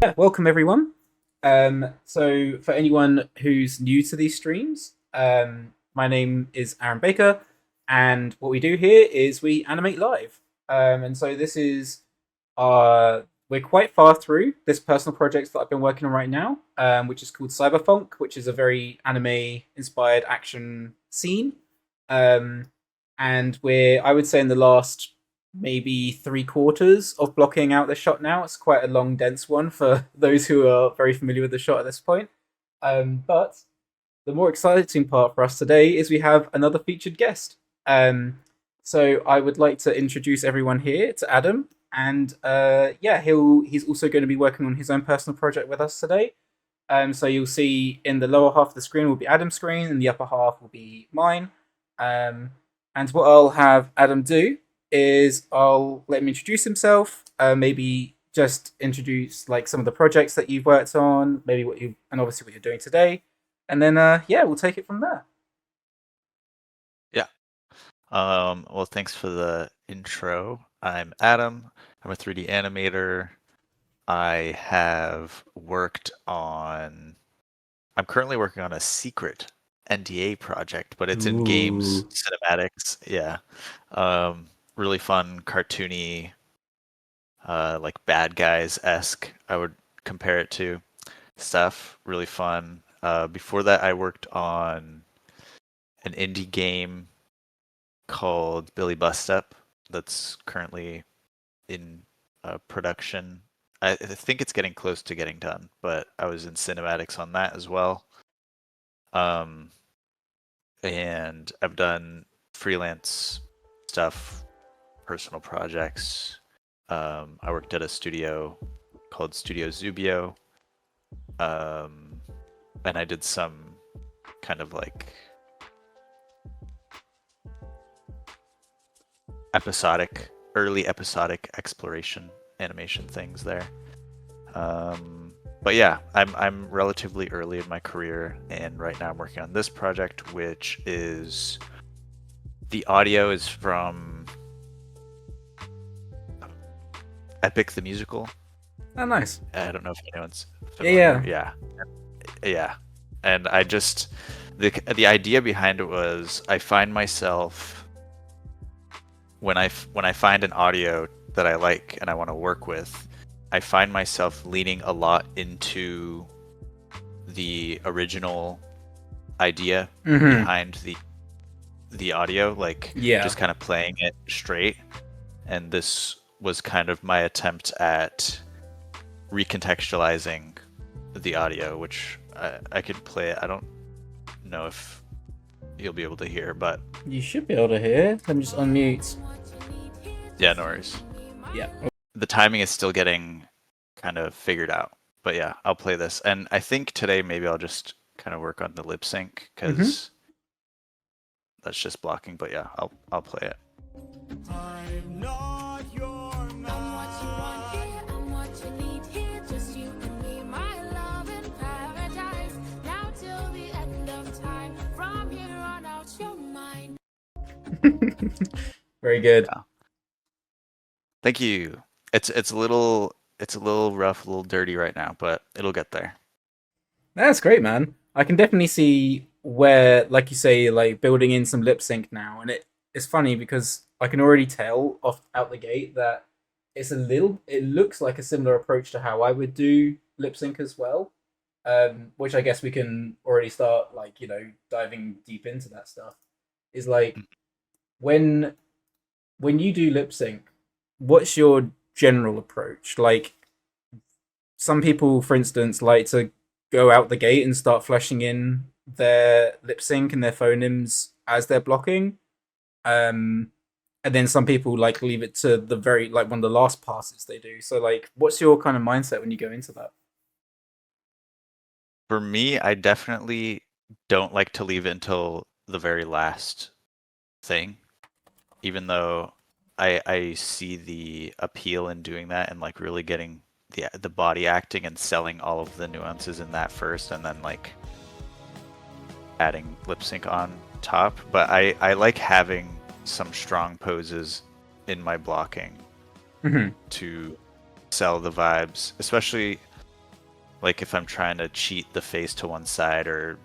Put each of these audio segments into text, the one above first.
Yeah, welcome everyone. So for anyone who's new to these streams, my name is Aaron Baker, and what we do here is we animate live. And so this is we're quite far through this personal project that I've been working on right now, which is called CYBERPHONK, which is a very anime inspired action scene. Um, and I would say, in the last maybe three quarters of blocking out the shot now. It's quite a long, dense one for those who are very familiar with the shot at this point. But the more exciting part for us today is we have another featured guest. So I would like to introduce everyone here to Adam, and yeah, he's also going to be working on his own personal project with us today. So you'll see in the lower half of the screen will be Adam's screen, and the upper half will be mine. Um, and what I'll have Adam do is I'll let him introduce himself, maybe just introduce like some of the projects that you've worked on, maybe and obviously what you're doing today, and then yeah, we'll take it from there. Yeah. Well, thanks for the intro. I'm Adam. I'm a 3D animator. I have worked on. I'm currently working on a secret NDA project, but it's in games, cinematics. Yeah. Really fun, cartoony, like bad guys esque. I would compare it to stuff. Really fun. Before that, I worked on an indie game called Billy Bust Up that's currently in production. I think it's getting close to getting done, but I was in cinematics on that as well. And I've done freelance stuff, personal projects. I worked at a studio called Studio Zubio, and I did some kind of like early episodic exploration animation things there. But yeah, I'm relatively early in my career, and right now I'm working on this project, which is the audio is from Epic the Musical. Oh, nice. I don't know if anyone's familiar. Yeah. And I just the idea behind it was I find myself when I find an audio that I like and I want to work with, I find myself leaning a lot into the original idea behind the audio, like just kind of playing it straight. And this was kind of my attempt at recontextualizing the audio, which I could play it. I don't know if you'll be able to hear, but you should be able to hear. Let me just unmute. Yeah, no worries. Yeah. The timing is still getting kind of figured out, but yeah, I'll play this. And I think today maybe I'll just kind of work on the lip sync because that's just blocking. But yeah, I'll play it. I'm not your man. I'm what you want here. I'm what you need here. Just you and me, my love in paradise. Now till the end of time. From here on out, your mind. Very good. Yeah. Thank you. It's a little rough, a little dirty right now, but it'll get there. That's great, man. I can definitely see where, like you say, like building in some lip sync now, and it's funny because I can already tell out the gate that it looks like a similar approach to how I would do lip sync as well. Which I guess we can already start like, diving deep into that stuff. Is like when you do lip sync, what's your general approach? Like, some people, for instance, like to go out the gate and start fleshing in their lip sync and their phonemes as they're blocking. And then some people like leave it to the very, like, one of the last passes they do. So like, what's your kind of mindset when you go into that? For me, I definitely don't like to leave it until the very last thing, even though I see the appeal in doing that and like really getting the body acting and selling all of the nuances in that first, and then like adding lip sync on top. But I like having some strong poses in my blocking to sell the vibes, especially Like if I'm trying to cheat the face to one side, or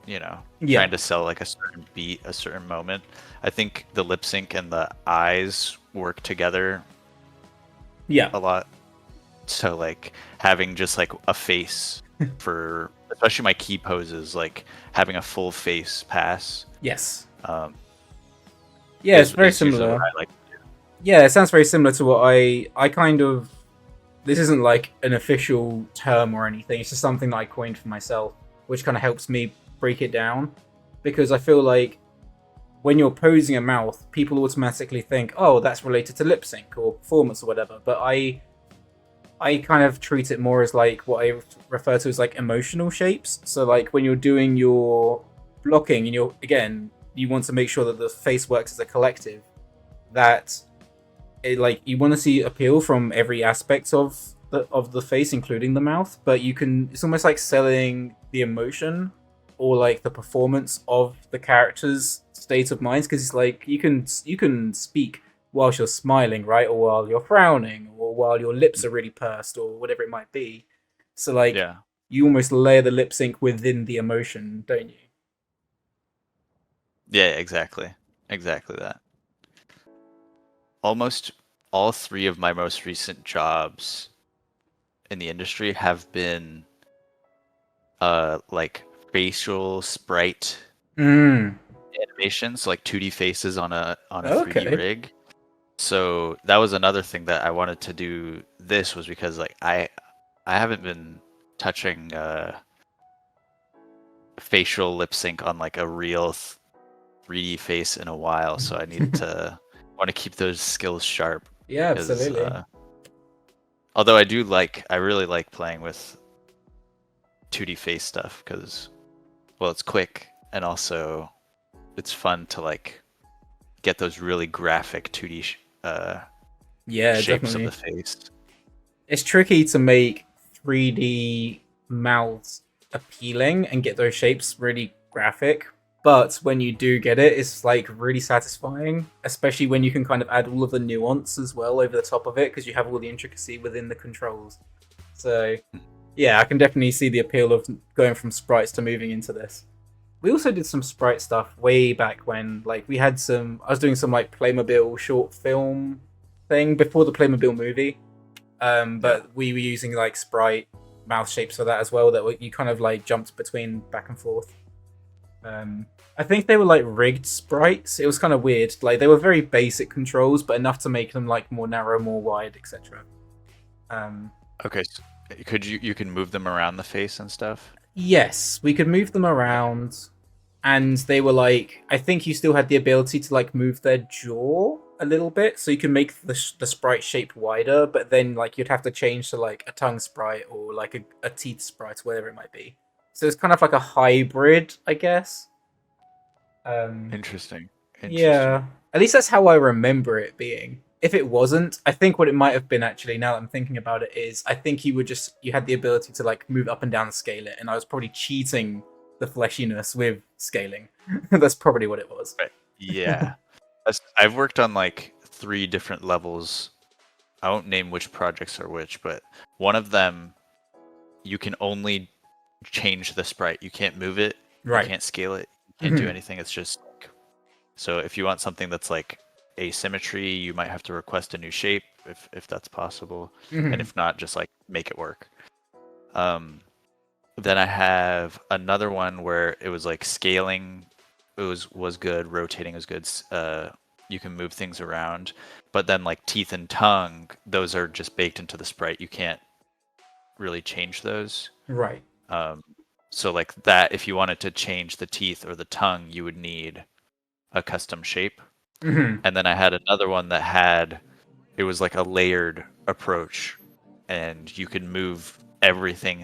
Yeah. trying to sell like a certain beat, a certain moment. I think the lip sync and the eyes work together Yeah. a lot. So like having just like a face for especially my key poses, like having a full face pass, Yes. um, Yeah, it's very is usually what similar. I like. Yeah, it sounds very similar to what I kind of. This isn't like an official term or anything. It's just something that I coined for myself, which kind of helps me break it down, because I feel like when you're posing a mouth, people automatically think, "Oh, that's related to lip sync or performance or whatever." But I kind of treat it more as like what I refer to as like emotional shapes. So like when you're doing your blocking and you want to make sure that the face works as a collective, that like you want to see appeal from every aspect of the face, including the mouth. But it's almost like selling the emotion or like the performance of the character's state of mind, because it's like you can speak whilst you're smiling, right, or while you're frowning, or while your lips are really pursed, or whatever it might be. So like Yeah, you almost layer the lip sync within the emotion, don't you? yeah, exactly that. Almost all three of my most recent jobs in the industry have been like facial sprite Mm. animations, like 2D faces on a 3D Okay. rig. So that was another thing that I wanted to do. This was because like I haven't been touching facial lip sync on like a real 3D face in a while, so I needed to want to keep those skills sharp Yeah, because absolutely. although I really like playing with 2D face stuff because well, it's quick and also it's fun to like get those really graphic 2D Yeah, shapes of the definitely. face. It's tricky to make 3D mouths appealing and get those shapes really graphic. But when you do get it, it's like really satisfying, especially when you can kind of add all of the nuance as well over the top of it, because you have all the intricacy within the controls. So, yeah, I can definitely see the appeal of going from sprites to moving into this. We also did some sprite stuff way back when, like we had some. I was doing some like Playmobil short film thing before the Playmobil movie, Yeah. but we were using like sprite mouth shapes for that as well. That you kind of like jumped between back and forth. I think they were like rigged sprites. It was kind of weird. Like they were very basic controls, but enough to make them like more narrow, more wide, etc. Um, Okay. So could you can move them around the face and stuff? yes, we could move them Yeah. around, and they were like, I think you still had the ability to like move their jaw a little bit, so you can make the sprite shape wider, but then like you'd have to change to like a tongue sprite or like a teeth sprite, whatever it might be. So it's kind of like a hybrid, I guess. Um, Interesting. yeah, Interesting. at least that's how I remember it being. If it wasn't, I think what it might have been actually, now that I'm thinking about it, is I think you had the ability to like move up and down and scale it, and I was probably cheating the fleshiness with scaling. That's probably what it was. Right. Yeah. I've worked on like three different levels. I won't name which projects are which, but one of them you can only change the sprite. You can't move it. You Right. can't scale it. You can't do Hmm. anything. It's just like so if you want something that's like asymmetry, you might have to request a new shape if that's possible. And Hmm. if not, just like make it work. Um, then I have another one where it was like scaling was good, rotating was good. You can move things around, but then like teeth and tongue, those are just baked into the sprite. You can't really change those. Right. Um, so like that, if you wanted to change the teeth or the tongue, you would need a custom shape. Hmm. And then I had another one that had it was like a layered approach, and you could move everything,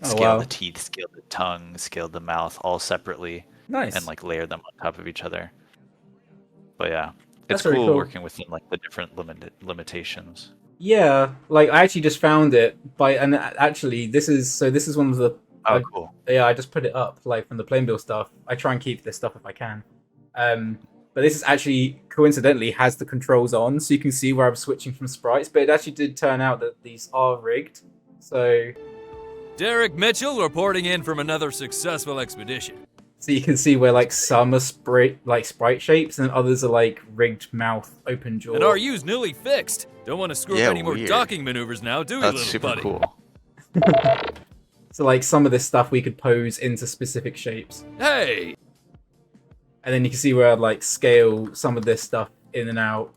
Oh scale the wow. teeth, scale the tongue, scale the mouth, all separately, and Nice. like layer them on top of each other. But yeah, it's That's very cool cool. working within like the different limitations. Yeah, like I actually just found it by, and actually this is one of the Oh, I, cool. yeah, I just put it up like from the Plainville stuff. I try and keep this stuff if I can. Um, but this is actually coincidentally has the controls on, so you can see where I'm switching from sprites. But it actually did turn out that these are rigged. So Derek Mitchell reporting in from another successful expedition. So you can see where like some are sprite shapes and others are like rigged mouth, open jaw. And RU's newly fixed. Don't want to screw up any more docking maneuvers now, do we, That's little super buddy? cool. So like some of this stuff we could pose into specific shapes. Hey! And then you can see where I'd like scale some of this stuff in and out.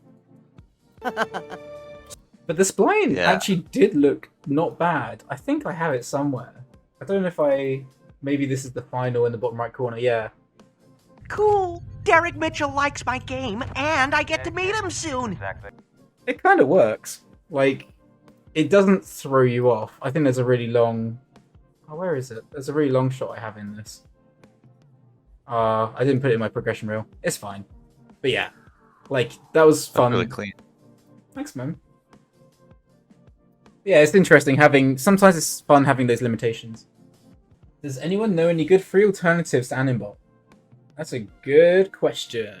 But the spline actually did look not bad. I think I have it somewhere. I don't know if maybe this is the final in the bottom right corner, yeah. Cool. Derek Mitchell likes my game, and I get to meet him soon. Exactly. It kind of works. Like, it doesn't throw you off. I think there's a really long... Oh, where is it? There's a really long shot I have in this. I didn't put it in my progression reel. It's fine. But yeah, like, that was fun. Really clean. Thanks, man. Yeah, it's interesting having... Sometimes it's fun having those limitations. Does anyone know any good free alternatives to animbot? That's a good question.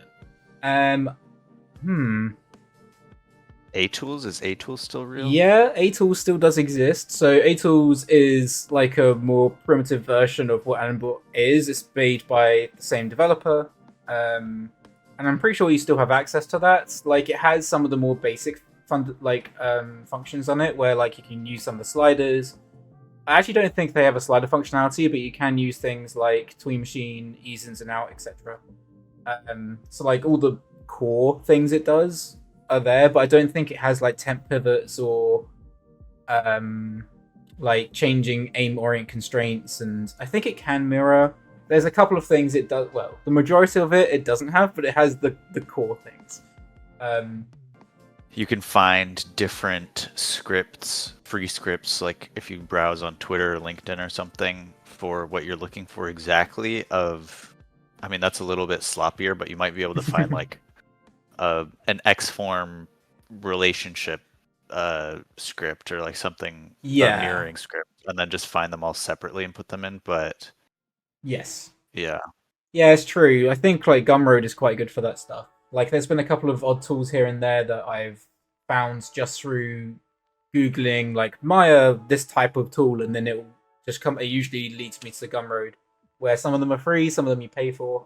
A-Tools? Is A-Tools still real? Yeah, A-Tools still does exist. So A-Tools is like a more primitive version of what animbot is. It's made by the same developer. And I'm pretty sure you still have access to that. Like, it has some of the more basic functions on it, where like you can use some of the sliders. I actually don't think they have a slider functionality, but you can use things like tween machine, ease ins and out, etc. So like all the core things it does are there, but I don't think it has like temp pivots or like changing aim orient constraints, and I think it can mirror. There's a couple of things it does. Well, the majority of it doesn't have, but it has the core things. You can find different scripts, free scripts, like if you browse on Twitter or LinkedIn or something for what you're looking for exactly I mean, that's a little bit sloppier, but you might be able to find like an X-form relationship script or like something, a mirroring script, and then just find them all separately and put them in, but... Yes. Yeah, it's true. I think like Gumroad is quite good for that stuff. Like, there's been a couple of odd tools here and there that I've found just through Googling, like, Maya, this type of tool, and then it will just come. It usually leads me to Gumroad, where some of them are free, some of them you pay for.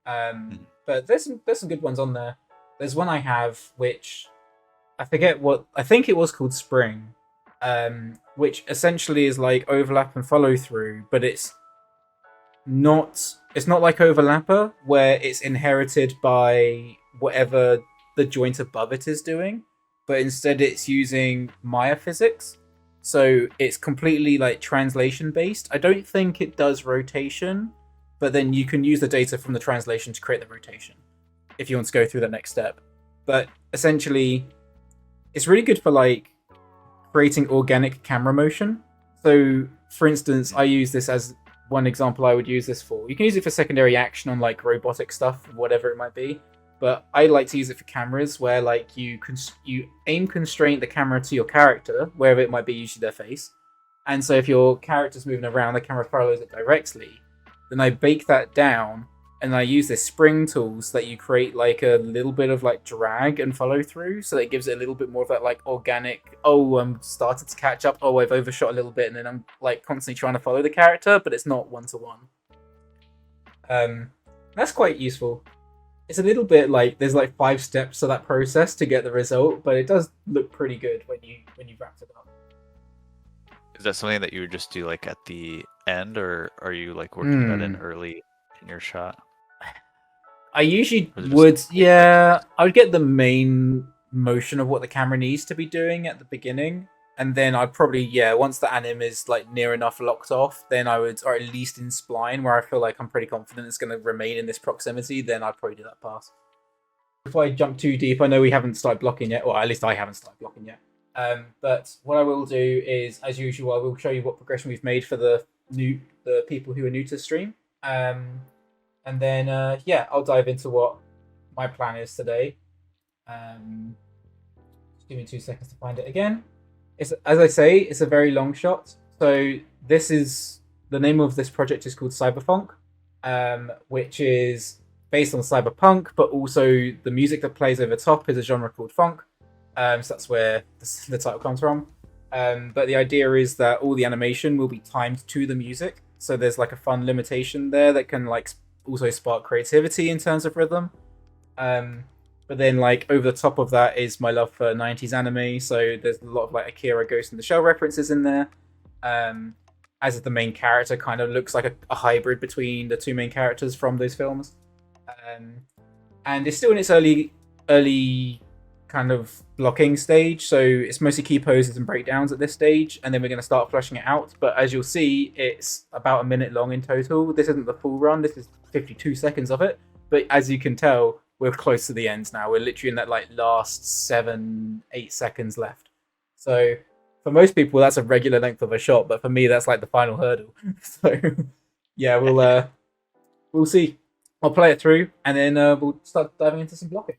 But there's some good ones on there. There's one I have, which I think it was called Spring, which essentially is like overlap and follow through, but it's not like overlapper, where it's inherited by whatever the joint above it is doing, but instead it's using Maya physics. So it's completely like translation based. I don't think it does rotation, but then you can use the data from the translation to create the rotation if you want to go through that next step. But essentially, it's really good for like creating organic camera motion. So for instance, I use this as one example I would use this for. You can use it for secondary action on like robotic stuff, whatever it might be. But I like to use it for cameras, where like you aim constraint the camera to your character, wherever it might be, usually their face. And so if your character's moving around, the camera follows it directly. Then I bake that down, and I use this spring tool so that you create like a little bit of like drag and follow through, so that it gives it a little bit more of that like organic, I'm started to catch up, I've overshot a little bit, and then I'm like constantly trying to follow the character, but it's not one-to-one. That's quite useful. It's a little bit like there's like 5 steps to that process to get the result, but it does look pretty good when you wrapped it up. Is that something that you would just do like at the end, or are you like working that in early in your shot? I usually would, I would get the main motion of what the camera needs to be doing at the beginning, and then I'd probably, once the anim is like near enough locked off, then I would, or at least in spline, where I feel like I'm pretty confident it's going to remain in this proximity, then I'd probably do that pass. If I jump too deep, I know we haven't started blocking yet, or at least I haven't started blocking yet. But what I will do is, as usual, I will show you what progression we've made for the people who are new to the stream. And then, I'll dive into what my plan is today. Just give me 2 seconds to find it again. As I say, it's a very long shot. So this is, the name of this project is called CYBERPHONK, which is based on cyberpunk, but also the music that plays over top is a genre called funk. So that's where the title comes from. But the idea is that all the animation will be timed to the music. So there's like a fun limitation there that can like also spark creativity in terms of rhythm. But then like over the top of that is my love for 90s anime. So there's a lot of like Akira Ghost in the Shell references in there. As the main character kind of looks like a hybrid between the two main characters from those films. And it's still in its early kind of blocking stage, so it's mostly key poses and breakdowns at this stage, and then we're going to start fleshing it out. But as you'll see, it's about a minute long in total. This isn't the full run, this is 52 seconds of it, but as you can tell, we're close to the ends now. We're literally in that like last 7-8 seconds left. So for most people that's a regular length of a shot, but for me that's like the final hurdle. So yeah, we'll see. I'll play it through and then we'll start diving into some blocking.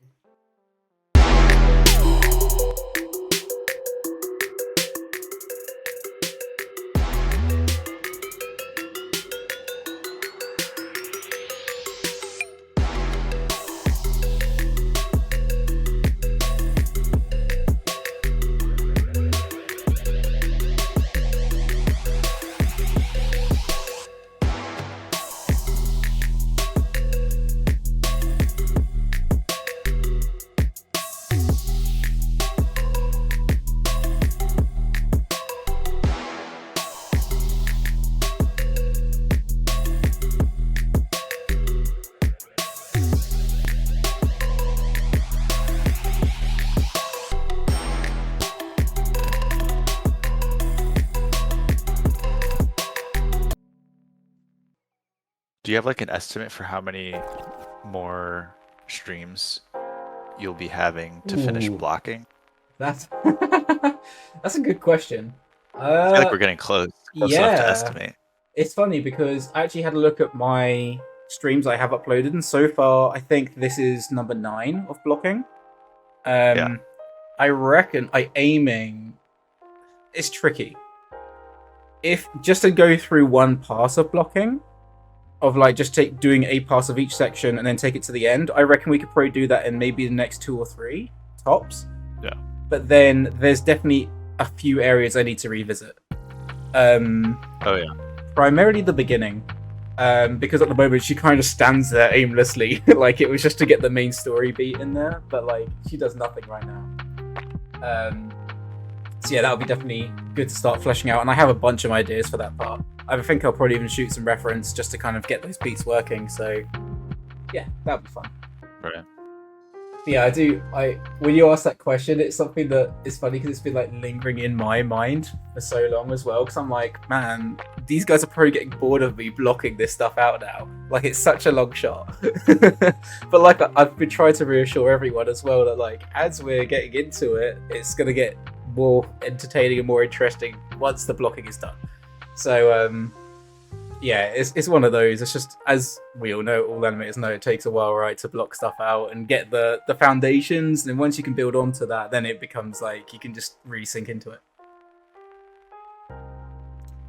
Do you have like an estimate for how many more streams you'll be having to finish Ooh. blocking? That's that's a good question. I feel like we're getting close enough to estimate. It's funny because I actually had a look at my streams I have uploaded, and so far I think this is number 9 of blocking. Yeah. I reckon aiming it's tricky. If just to go through one pass of blocking, of like just doing a pass of each section and then take it to the end, I reckon we could probably do that in maybe the next 2 or 3 tops. Yeah. But then there's definitely a few areas I need to revisit. Oh yeah. Primarily the beginning. Because at the moment she kind of stands there aimlessly. Like it was just to get the main story beat in there, but like she does nothing right now. So yeah, that would be definitely good to start fleshing out, and I have a bunch of ideas for that part. I think I'll probably even shoot some reference just to kind of get those beats working, so yeah, that would be fun. Right. But yeah, when you ask that question, it's something that is funny because it's been like lingering in my mind for so long as well, because I'm like, man, these guys are probably getting bored of me blocking this stuff out now. Like, it's such a long shot. But like, I've been trying to reassure everyone as well that like, as we're getting into it, it's going to get more entertaining and more interesting once the blocking is done. So yeah, it's one of those. It's just, as we all know, all animators know, it takes a while, right, to block stuff out and get the foundations, and once you can build onto that, then it becomes like you can just really sink into it.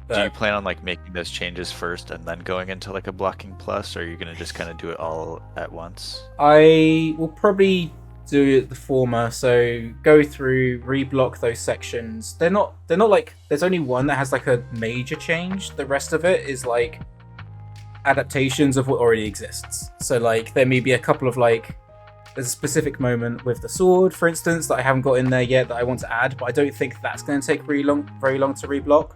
But, do you plan on like making those changes first and then going into like a blocking plus, or are you gonna just kind of do it all at once? I will probably do the former, so go through, reblock those sections. They're not like, there's only one that has like a major change. The rest of it is like adaptations of what already exists. So like there may be a couple of like, there's a specific moment with the sword, for instance, that I haven't got in there yet that I want to add, but I don't think that's going to take very long to reblock.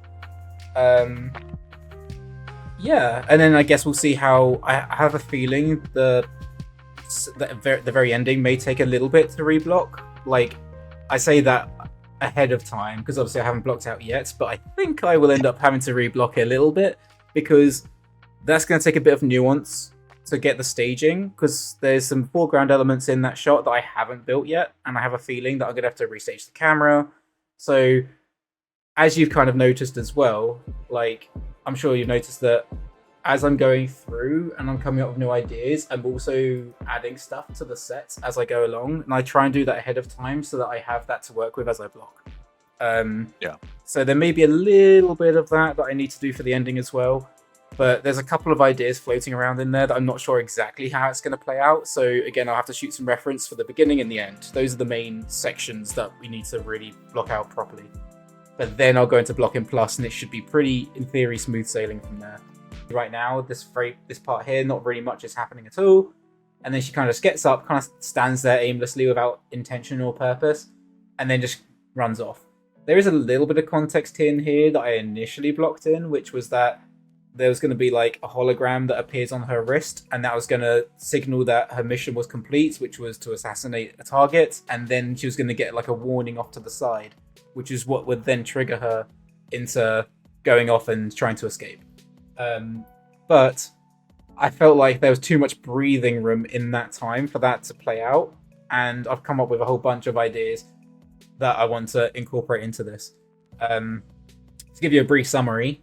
Yeah, and then I guess we'll see how. I have a feeling the very ending may take a little bit to reblock. Like, I say that ahead of time because obviously I haven't blocked out yet, but I think I will end up having to reblock a little bit because that's going to take a bit of nuance to get the staging, because there's some foreground elements in that shot that I haven't built yet, and I have a feeling that I'm going to have to restage the camera. So as you've kind of noticed as well, like, I'm sure you've noticed that as I'm going through and I'm coming up with new ideas, I'm also adding stuff to the sets as I go along, and I try and do that ahead of time so that I have that to work with as I block. Yeah. So there may be a little bit of that I need to do for the ending as well, but there's a couple of ideas floating around in there that I'm not sure exactly how it's going to play out. So again, I'll have to shoot some reference for the beginning and the end. Those are the main sections that we need to really block out properly. but then I'll go into blocking plus, and it should be pretty, in theory, smooth sailing from there. Right now, this part here, not really much is happening at all. And then she kind of just gets up, kind of stands there aimlessly without intention or purpose, and then just runs off. There is a little bit of context in here that I initially blocked in, which was that there was going to be like a hologram that appears on her wrist, and that was going to signal that her mission was complete, which was to assassinate a target, and then she was going to get like a warning off to the side, which is what would then trigger her into going off and trying to escape. But I felt like there was too much breathing room in that time for that to play out, and I've come up with a whole bunch of ideas that I want to incorporate into this. To give you a brief summary,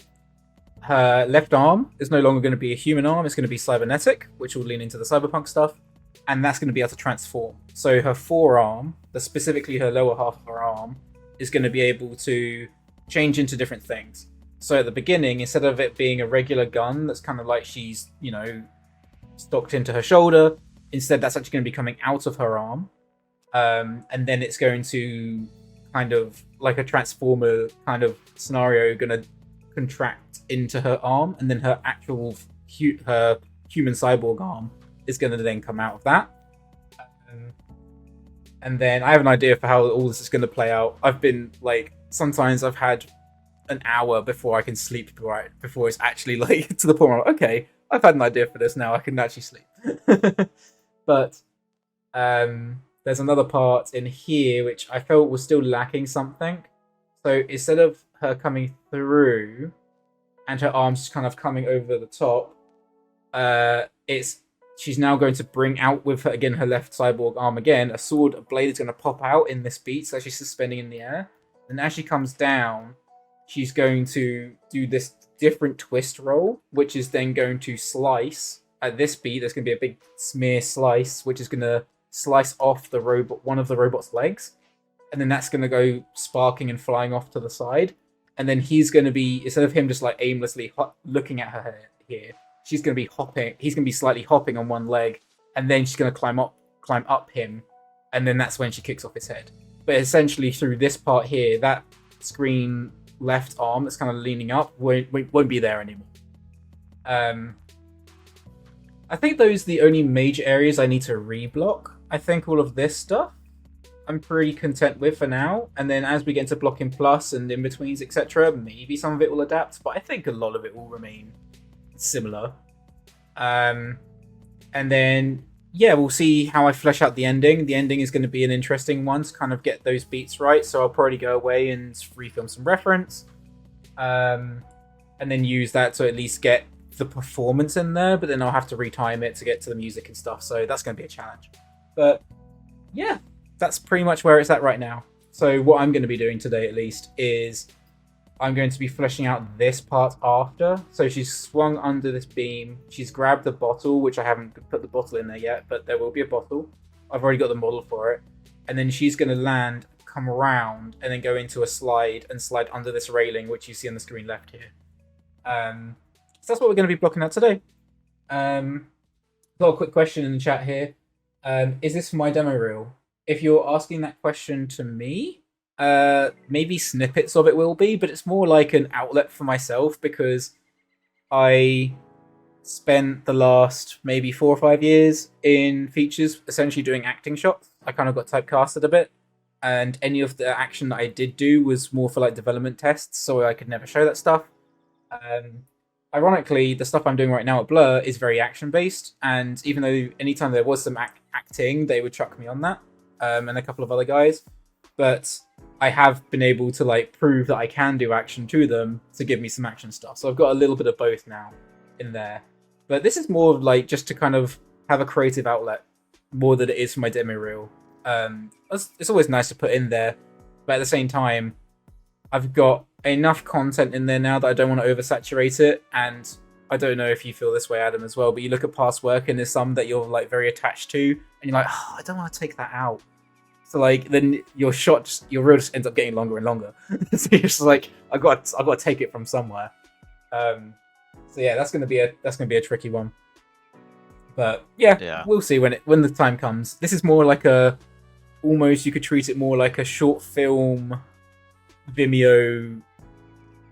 her left arm is no longer going to be a human arm, it's going to be cybernetic, which will lean into the cyberpunk stuff, and that's going to be able to transform. So her forearm, specifically her lower half of her arm, is going to be able to change into different things. So at the beginning, instead of it being a regular gun that's kind of like she's, stocked into her shoulder, instead that's actually going to be coming out of her arm. And then it's going to kind of like a transformer kind of scenario, going to contract into her arm, and then her actual her human cyborg arm is going to then come out of that. And then I have an idea for how all this is going to play out. I've been sometimes I've had an hour before I can sleep right before it's actually to the point where I'm like, okay, I've had an idea for this now, I can actually sleep. But there's another part in here which I felt was still lacking something. So instead of her coming through and her arms just kind of coming over the top, she's now going to bring out with her again her left cyborg arm again, a sword, a blade is going to pop out in this beat, so she's suspending in the air. And as she comes down, she's going to do this different twist roll, which is then going to slice. At this beat, there's going to be a big smear slice, which is going to slice off the robot, one of the robot's legs. And then that's going to go sparking and flying off to the side. And then he's going to be, instead of him just aimlessly looking at her here, she's going to be hopping. He's going to be slightly hopping on one leg, and then she's going to climb up him. And then that's when she kicks off his head. But essentially through this part here, that screen left arm that's kind of leaning up won't be there anymore. I think those are the only major areas I need to reblock. I think all of this stuff I'm pretty content with for now, and then as we get into blocking plus and in-betweens, etc., maybe some of it will adapt, but I think a lot of it will remain similar. And then we'll see how I flesh out the ending. The ending is going to be an interesting one to kind of get those beats right, so I'll probably go away and refilm some reference, and then use that to at least get the performance in there, but then I'll have to retime it to get to the music and stuff, so that's going to be a challenge. But yeah, that's pretty much where it's at right now. So what I'm going to be doing today, at least, is I'm going to be fleshing out this part after. So she's swung under this beam. She's grabbed the bottle, which I haven't put the bottle in there yet, but there will be a bottle. I've already got the model for it. And then she's going to land, come around, and then go into a slide and slide under this railing, which you see on the screen left here. So that's what we're going to be blocking out today. Got a quick question in the chat here. Is this for my demo reel? If you're asking that question to me, maybe snippets of it will be, but it's more like an outlet for myself, because I spent the last maybe 4 or 5 years in features essentially doing acting shots. I kind of got typecasted a bit, and any of the action that I did do was more for development tests, so I could never show that stuff. Ironically, the stuff I'm doing right now at Blur is very action-based, and even though anytime there was some acting, they would chuck me on that, and a couple of other guys. But I have been able to prove that I can do action to them to give me some action stuff. So I've got a little bit of both now in there. But this is more of just to kind of have a creative outlet more than it is for my demo reel. It's always nice to put in there, but at the same time, I've got enough content in there now that I don't want to oversaturate it. And I don't know if you feel this way, Adam, as well, but you look at past work and there's some that you're very attached to, and you're like, oh, I don't want to take that out. So then your reel just ends up getting longer and longer. So you're just I've got to take it from somewhere. So yeah, that's gonna be a tricky one. But yeah, we'll see when the time comes. This is more almost you could treat it more like a short film Vimeo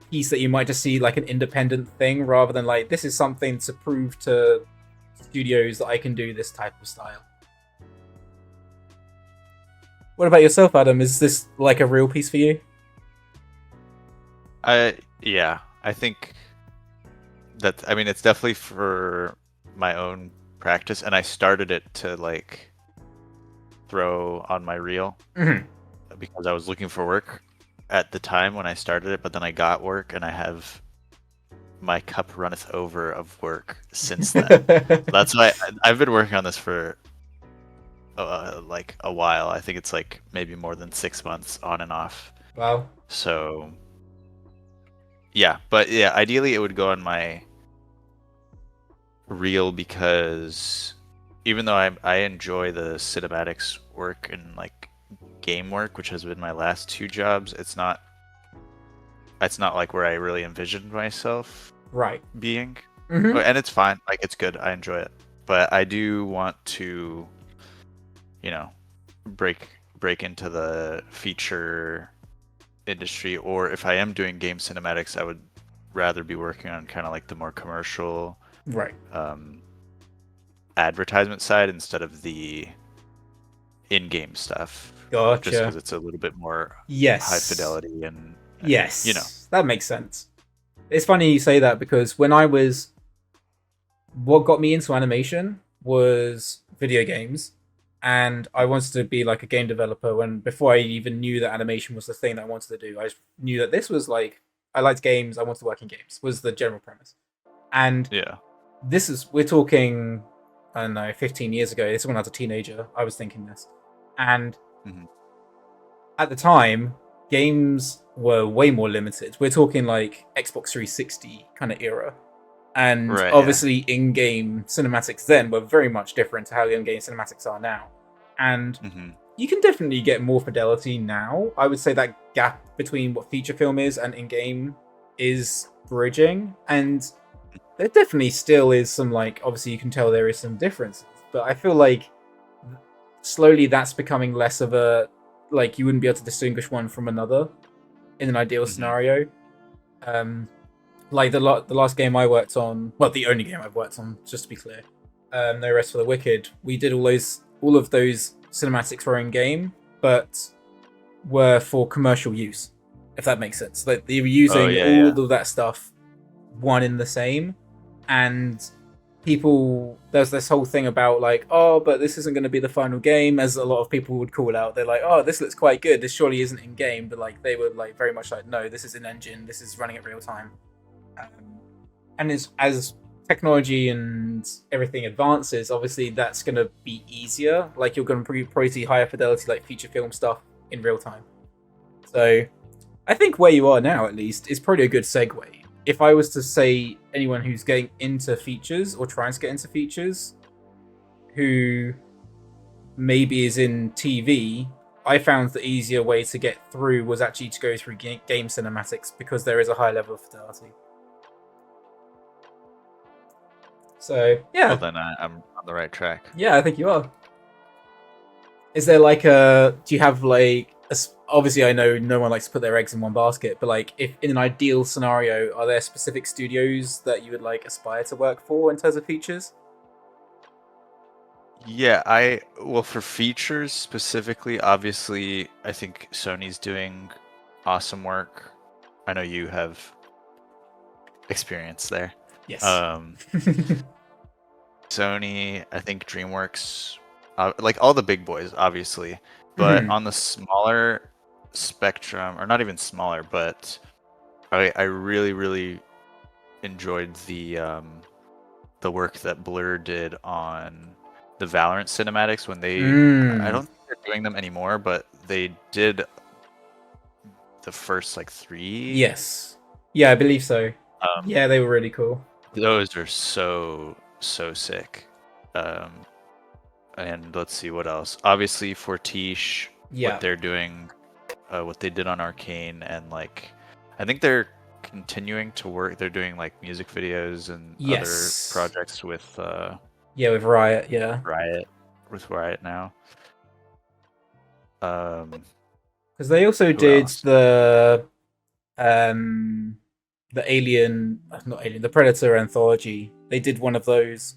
piece that you might just see like an independent thing, rather than like this is something to prove to studios that I can do this type of style. What about yourself, Adam? Is this like a real piece for you? Yeah, I think that, I mean, it's definitely for my own practice, and I started it to like throw on my reel because I was looking for work at the time when I started it, but then I got work and I have my cup runneth over of work since then. That's why I've been working on this for like a while. I think it's like maybe more than 6 months on and off. Wow. So yeah, but yeah, ideally it would go on my reel, because even though I enjoy the cinematics work and like game work, which has been my last 2 jobs, it's not like where I really envisioned myself Right. being. Mm-hmm. And it's fine, like it's good, I enjoy it, but I do want to, you know, break into the feature industry, or if I am doing game cinematics, I would rather be working on kind of like the more commercial, right, advertisement side instead of the in-game stuff. Gotcha. Just because it's a little bit more high fidelity and yes, you know, that makes sense. It's funny you say that, because when I was, what got me into animation was video games, and I wanted to be like a game developer. When before I even knew that animation was the thing that I wanted to do, I knew that this was like, I liked games, I wanted to work in games, was the general premise. And yeah, we're talking, I don't know, 15 years ago. This is when I was a teenager. I was thinking this. And at the time, games were way more limited. We're talking like Xbox 360 kind of era. And right, obviously in-game cinematics then were very much different to how in-game cinematics are now. And you can definitely get more fidelity now. I would say that gap between what feature film is and in-game is bridging. And there definitely still is some, like, obviously you can tell there is some differences. But I feel like slowly that's becoming less of a, like, you wouldn't be able to distinguish one from another in an ideal scenario. Like the last game I worked on, well, the only game I've worked on, just to be clear, No Rest for the Wicked, we did all of those cinematics were in game, but were for commercial use, if that makes sense. Like they were using all of that stuff one in the same, and people, there's this whole thing about like, oh, but this isn't going to be the final game, as a lot of people would call out. They're like, oh, this looks quite good, this surely isn't in game, but like they were like very much like, no, this is in engine, this is running at real time. And as technology and everything advances, obviously that's going to be easier. Like you're going to probably see higher fidelity, like feature film stuff in real time. So I think where you are now, at least, is probably a good segue. If I was to say anyone who's getting into features or trying to get into features, who maybe is in TV, I found the easier way to get through was actually to go through game cinematics, because there is a high level of fidelity. So, yeah. Well, then I'm on the right track. Yeah, I think you are. Is there like do you have like, obviously I know no one likes to put their eggs in one basket, but like if in an ideal scenario, are there specific studios that you would like aspire to work for in terms of features? Yeah, well, for features specifically, obviously, I think Sony's doing awesome work. I know you have experience there. Yes. Sony, I think DreamWorks, like all the big boys, obviously, but on the smaller spectrum, or not even smaller, but I really, really enjoyed the work that Blur did on the Valorant cinematics when they, I don't think they're doing them anymore, but they did the first like 3. Yes. Yeah, I believe so. Yeah, they were really cool. Those are so sick. And let's see what else. Obviously, Forttage, what they're doing, what they did on Arcane, and like, I think they're continuing to work. They're doing like music videos and other projects with. With Riot. Yeah. With Riot now. Because Because they also Who did else? the Alien, not Alien, the Predator anthology. They did one of those.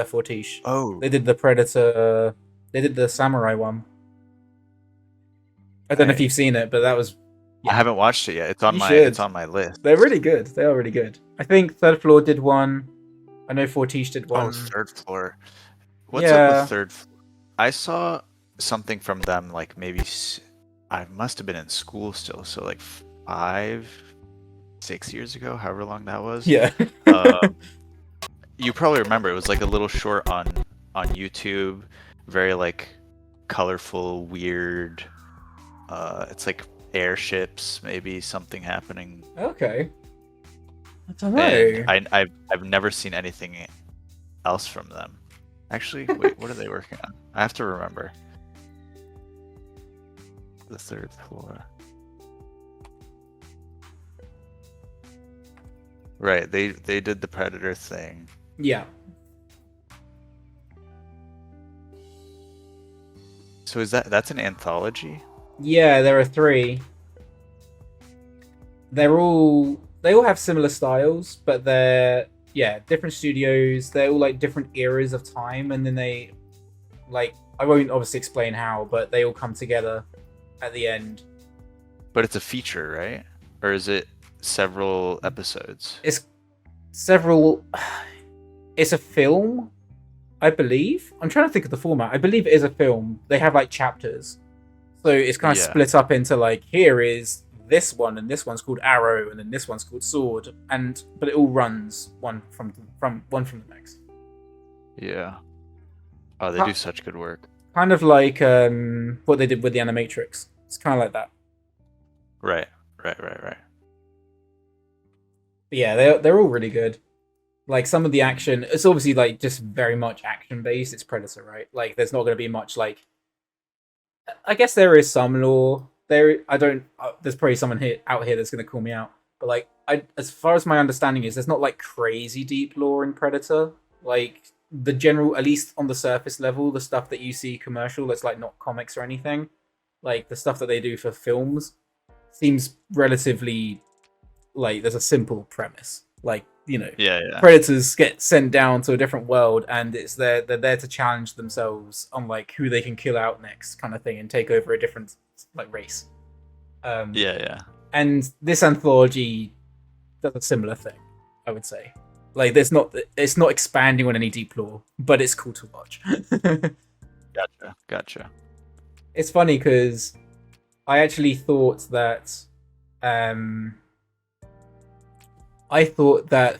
Fortiche. Oh, They did the Predator. They did the Samurai one. I don't know if right. you've seen it, but that was. I haven't watched it yet. It's on You my should. list. They're really good. They are really good. I think Third Floor did one. I know Fortiche did Oh, one. Third Floor. What's up Yeah. with Third Floor? I saw something from them like maybe I must have been in school still, so like 5, 6 years ago, however long that was. Yeah. You probably remember it was like a little short on YouTube, very like colorful, weird. It's like airships, maybe something happening. Okay. I don't know. And I've never seen anything else from them. Actually, wait, what are they working on? I have to remember. The Third Floor. Right, they did the Predator thing. Yeah. So is that's an anthology? Yeah, there are 3. They all have similar styles, but they're different studios. They're all like different eras of time, and then they like I won't obviously explain how, but they all come together at the end. But it's a feature, right? Or is it several episodes? It's several. It's a film, I believe. I'm trying to think of the format. I believe it is a film. They have like chapters, so it's kind of Yeah. split up into like here is this one, and this one's called Arrow, and then this one's called Sword, but it all runs one from the next. Yeah. Oh, they do such good work. Kind of like what they did with the Animatrix. It's kind of like that. Right. But yeah, they're all really good. Like some of the action, it's obviously like just very much action based. It's Predator, right? Like there's not going to be much like. I guess there is some lore. There's probably someone out here that's going to call me out. But like, as far as my understanding is, there's not like crazy deep lore in Predator. Like the general, at least on the surface level, the stuff that you see commercial that's like not comics or anything, like the stuff that they do for films, seems relatively like there's a simple premise. Like predators get sent down to a different world, and they're there to challenge themselves on like who they can kill out next, kind of thing, and take over a different like race. And this anthology does a similar thing, I would say. Like it's not expanding on any deep lore, but it's cool to watch. Gotcha. It's funny because I actually thought that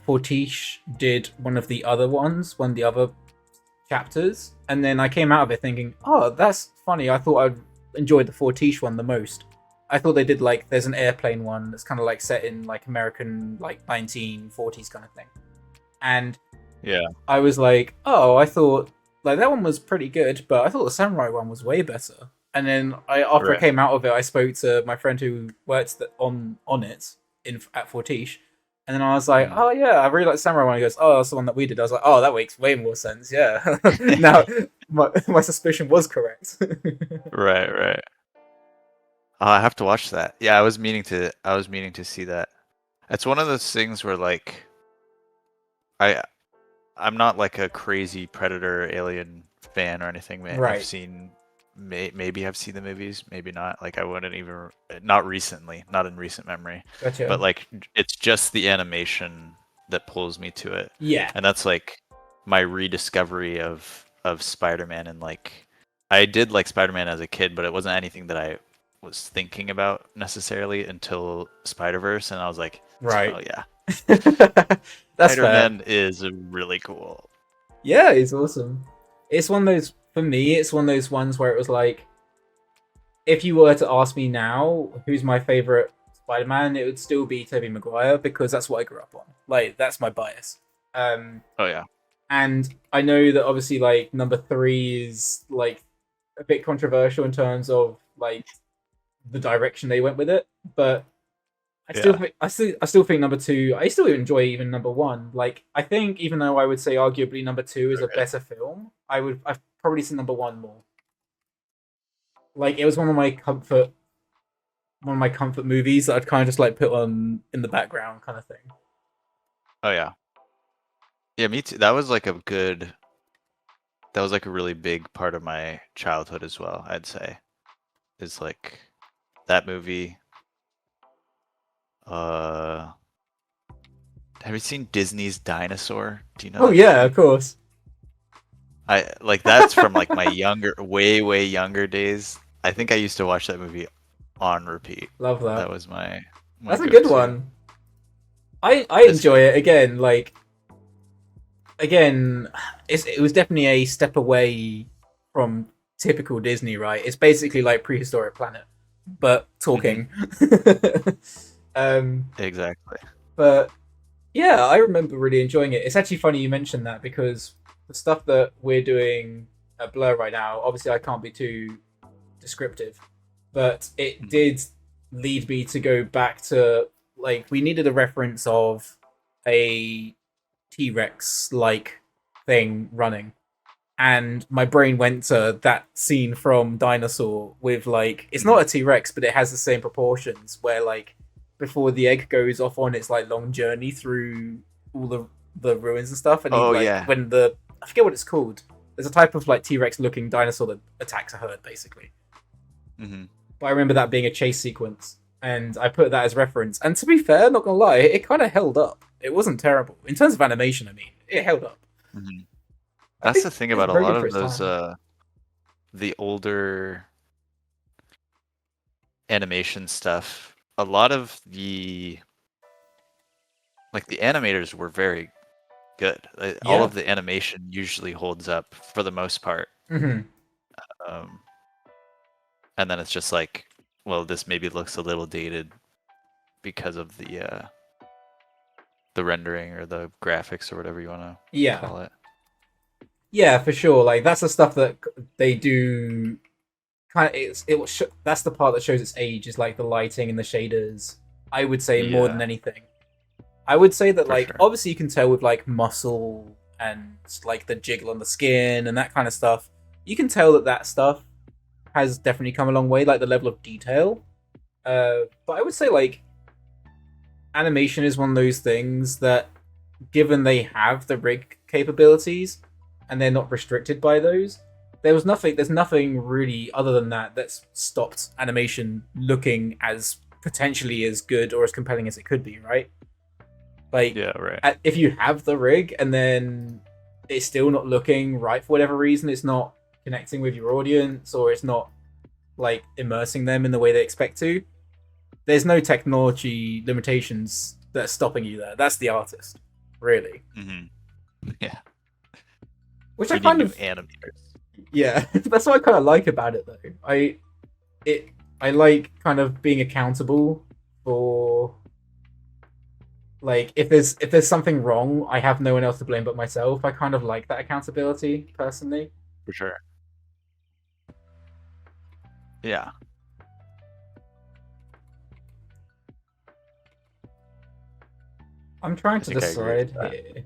Fortiche did one of the other chapters, and then I came out of it thinking, oh, that's funny. I thought I'd enjoy the Fortiche one the most. I thought they did like there's an airplane one that's kind of like set in like American like 1940s kind of thing, and I was like, oh, I thought like that one was pretty good, but I thought the samurai one was way better. And then after I came out of it, I spoke to my friend who works on it at Fortiche. And then I was like, oh yeah, I really like Samurai one. He goes, oh, that's the one that we did. I was like, oh, that makes way more sense. Yeah. Now, my suspicion was correct. Right. I have to watch that. Yeah, I was meaning to see that. It's one of those things where like, I'm not like a crazy Predator Alien fan or anything, man. Right. I've seen maybe I've seen the movies, maybe not. Like I wouldn't even not recently, not in recent memory. Gotcha. But like it's just the animation that pulls me to it. Yeah. And that's like my rediscovery of Spider-Man, and like I did like Spider-Man as a kid, but it wasn't anything that I was thinking about necessarily until Spider-Verse, and I was like, right. Oh yeah. That's Spider-Man is really cool. Yeah, he's awesome. It's one of those, for me, it's one of those ones where it was like, if you were to ask me now who's my favorite Spider-Man, it would still be Tobey Maguire, because that's what I grew up on. Like, that's my bias. Oh yeah. And I know that obviously like number 3 is like a bit controversial in terms of like the direction they went with it, but I still think number 2. I still enjoy even number 1. Like I think even though I would say arguably number 2 is a better film, I've probably seen number 1 more. Like it was one of my comfort one of my comfort movies that I'd kind of just like put on in the background, kind of thing. Oh yeah. Yeah, me too. That was like a good. That was like a really big part of my childhood as well. I'd say, is like that movie. Have you seen Disney's Dinosaur? Do you know? Oh that yeah, movie? of course. I like that's from like my younger, way younger days. I think I used to watch that movie on repeat. Love that. That was my That's a go-to. good one. I It's enjoy good. it again. Like again, it was definitely a step away from typical Disney, right? It's basically like Prehistoric Planet, but talking. Exactly. But yeah, I remember really enjoying it. It's actually funny you mentioned that because the stuff that we're doing at Blur right now, obviously I can't be too descriptive, but it did lead me to go back to like we needed a reference of a T-Rex like thing running. And my brain went to that scene from Dinosaur with like it's not a T-Rex, but it has the same proportions where like before the egg goes off on its like long journey through all the ruins and stuff, and he Oh like yeah. when the I forget what it's called. There's a type of like T-Rex looking dinosaur that attacks a herd basically. But I remember that being a chase sequence, and I put that as reference. And to be fair, not gonna lie, it kind of held up. It wasn't terrible in terms of animation. I mean, it held up. That's the thing about a very lot good for of its those time. the older animation stuff. A lot of the animators were very good. All Yeah. of the animation usually holds up for the most part. Mm-hmm. And then it's just like, well, this maybe looks a little dated because of the rendering or the graphics or whatever you want to call it. Yeah, for sure. Like that's the stuff that they do. That's the part that shows its age is like the lighting and the shaders. I would say more than Yeah. anything. I would say that For like sure. obviously you can tell with like muscle and like the jiggle on the skin and that kind of stuff. You can tell that stuff has definitely come a long way, like the level of detail. But I would say like animation is one of those things that, given they have the rig capabilities and they're not restricted by those, there's nothing really other than that that's stopped animation looking as potentially as good or as compelling as it could be, right? Like, Yeah, right. if you have the rig and then it's still not looking right for whatever reason, it's not connecting with your audience or it's not like immersing them in the way they expect to, there's no technology limitations that are stopping you there. That's the artist, really. Yeah. Which We I need kind new of animators. yeah, that's what I kind of like about it though. I like kind of being accountable for like if there's something wrong, I have no one else to blame but myself. I kind of like that accountability personally. For sure. Yeah. I'm trying I to think I agree with decide that. here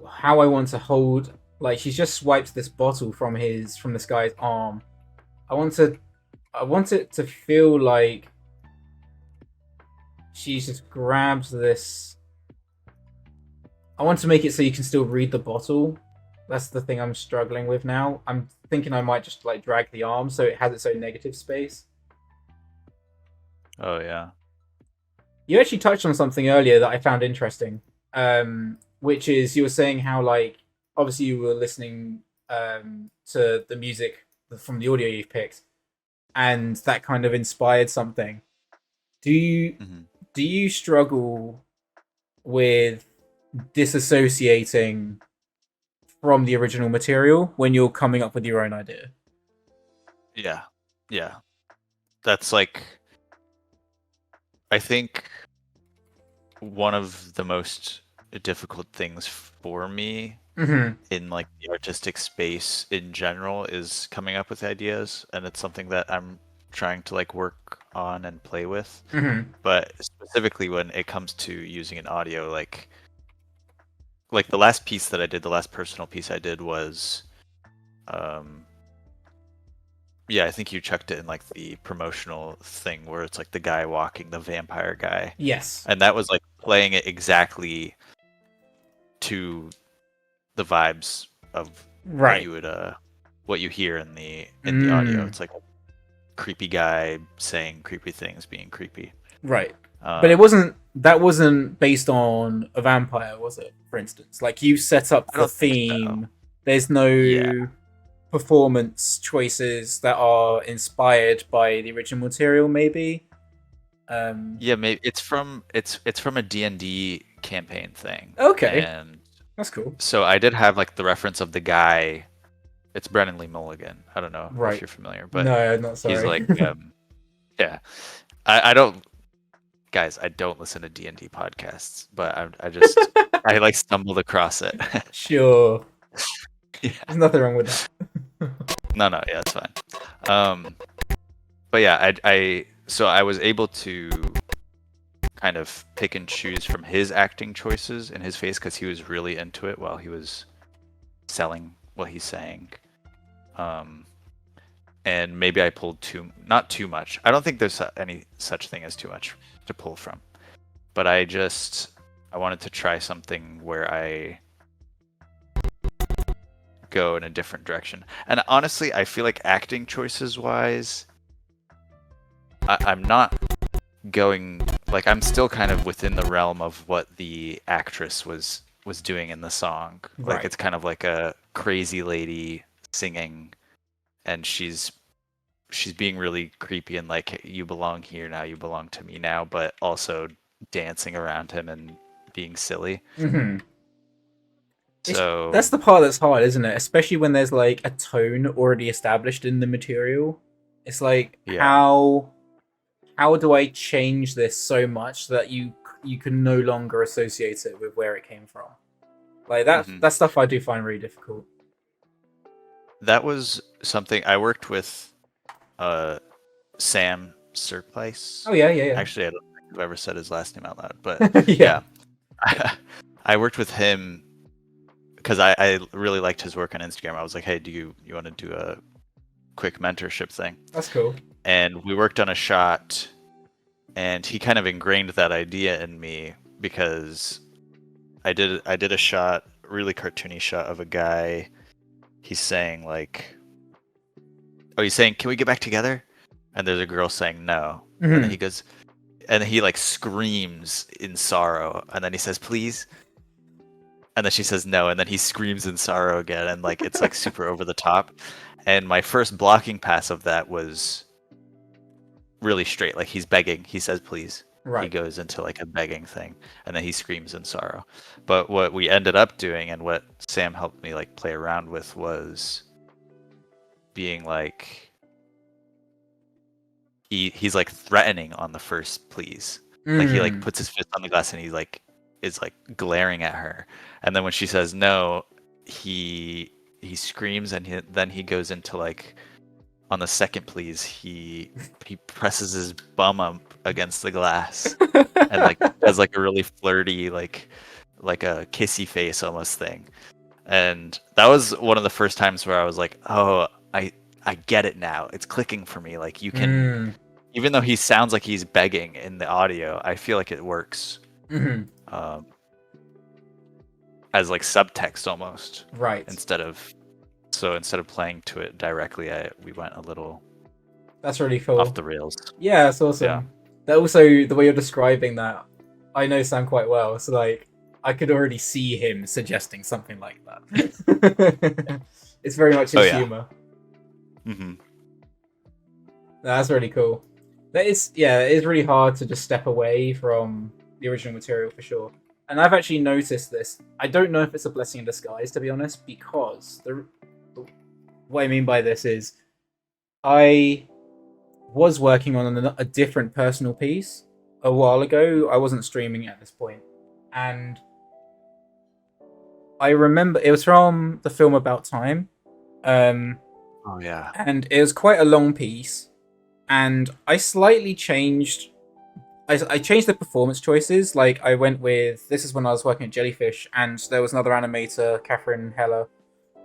how I want to hold. Like she's just swiped this bottle from this guy's arm. I want it to feel like she's just grabbed this. I want to make it so you can still read the bottle. That's the thing I'm struggling with now. I'm thinking I might just like drag the arm so it has its own negative space. Oh yeah. You actually touched on something earlier that I found interesting, which is you were saying how like obviously you were listening to the music from the audio you've picked, and that kind of inspired something. Do you struggle with disassociating from the original material when you're coming up with your own idea? Yeah. Yeah. That's like, I think one of the most difficult things for me in like the artistic space in general is coming up with ideas, and it's something that I'm trying to like work on and play with. But specifically when it comes to using an audio, like the last piece that I did, the last personal piece I did was Yeah, I think you chucked it in like the promotional thing where it's like the guy walking, the vampire guy. Yes. And that was like playing it exactly to the vibes of Right. what you would what you hear in the audio. It's like a creepy guy saying creepy things, being creepy. Right. But that wasn't based on a vampire, was it? For instance, like you set up I the don't think so. theme. There's no Yeah. performance choices that are inspired by the original material, maybe. Yeah, maybe it's from a D&D campaign thing. Okay. And That's cool. so I did have like the reference of the guy. It's Brennan Lee Mulligan. I don't know Right. if you're familiar, but No, not sorry. he's like yeah. I don't guys, I don't listen to D&D podcasts, but I just I like stumbled across it. Sure. Yeah. There's nothing wrong with that. No, yeah, it's fine. But yeah, so I was able to kind of pick and choose from his acting choices in his face because he was really into it while he was selling what he's saying. And maybe I pulled not too much. I don't think there's any such thing as too much to pull from. But I wanted to try something where I go in a different direction. And honestly, I feel like acting choices wise, I'm not going like I'm still kind of within the realm of what the actress was doing in the song. Right. Like it's kind of like a crazy lady singing, and she's being really creepy and like, you belong here now, you belong to me now, but also dancing around him and being silly. Mm-hmm. So that's the part that's hard, isn't it? Especially when there's like a tone already established in the material. It's like, how do I change this so much that you can no longer associate it with where it came from? Like that that stuff I do find really difficult. That was something I worked with Sam Surplice. Oh yeah. Actually, I don't think I've ever said his last name out loud, but yeah. I worked with him because I really liked his work on Instagram. I was like, hey, do you want to do a quick mentorship thing? That's cool. And we worked on a shot, and he kind of ingrained that idea in me because I did a shot, really cartoony shot of a guy. He's saying like, he's saying, can we get back together? And there's a girl saying no. Mm-hmm. And then he goes, and then he like screams in sorrow, and then he says, please. And then she says no, and then he screams in sorrow again, and like it's like super over the top. And my first blocking pass of that was really straight, like he's begging. He says please. Right. He goes into like a begging thing, and then he screams in sorrow. But what we ended up doing, and what Sam helped me like play around with, was being like he's like threatening on the first please. Like he like puts his fist on the glass and he like is like glaring at her, and then when she says no, he screams, and then he goes into like, on the second please, he presses his bum up against the glass and like does like a really flirty like a kissy face almost thing. And that was one of the first times where I was like, oh, I get it now. It's clicking for me. Like you can, even though he sounds like he's begging in the audio, I feel like it works as like subtext almost. Right. Instead of playing to it directly, we went a little. That's really cool. Off the rails. Yeah, that's awesome. Yeah. That also, the way you're describing that, I know Sam quite well, so like I could already see him suggesting something like that. It's very much his humor. Mm-hmm. That's really cool. It is really hard to just step away from the original material for sure. And I've actually noticed this. I don't know if it's a blessing in disguise, to be honest, because what I mean by this is I was working on a different personal piece a while ago. I wasn't streaming at this point, and I remember it was from the film About Time. Oh yeah. And it was quite a long piece, and I slightly changed. I changed the performance choices. Like I went with, this is when I was working at Jellyfish, and there was another animator, Catherine Heller,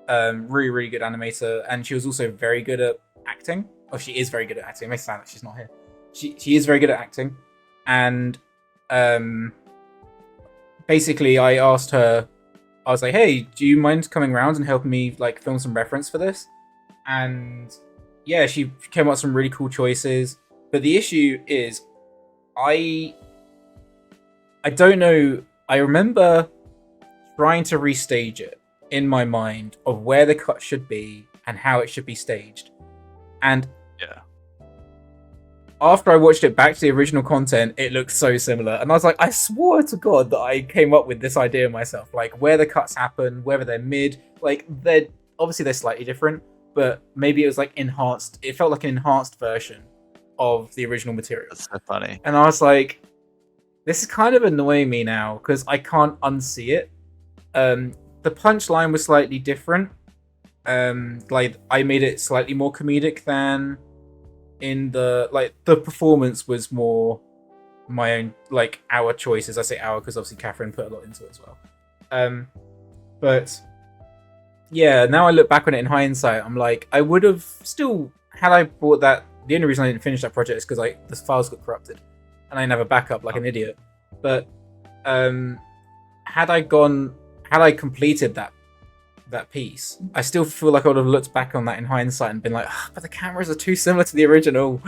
really good animator, and she was also very good at acting. Oh, she is very good at acting. It may sound like she's not here. She is very good at acting, and basically I asked her. I was like, "Hey, do you mind coming around and helping me like film some reference for this?" And yeah, she came up with some really cool choices. But the issue is, I don't know. I remember trying to restage it in my mind of where the cut should be and how it should be staged. And Yeah. after I watched it back to the original content, it looked so similar. And I was like, I swore to God that I came up with this idea myself. Like, where the cuts happen, whether they're mid, like, they're slightly different, but maybe it was like enhanced. It felt like an enhanced version of the original material. That's so funny. And I was like, this is kind of annoying me now because I can't unsee it. The punchline was slightly different. Like, I made it slightly more comedic than in the performance was more my own, like, our choices. I say our because obviously Catherine put a lot into it as well. But yeah, now I look back on it in hindsight, I'm like, I would have still, had I bought that. The only reason I didn't finish that project is because the files got corrupted and I didn't have a backup like an idiot. But had I completed that piece, I still feel like I would have looked back on that in hindsight and been like, but the cameras are too similar to the original.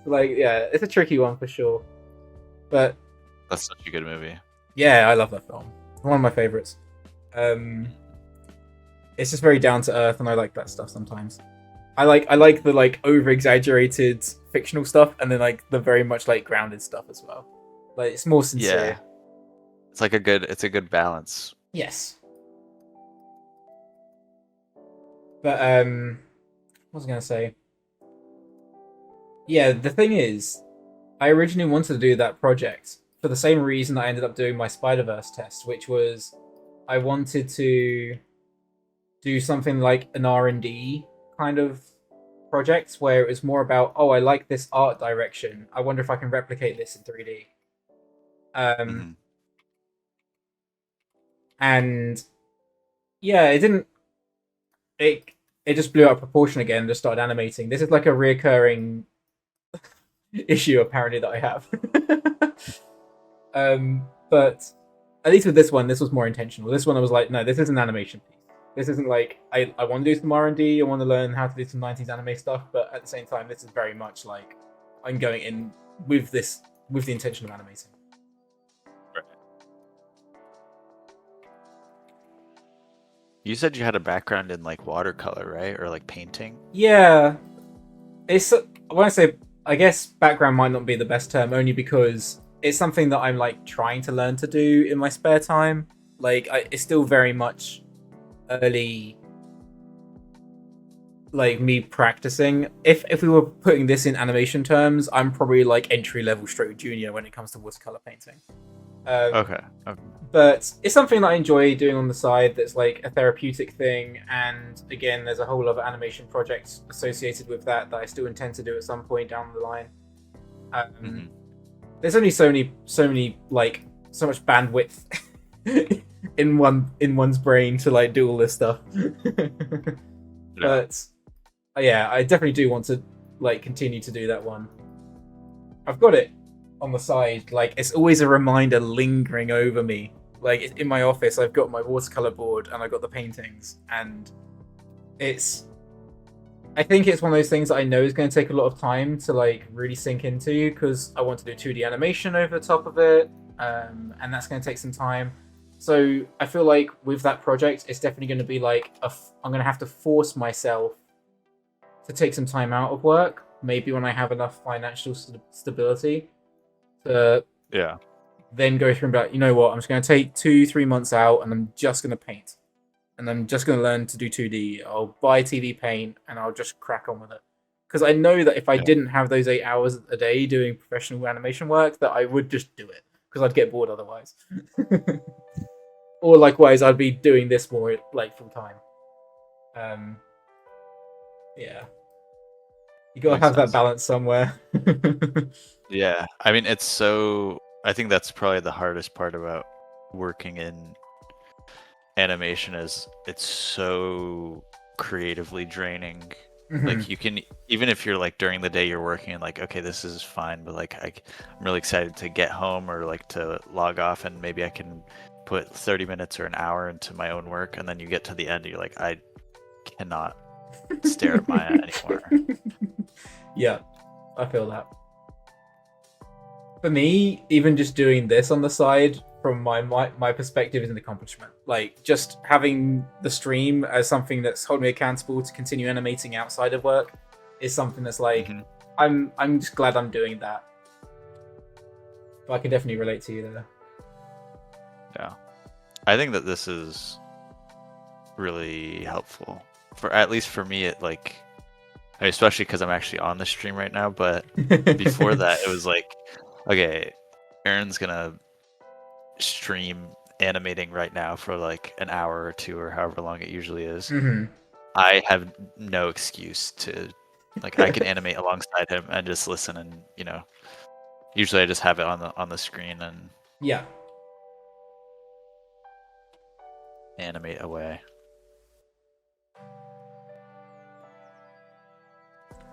Like, yeah, it's a tricky one for sure. But That's such a good movie. yeah, I love that film. One of my favorites. It's just very down to earth, and I like that stuff sometimes. I like the like over exaggerated fictional stuff, and then like the very much like grounded stuff as well. Like, it's more sincere. Yeah. It's like a good balance. Yes. But what was I gonna say? Yeah, the thing is, I originally wanted to do that project for the same reason that I ended up doing my Spider-Verse test, which was I wanted to do something like an R&D kind of project where it was more about, oh, I like this art direction. I wonder if I can replicate this in 3D. And yeah, it didn't. It just blew out of proportion again and just started animating. This is like a reoccurring issue apparently that I have. But at least with this one, this was more intentional. This one I was like, no, this is an animation piece. This isn't like I want to do some R&D, I want to learn how to do some 90s anime stuff, but at the same time, this is very much like I'm going in with the intention of animating. You said you had a background in like watercolor, right? Or like painting? Yeah. It's when I say, I guess background might not be the best term, only because it's something that I'm like trying to learn to do in my spare time. Like, it's still very much early, like me practicing. If we were putting this in animation terms, I'm probably like entry level straight junior when it comes to watercolor painting. Okay. But it's something that I enjoy doing on the side that's like a therapeutic thing, and again, there's a whole lot of animation projects associated with that I still intend to do at some point down the line. There's only so many like so much bandwidth in one's brain to like do all this stuff. But yeah, I definitely do want to like continue to do that one. I've got it on the side, like it's always a reminder lingering over me. Like, in my office, I've got my watercolor board and I've got the paintings, and I think it's one of those things that I know is going to take a lot of time to like really sink into, because I want to do 2D animation over the top of it, and that's going to take some time. So I feel like with that project, it's definitely going to be like I'm going to have to force myself to take some time out of work, maybe when I have enough financial stability to then go through and be like, you know what, I'm just going to take 2-3 months out and I'm just going to paint. And I'm just going to learn to do 2D. I'll buy TV paint and I'll just crack on with it. Because I know that if I didn't have those 8 hours a day doing professional animation work, that I would just do it. Because I'd get bored otherwise. Or likewise, I'd be doing this more like full time. Yeah. You gotta have that balance somewhere. Yeah, I mean, I think that's probably the hardest part about working in animation, is it's so creatively draining Like you can, even if you're like during the day you're working and like, okay, this is fine, but like I'm really excited to get home or like to log off and maybe I can put 30 minutes or an hour into my own work, and then you get to the end, you're like, I cannot stare at Maya anymore. Yeah, I feel that. For me, even just doing this on the side, from my perspective, is an accomplishment. Like, just having the stream as something that's holding me accountable to continue animating outside of work is something that's like, I'm just glad I'm doing that. But I can definitely relate to you there. Yeah, I think that this is really helpful for, at least for me. It like, I mean, especially because I'm actually on the stream right now. But before that, it was like, okay, Aaron's gonna stream animating right now for like an hour or two or however long it usually is. I have no excuse to, like, I can animate alongside him and just listen, and you know, usually I just have it on the screen and yeah, animate away.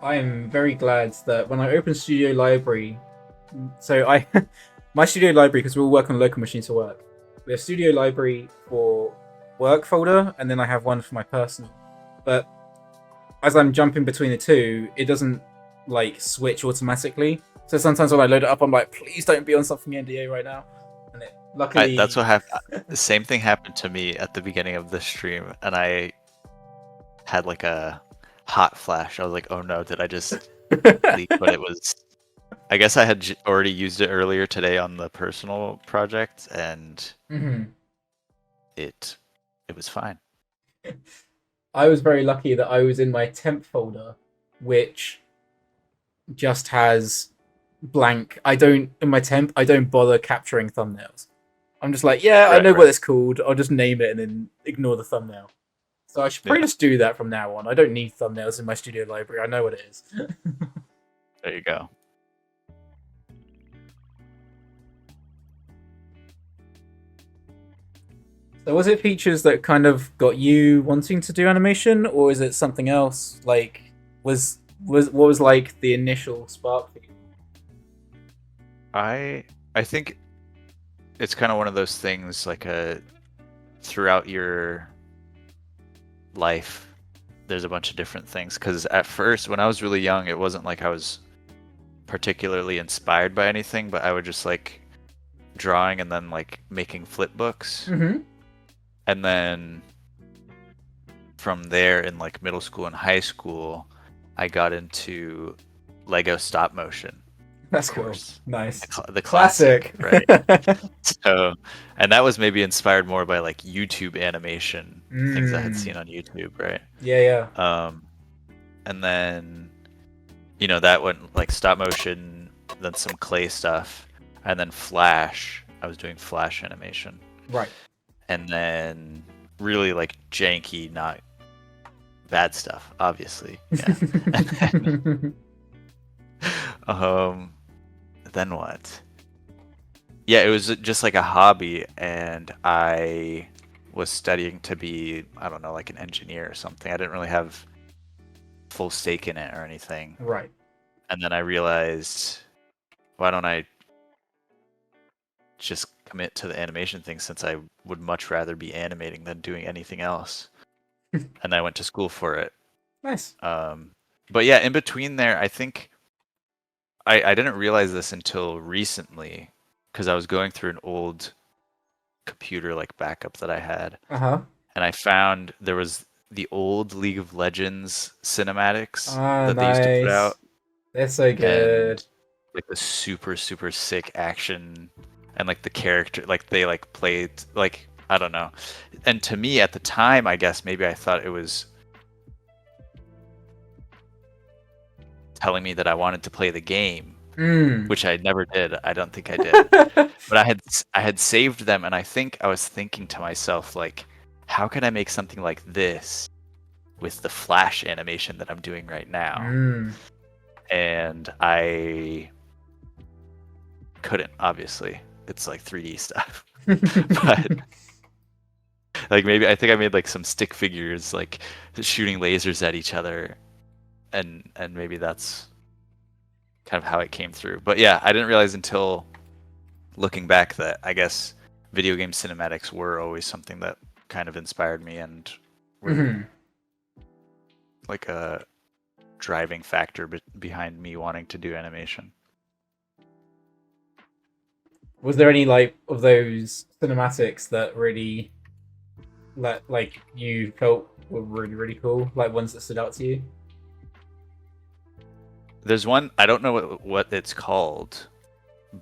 I am very glad that when I opened Studio Library, so I my Studio Library, because we all work on local machine to work, we have Studio Library for work folder, and then I have one for my personal. But as I'm jumping between the two, it doesn't like switch automatically. So sometimes when I load it up, I'm like, please don't be on something NDA right now. And it luckily That's what happened. The same thing happened to me at the beginning of the stream, and I had like a hot flash. I was like, oh no, did I just leak? But it was, I guess I had already used it earlier today on the personal project, and it was fine. I was very lucky that I was in my temp folder, which just has blank. In my temp, I don't bother capturing thumbnails. I'm just like, yeah, I know what it's called. I'll just name it and then ignore the thumbnail. So I should probably just do that from now on. I don't need thumbnails in my Studio Library. I know what it is. There you go. So was it features that kind of got you wanting to do animation, or is it something else? Like, what was like the initial spark for you? I think it's kind of one of those things, like throughout your life, there's a bunch of different things. Because at first, when I was really young, it wasn't like I was particularly inspired by anything, but I would just like drawing and then like making flip books. And then from there, in like middle school and high school, I got into Lego stop motion. That's cool. Nice. The classic, right? right? So, and that was maybe inspired more by like YouTube animation, things I had seen on YouTube, right? Yeah. And then, you know, that went like stop motion, then some clay stuff, and then Flash. I was doing Flash animation. Right. And then really like janky, not bad stuff, obviously. Yeah. And then what? Yeah, it was just like a hobby, and I was studying to be, I don't know, like an engineer or something. I didn't really have full stake in it or anything. Right. And then I realized, why don't I just commit to the animation thing, since I would much rather be animating than doing anything else. And I went to school for it. Nice. But yeah, in between there, I think I didn't realize this until recently, because I was going through an old computer like backup that I had. And I found there was the old League of Legends cinematics that they used to put out. They're so good. And, like the super sick action, and like the character, like they like played, like, I don't know. And to me at the time, I guess maybe I thought it was telling me that I wanted to play the game, which I never did. I don't think I did. But I had saved them, and I think I was thinking to myself, like, how can I make something like this with the Flash animation that I'm doing right now? And I couldn't, obviously. It's like 3D stuff. But like, maybe I think I made like some stick figures like shooting lasers at each other, and maybe that's kind of how it came through. But yeah, I didn't realize until looking back that I guess video game cinematics were always something that kind of inspired me and were Mhm. like a driving factor behind me wanting to do animation. Was there any like of those cinematics that really like you felt were really cool, like ones that stood out to you? There's one, I don't know what it's called,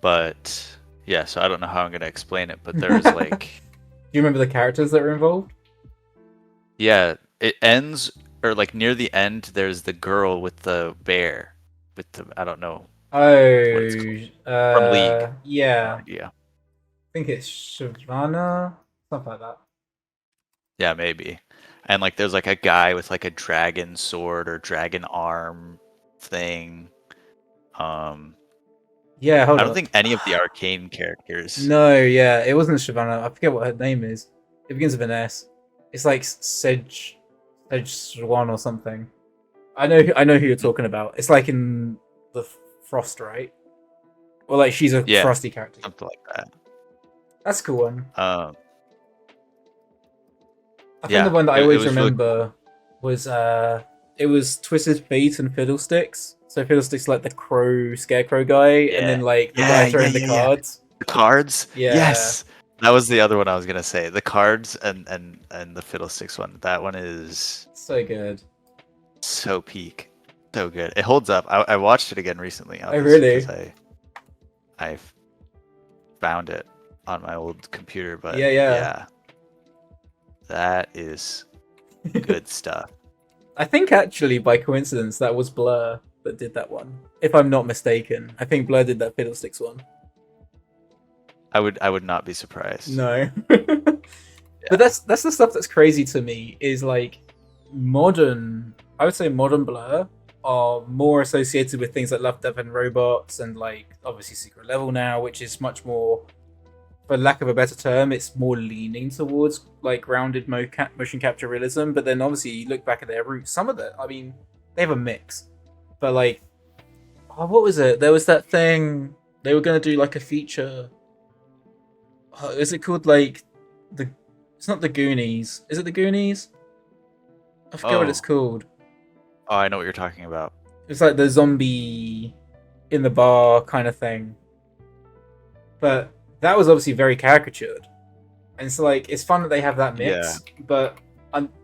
but yeah, so I don't know how I'm gonna explain it, but there's like Do you remember the characters that were involved? yeah, it ends, or like near the end there's the girl with the bear with the, I don't know what it's called. From League. Yeah, Yeah. I think it's Shyvana, something like that. Yeah, maybe. And like there's like a guy with like a dragon sword or dragon arm thing. Yeah, hold I on. don't think any of the arcane characters. No, yeah, it wasn't Shyvana. I forget what her name is. It begins with an S. It's like Swan or something. I know who you're talking about. It's like in the Frost, right? Or like she's a Yeah, frosty character. something like that. That's a cool one. Um, I think yeah, the one that I it always was really remember was it was Twisted Fate and Fiddlesticks. So Fiddlesticks like the crow scarecrow guy, and then like the guy throwing the cards. The cards? Yeah. Yes. That was the other one I was gonna say. The cards and the Fiddlesticks one. That one is So good. so peak. So good. It holds up. I watched it again recently. Oh, really? Because I found it on my old computer, but Yeah. That is good stuff. I think actually by coincidence that was Blur that did that one. If I'm not mistaken. I think Blur did that Fiddlesticks one. I would not be surprised. No. But that's the stuff that's crazy to me is like I would say modern Blur are more associated with things like Love, Death and Robots and like obviously Secret Level now, which is much more, for lack of a better term, it's more leaning towards like grounded motion capture realism. But then obviously you look back at their roots, some of it, I mean, they have a mix. But like, oh, what was it? There was that thing they were going to do like a feature. Oh, is it called like it's not the Goonies. Is it the Goonies? I forget what it's called. Oh, I know what you're talking about. It's like the zombie in the bar kind of thing. But that was obviously very caricatured. And so like it's fun that they have that mix. Yeah. But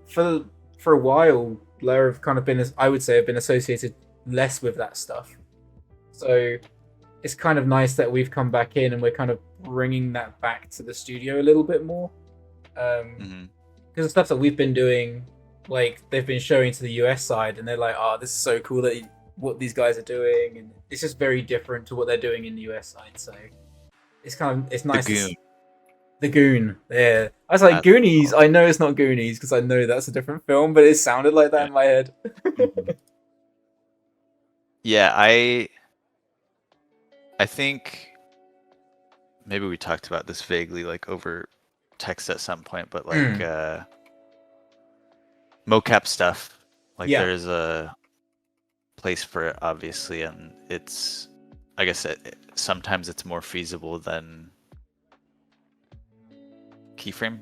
for a while, Blur have kind of been, I would say, have been associated less with that stuff. So it's kind of nice that we've come back in and we're kind of bringing that back to the studio a little bit more. Because the stuff that we've been doing, like they've been showing to the US side, and they're like, "Oh, this is so cool that what these guys are doing," and it's just very different to what they're doing in the US side. So it's nice. The Goon. Yeah, I was like that's Goonies. Cool. I know it's not Goonies because I know that's a different film, but it sounded like that in my head. Yeah, I think maybe we talked about this vaguely, like over text at some point, but like mocap stuff, like there's a place for it, obviously, and it's, I guess sometimes it's more feasible than keyframe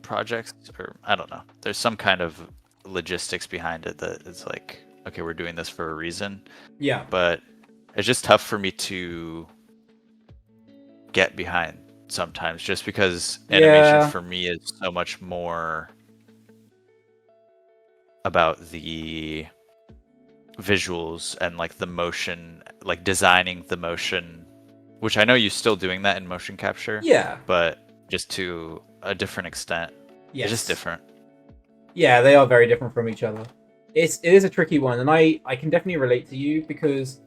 projects, or I don't know. There's some kind of logistics behind it that it's like, okay, we're doing this for a reason. Yeah. But it's just tough for me to get behind sometimes, just because animation for me is so much more about the visuals and like the motion, like designing the motion, which I know you're still doing that in motion capture. Yeah. But just to a different extent. Yes. It's just different. Yeah, they are very different from each other. It is a tricky one, and I can definitely relate to you because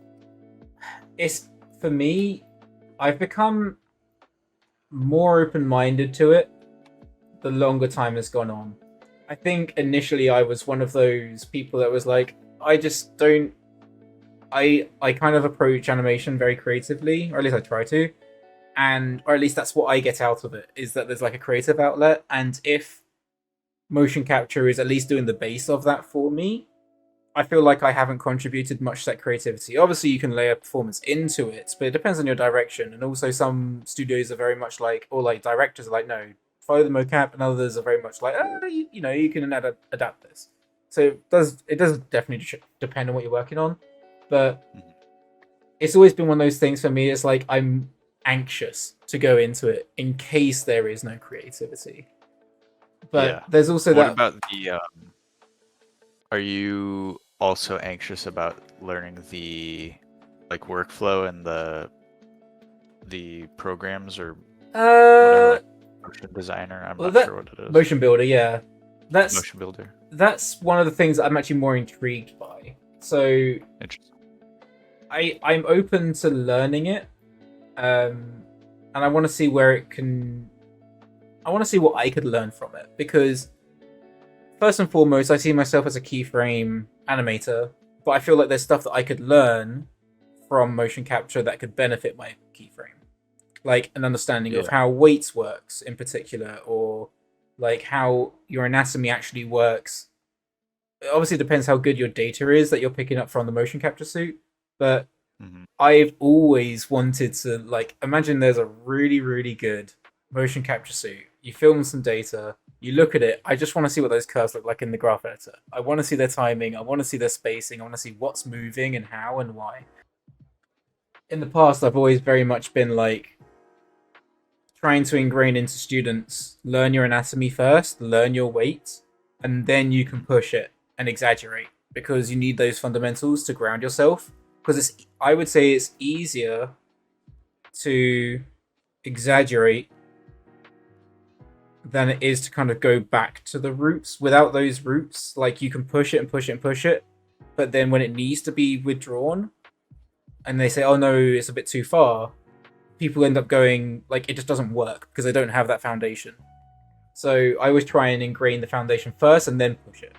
it's, for me, I've become more open-minded to it the longer time has gone on. I think initially I was one of those people that was like, I just don't... I kind of approach animation very creatively, or at least I try to, or at least that's what I get out of it, is that there's like a creative outlet, and if motion capture is at least doing the base of that for me, I feel like I haven't contributed much to that creativity. Obviously, you can layer performance into it, but it depends on your direction. And also, some studios are very much like, or like directors are like, no, follow the mocap, and others are very much like, you can adapt this. So it does definitely depend on what you're working on, but it's always been one of those things for me. It's like I'm anxious to go into it in case there is no creativity. But there's also what that. About the? Are you also anxious about learning the like workflow and the programs or whatever, like motion designer? I'm not sure what it is. Motion builder, yeah. That's motion builder. That's one of the things I'm actually more intrigued by. So Interesting. I'm open to learning it, and I want to see where it can. I want to see what I could learn from it, because first and foremost, I see myself as a keyframe animator, but I feel like there's stuff that I could learn from motion capture that could benefit my keyframe, like an understanding of how weights works in particular, or like how your anatomy actually works. It obviously depends how good your data is that you're picking up from the motion capture suite, but I've always wanted to, like, imagine there's a really, really good motion capture suite. You film some data, you look at it. I just want to see what those curves look like in the graph editor. I want to see their timing. I want to see their spacing. I want to see what's moving and how and why. In the past, I've always very much been like trying to ingrain into students, learn your anatomy first, learn your weight, and then you can push it and exaggerate, because you need those fundamentals to ground yourself. Because I would say it's easier to exaggerate than it is to kind of go back to the roots. Without those roots, like, you can push it and push it and push it, but then when it needs to be withdrawn and they say, oh no, it's a bit too far, people end up going, like, it just doesn't work because they don't have that foundation. So I always try and ingrain the foundation first and then push it,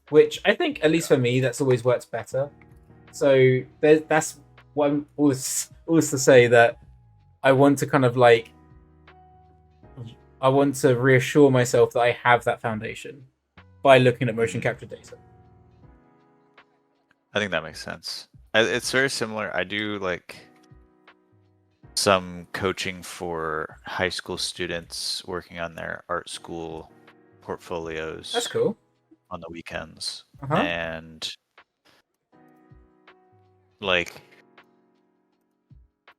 which I think, at least for me, that's always worked better. So that's what I'm always to say, that I want to kind of like, I want to reassure myself that I have that foundation by looking at motion capture data. I think that makes sense. It's very similar. I do like some coaching for high school students working on their art school portfolios. That's cool. On the weekends. Uh-huh. And like,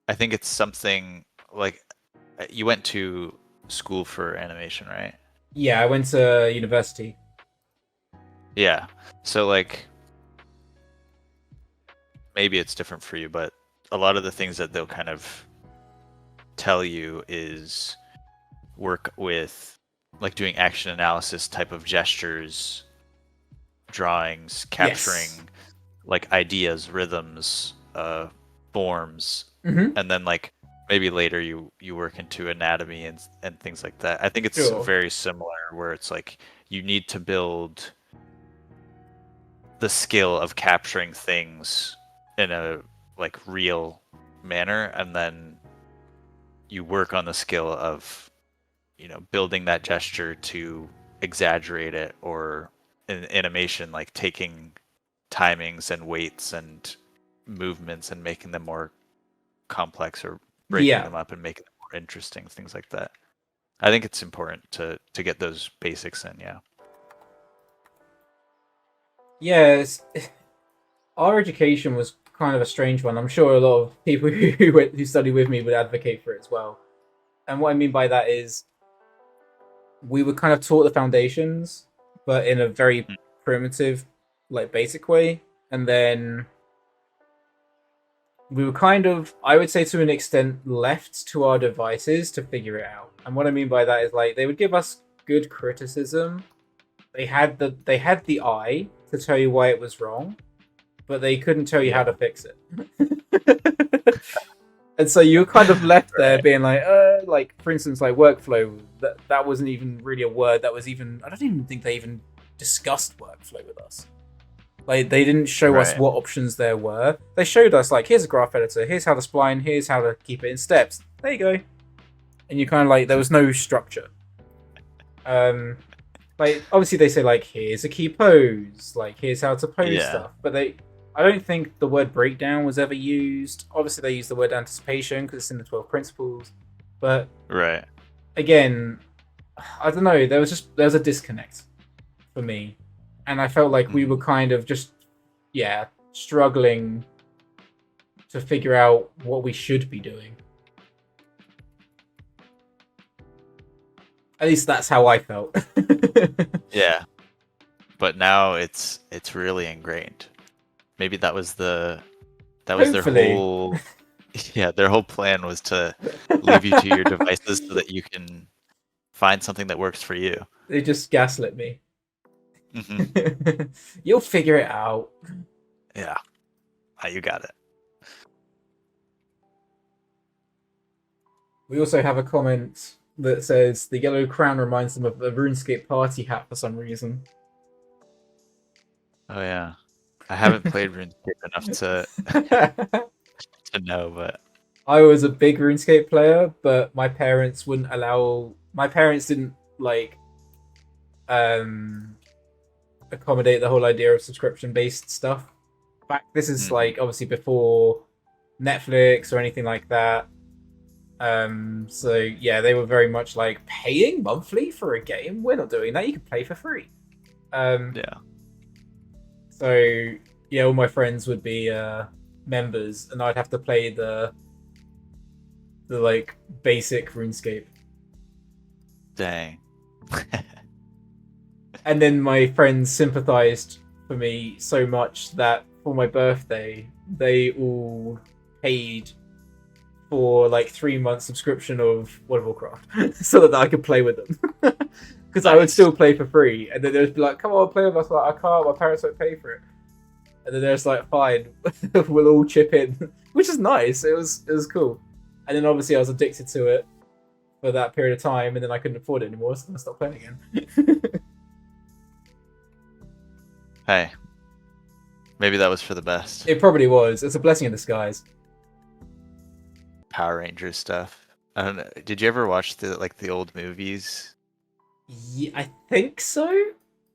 I think it's something like, you went to school for animation, right? Yeah, I went to university. Yeah. So like, maybe it's different for you, but a lot of the things that they'll kind of tell you is work with like doing action analysis type of gestures, drawings, capturing like ideas, rhythms, forms, and then like maybe later you work into anatomy and things like that. I think it's very similar, where it's like you need to build the skill of capturing things in a like real manner, and then you work on the skill of, you know, building that gesture to exaggerate it, or in animation, like taking timings and weights and movements and making them more complex, or breaking them up and making them more interesting, things like that. I think it's important to get those basics in. Yes, our education was kind of a strange one. I'm sure a lot of people who study with me would advocate for it as well. And what I mean by that is, we were kind of taught the foundations, but in a very primitive, like, basic way. And then we were kind of, I would say to an extent, left to our devices to figure it out. And what I mean by that is, like, they would give us good criticism. They had the eye to tell you why it was wrong, but they couldn't tell you how to fix it. And so you were kind of left there being like, for instance, like workflow, that wasn't even really a word that was even, I don't even think they even discussed workflow with us. Like, they didn't show us what options there were. They showed us, like, here's a graph editor, here's how to spline, here's how to keep it in steps. There you go. And you kind of like, there was no structure. And Like, obviously they say like, here's a key pose, like here's how to pose Yeah. stuff, but I don't think the word breakdown was ever used. Obviously they use the word anticipation because it's in the 12 principles, but Right. again, I don't know. There was a disconnect for me, and I felt like we were kind of just struggling to figure out what we should be doing. At least that's how I felt. Yeah. But now it's really ingrained. Maybe that was their Hopefully. whole their whole plan was to leave you to your devices so that you can find something that works for you. They just gaslit me. Hmm. You'll figure it out. Yeah. You got it. We also have a comment that says the yellow crown reminds them of the RuneScape party hat for some reason. Oh yeah. I haven't played RuneScape enough to know, but I was a big RuneScape player, but my parents wouldn't allow. My parents didn't like accommodate the whole idea of subscription-based stuff. This is like obviously before Netflix or anything like that. So yeah, they were very much like paying monthly for a game. We're not doing that. You can play for free. yeah. So yeah, all my friends would be members, and I'd have to play the like basic RuneScape. Dang. And then my friends sympathized for me so much that for my birthday, they all paid for like 3 months subscription of World of Warcraft so that I could play with them. Because I would still play for free. And then they'd be like, come on, play with us. Like, I can't, my parents won't pay for it. And then they're just like, fine, we'll all chip in. Which is nice. It was cool. And then obviously I was addicted to it for that period of time, and then I couldn't afford it anymore, so I stopped playing again. Hey. Maybe that was for the best. It probably was. It's a blessing in disguise. Power Rangers stuff. I don't know. Did you ever watch the old movies? Yeah, I think so.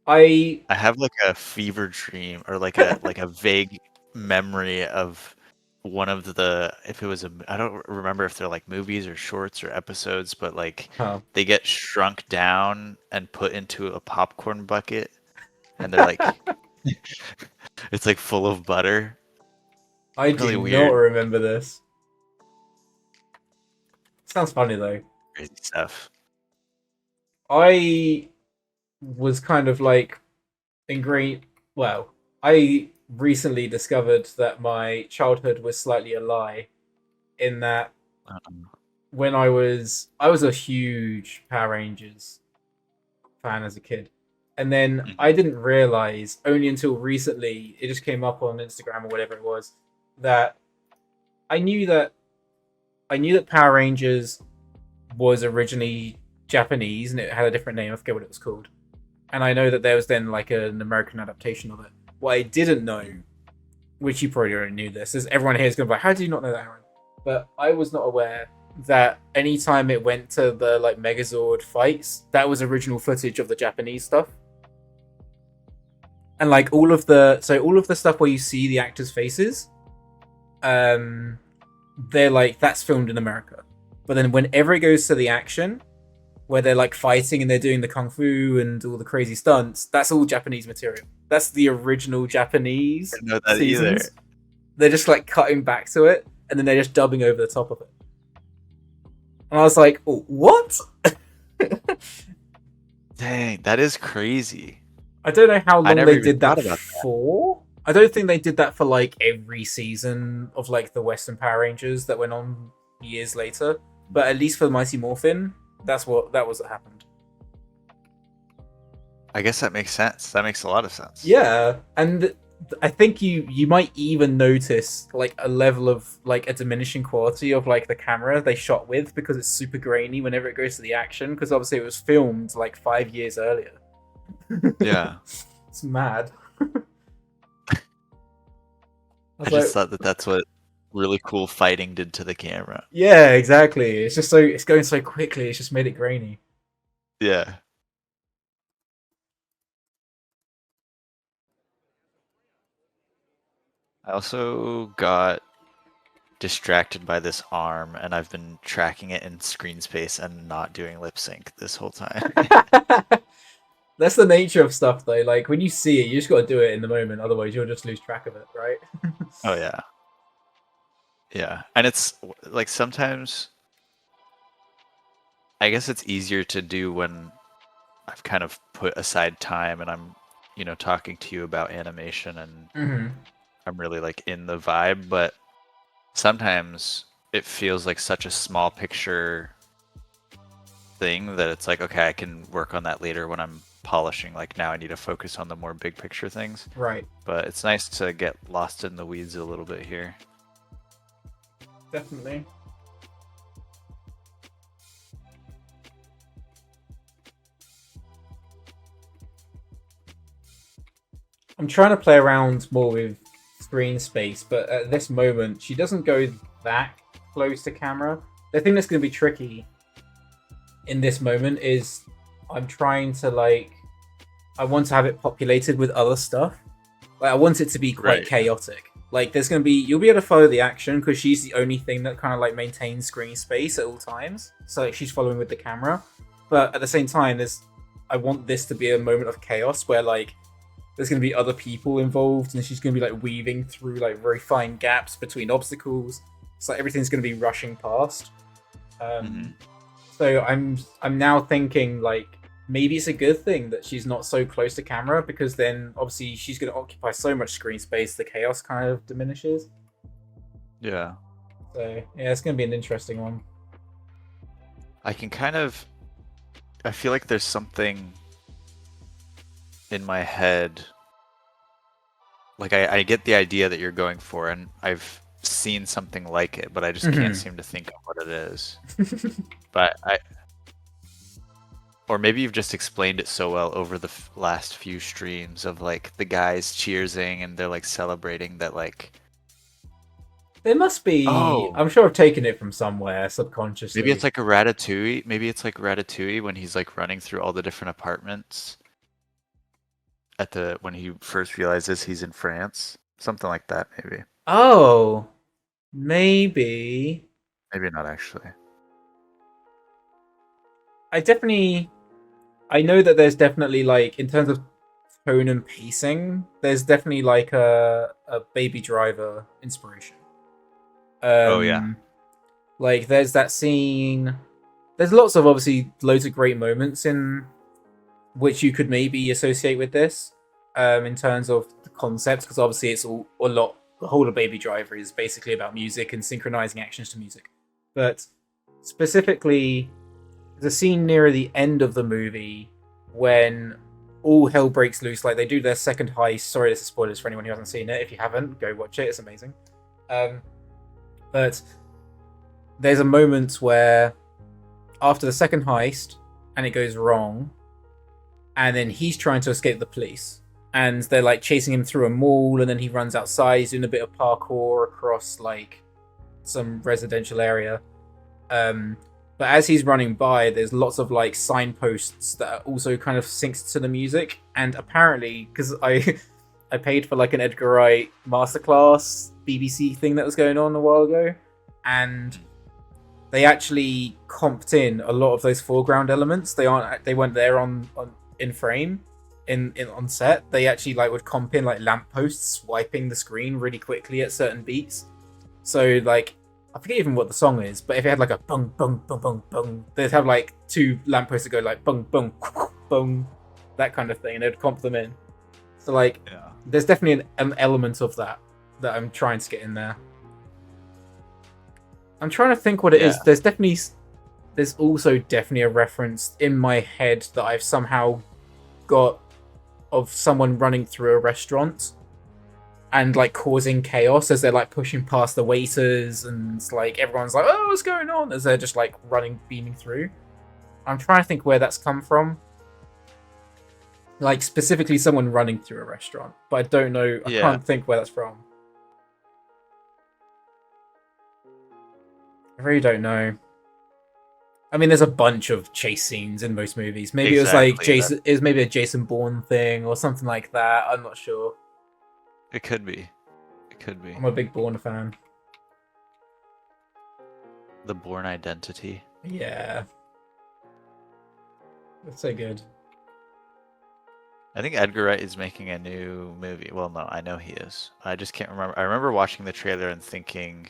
I have like a fever dream or like a vague memory of one of the I don't remember if they're like movies or shorts or episodes, but like they get shrunk down and put into a popcorn bucket, and they're like it's like full of butter. I Really do weird. not remember this. Sounds funny though. Crazy stuff. I was kind of like ingrained. Well, I recently discovered that my childhood was slightly a lie, in that when I was a huge Power Rangers fan as a kid, and then I didn't realize only until recently, it just came up on Instagram or whatever it was, that I knew that Power Rangers was originally Japanese and it had a different name. I forget what it was called. And I know that there was then like an American adaptation of it. What I didn't know, which you probably already knew this, is everyone here is going to be like, how do you not know that, Aaron? But I was not aware that anytime it went to the like Megazord fights, that was original footage of the Japanese stuff. And like all of the stuff where you see the actors' faces, they're like, that's filmed in America. But then whenever it goes to the action, where they're like fighting and they're doing the kung fu and all the crazy stunts, that's all Japanese material. That's the original Japanese I know that seasons. either. They're just like cutting back to it, and then they're just dubbing over the top of it. And I was like, oh, what? Dang, that is crazy. I don't know how long never they even did that thought about for. I don't think they did that for like every season of like the Western Power Rangers that went on years later. But at least for the Mighty Morphin, that was what happened. I guess that makes sense. That makes a lot of sense. Yeah, and I think you might even notice like a level of like a diminishing quality of like the camera they shot with, because it's super grainy whenever it goes to the action, because obviously it was filmed like 5 years earlier. Yeah. It's mad. I just thought that's what really cool fighting did to the camera. Yeah, exactly. It's just it's going so quickly. It's just made it grainy. Yeah. I also got distracted by this arm, and I've been tracking it in screen space and not doing lip sync this whole time. That's the nature of stuff, though. Like when you see it, you just got to do it in the moment. Otherwise, you'll just lose track of it, right? Oh yeah, yeah, and it's like sometimes I guess it's easier to do when I've kind of put aside time and I'm, talking to you about animation and I'm really like in the vibe, but sometimes it feels like such a small picture thing that it's like, okay, I can work on that later when I'm polishing. Like now I need to focus on the more big picture things. Right. But it's nice to get lost in the weeds a little bit here. Definitely. I'm trying to play around more with screen space, but at this moment, she doesn't go that close to camera. The thing that's going to be tricky in this moment is I'm trying to, like, I want to have it populated with other stuff. Like, I want it to be quite chaotic. Like, there's going to be, you'll be able to follow the action because she's the only thing that kind of, like, maintains screen space at all times. So, like, she's following with the camera. But at the same time, I want this to be a moment of chaos where, like, there's going to be other people involved and she's going to be like weaving through like very fine gaps between obstacles. It's like everything's going to be rushing past. So I'm now thinking like maybe it's a good thing that she's not so close to camera because then obviously she's going to occupy so much screen space the chaos kind of diminishes. Yeah. So yeah, it's going to be an interesting one. I feel like there's something in my head, like I get the idea that you're going for, and I've seen something like it, but I just can't seem to think of what it is. But or maybe you've just explained it so well over the last few streams of like the guys cheersing and they're like celebrating that like. There must be. Oh. I'm sure I've taken it from somewhere subconsciously. Maybe it's like a Ratatouille. Maybe it's like Ratatouille when he's like running through all the different apartments. When he first realizes he's in France, something like that, maybe. Oh, maybe. Maybe not actually. I know that there's definitely like in terms of tone and pacing, there's definitely like a Baby Driver inspiration. Oh yeah. Like there's that scene. There's lots of loads of great moments in which you could maybe associate with this, in terms of the concepts, because obviously it's the whole of Baby Driver is basically about music and synchronizing actions to music. But specifically, the scene near the end of the movie when all hell breaks loose, like they do their second heist. Sorry, this is spoilers for anyone who hasn't seen it. If you haven't, go watch it. It's amazing. But there's a moment where after the second heist and it goes wrong, and then he's trying to escape the police, and they're like chasing him through a mall, and then he runs outside, he's doing a bit of parkour across like some residential area. But as he's running by, there's lots of like signposts that are also kind of synced to the music, and apparently, because I paid for like an Edgar Wright masterclass BBC thing that was going on a while ago, and they actually comped in a lot of those foreground elements. They weren't there on in frame on set. They actually like would comp in like lampposts swiping the screen really quickly at certain beats. So like I forget even what the song is, but if it had like a bung bung bung bung bung, they'd have like two lampposts that go like bung bung bung, that kind of thing, and they'd comp them in. So like there's definitely an element of that I'm trying to get in there. I'm trying to think what it is. There's also definitely a reference in my head that I've somehow got of someone running through a restaurant and like causing chaos as they're like pushing past the waiters, and like everyone's like, oh, what's going on, as they're just like beaming through. I'm trying to think where that's come from. Like specifically someone running through a restaurant, but I don't know. I can't think where that's from. I really don't know. I mean, there's a bunch of chase scenes in most movies. Maybe it was like Jason. It was maybe a Jason Bourne thing or something like that. I'm not sure. It could be. Could be. I'm a big Bourne fan. The Bourne Identity. Yeah. That's so good. I think Edgar Wright is making a new movie. Well, no, I know he is. I just can't remember. I remember watching the trailer and thinking,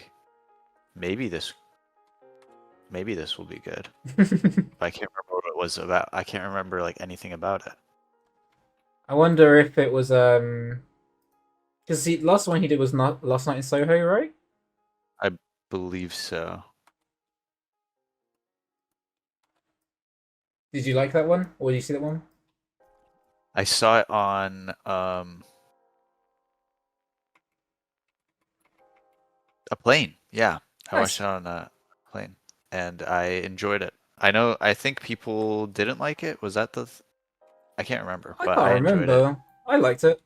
maybe this will be good. But I can't remember what it was about. I can't remember like anything about it. I wonder if it was because the last one he did was not Last Night in Soho, right? I believe so. Did you like that one, or did you see that one? I saw it on a plane. Yeah, I watched Nice. it on a plane, and I enjoyed it. I think people didn't like it. Was that I can't remember, I but can't I enjoyed it. remember. I liked it.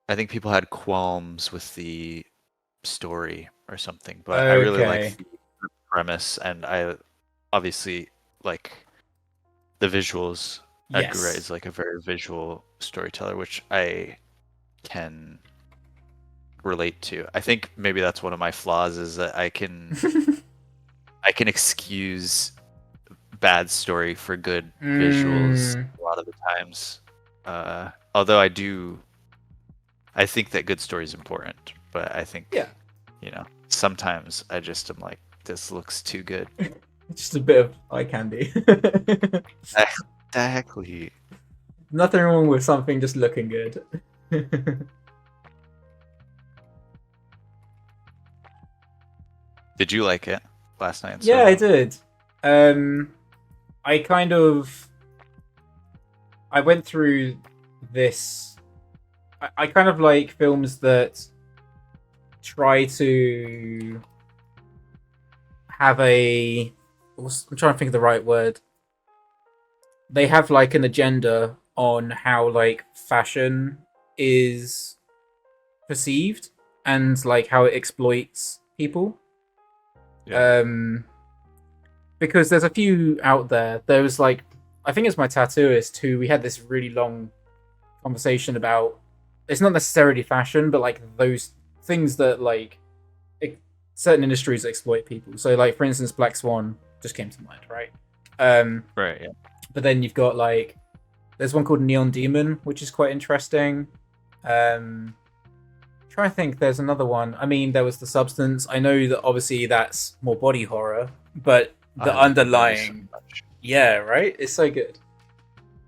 I think people had qualms with the story or something, but I really Okay. like the premise, and I obviously like the visuals. Edgar Wright Yes. is like a very visual storyteller, which I can relate to. I think maybe that's one of my flaws is that I can excuse bad story for good visuals a lot of the times. Although I think that good story is important, but I think Yeah. sometimes I just am like, this looks too good. Just a bit of eye candy. Exactly. Nothing wrong with something just looking good. Did you like it last night? Yeah, I did. I went through this. I kind of like films that try to have I'm trying to think of the right word. They have like an agenda on how like fashion is perceived and like how it exploits people. Yeah. Because there's a few out there. There was like, I think it's my tattooist who we had this really long conversation about. It's not necessarily fashion, but like those things that like certain industries exploit people. So like for instance, Black Swan just came to mind, right? Right. Yeah. But then you've got like, there's one called Neon Demon, which is quite interesting. Trying to think, there's another one. I mean, there was The Substance. I know that obviously that's more body horror, but the I love that movie so underlying, much. yeah, right? It's so good.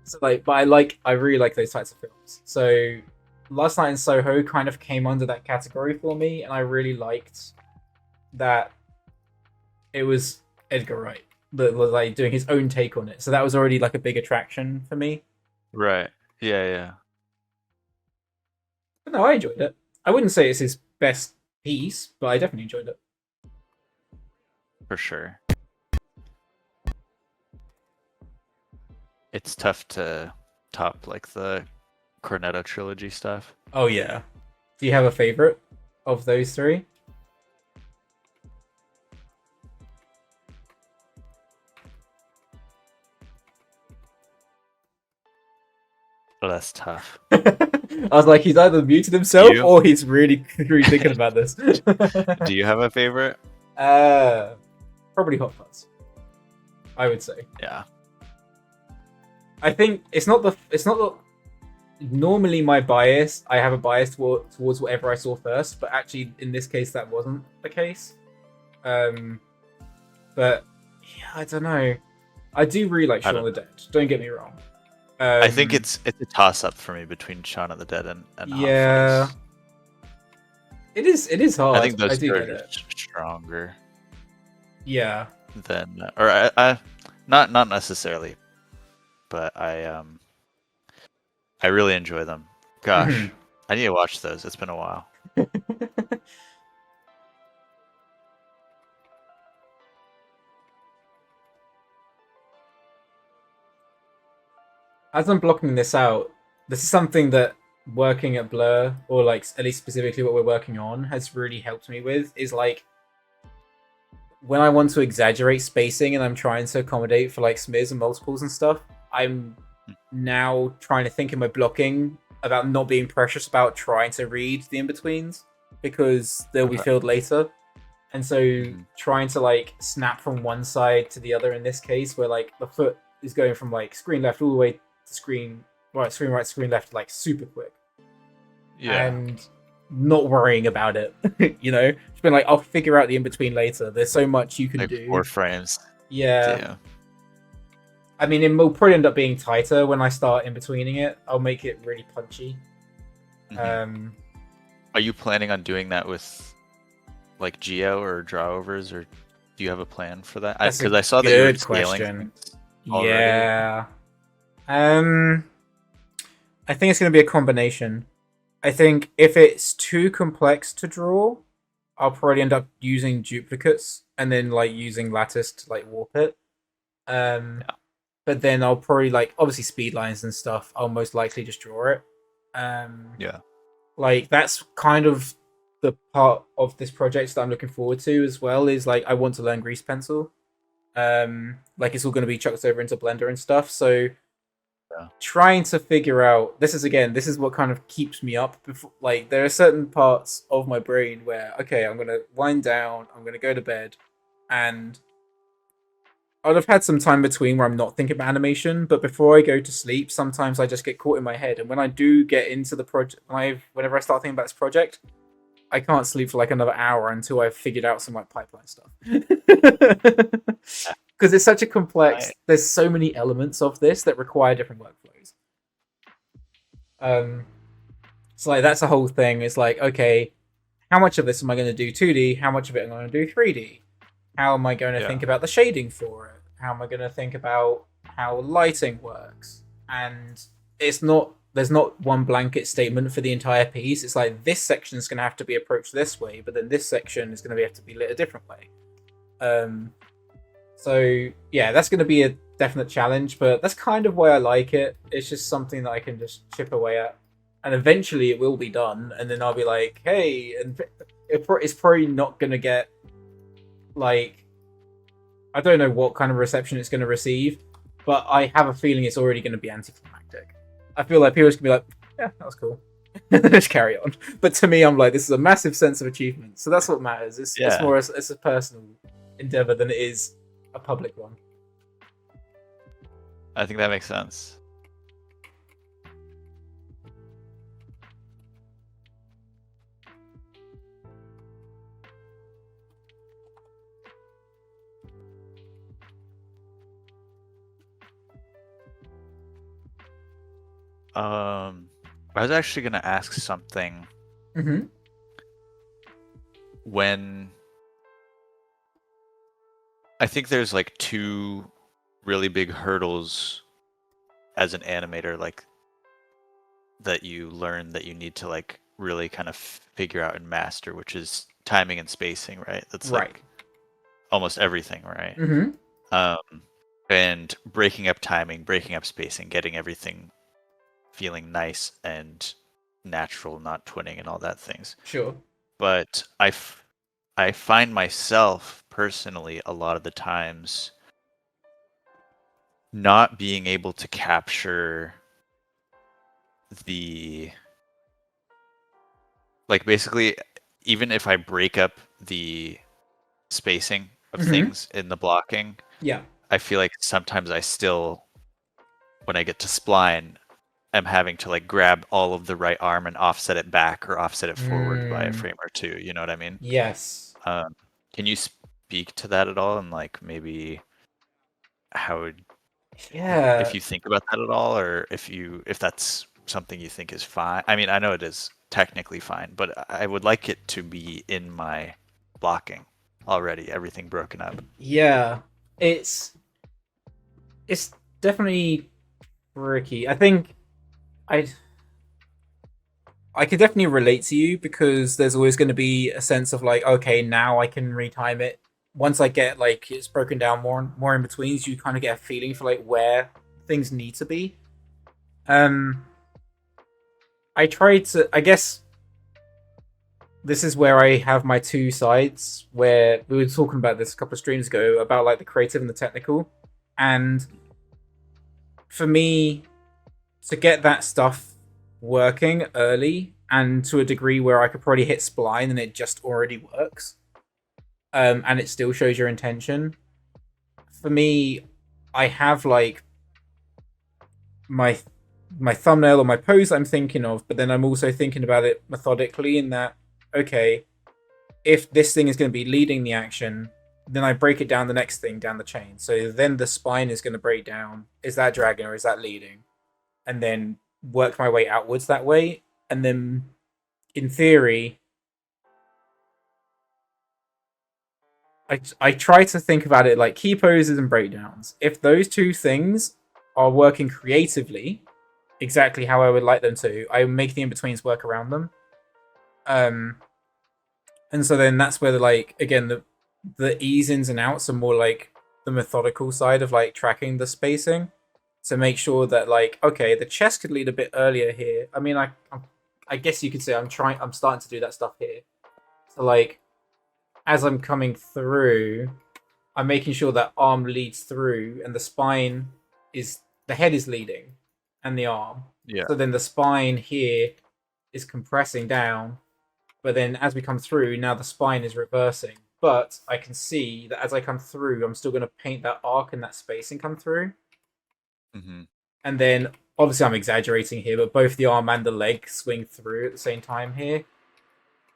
So like, but I really like those types of films. So Last Night in Soho kind of came under that category for me, and I really liked that it was Edgar Wright that was like doing his own take on it. So that was already like a big attraction for me. Right. Yeah. Yeah. But no, I enjoyed it. I wouldn't say it's his best piece, but I definitely enjoyed it. For sure. It's tough to top like the Cornetto trilogy stuff. Oh yeah. Do you have a favorite of those three? Oh, that's tough. I was like, he's either muted himself or he's really, really thinking about this. Do you have a favorite? Probably Hot Fuzz. I would say. Yeah. I think it's not the normally my bias. I have a bias towards whatever I saw first, but actually in this case that wasn't the case. But yeah, I don't know. I do really like Shaun of the Dead. Don't get me wrong. I think it's a toss up for me between Shaun of the Dead and yeah. Hot Fuzz. It is hard. I think those two are stronger. Yeah. Than or I not necessarily, but I really enjoy them. Gosh, I need to watch those. It's been a while. As I'm blocking this out, this is something that working at Blur, or like at least specifically what we're working on, has really helped me with, is like when I want to exaggerate spacing and I'm trying to accommodate for like smears and multiples and stuff, I'm now trying to think in my blocking about not being precious about trying to read the in-betweens because they'll be Okay. filled later. And so Mhm. trying to like snap from one side to the other in this case, where like the foot is going from like screen left all the way to screen right, screen left, like super quick. Yeah. And not worrying about it, you know? Just been like, I'll figure out the in-between later. There's so much you can Like do. 4 frames. Yeah. Yeah. I mean, it will probably end up being tighter when I start in-betweening it. I'll make it really punchy. Mhm. Are you planning on doing that with like geo or drawovers, or do you have a plan for that? That's a Because I saw that you were good scaling question. things already. Yeah. I think it's going to be a combination. I think if it's too complex to draw, I'll probably end up using duplicates and then like using lattice to like warp it. But then I'll probably like obviously speed lines and stuff. I'll most likely just draw it. Yeah. Like that's kind of the part of this project that I'm looking forward to as well. Is like I want to learn grease pencil. Like it's all going to be chucked over into Blender and stuff. So trying to figure out this is what kind of keeps me up. Before, like there are certain parts of my brain where okay, I'm going to wind down, I'm going to go to bed, and I'd have had some time between where I'm not thinking about animation, but before I go to sleep, sometimes I just get caught in my head. And when I do get into the project, whenever I start thinking about this project, I can't sleep for like another hour until I've figured out some like pipeline stuff. Because it's such a complex. There's so many elements of this that require different workflows. So like that's a whole thing. It's like okay, how much of this am I going to do 2D? How much of it am I going to do 3D? How am I going to think about the shading for it? How am I going to think about how lighting works? And there's not one blanket statement for the entire piece. It's like this section is going to have to be approached this way, but then this section is going to have to be lit a different way. So yeah, that's going to be a definite challenge, but that's kind of why I like it. It's just something that I can just chip away at, and eventually it will be done, and then I'll be like, hey, and it's probably not going to get like I don't know what kind of reception it's going to receive, but I have a feeling it's already going to be anticlimactic. I feel like people are just going to be like, yeah, that was cool. Just carry on. But to me, I'm like, this is a massive sense of achievement. So that's what matters. It's more it's a personal endeavor than it is a public one. I think that makes sense. I was actually going to ask something. Mm-hmm. When I think there's like 2 really big hurdles as an animator, like that you learn that you need to like really kind of figure out and master, which is timing and spacing, right? That's like almost everything, right? Mm-hmm. And breaking up timing, breaking up spacing, getting everything feeling nice and natural, not twinning and all that things. Sure. But I find myself personally a lot of the times not being able to capture the like basically even if I break up the spacing of things in the blocking, I feel like sometimes I still, when I get to spline, I'm having to like grab all of the right arm and offset it back or offset it forward by a frame or 2. You know what I mean? Yes. Can you speak to that at all, and like maybe how if you think about that at all, or if that's something you think is fine? I mean, I know it is technically fine, but I would like it to be in my blocking already, everything broken up. Yeah, it's definitely tricky. I think I could definitely relate to you because there's always going to be a sense of like, okay, now I can retime it. Once I get like it's broken down more in betweens, you kind of get a feeling for like where things need to be. I tried to. I guess this is where I have my 2 sides. Where we were talking about this a couple of streams ago about like the creative and the technical, and for me to get that stuff working early and to a degree where I could probably hit spline and it just already works. And it still shows your intention. For me, I have like my thumbnail or my pose I'm thinking of, but then I'm also thinking about it methodically in that, okay, if this thing is going to be leading the action, then I break it down the next thing down the chain. So then the spine is going to break down. Is that dragging or is that leading? And then work my way outwards that way. And then in theory, I try to think about it like key poses and breakdowns. If those two things are working creatively, exactly how I would like them to, I make the in-betweens work around them. And so then that's where the ease ins and outs are more like the methodical side of like tracking the spacing to make sure that like, okay, the chest could lead a bit earlier here. I mean, I guess you could say I'm starting to do that stuff here. So like, as I'm coming through, I'm making sure that arm leads through and the head is leading and the arm. Yeah. So then the spine here is compressing down, but then as we come through, now the spine is reversing. But I can see that as I come through, I'm still going to paint that arc and that spacing come through. Mm-hmm. And then, obviously I'm exaggerating here, but both the arm and the leg swing through at the same time here.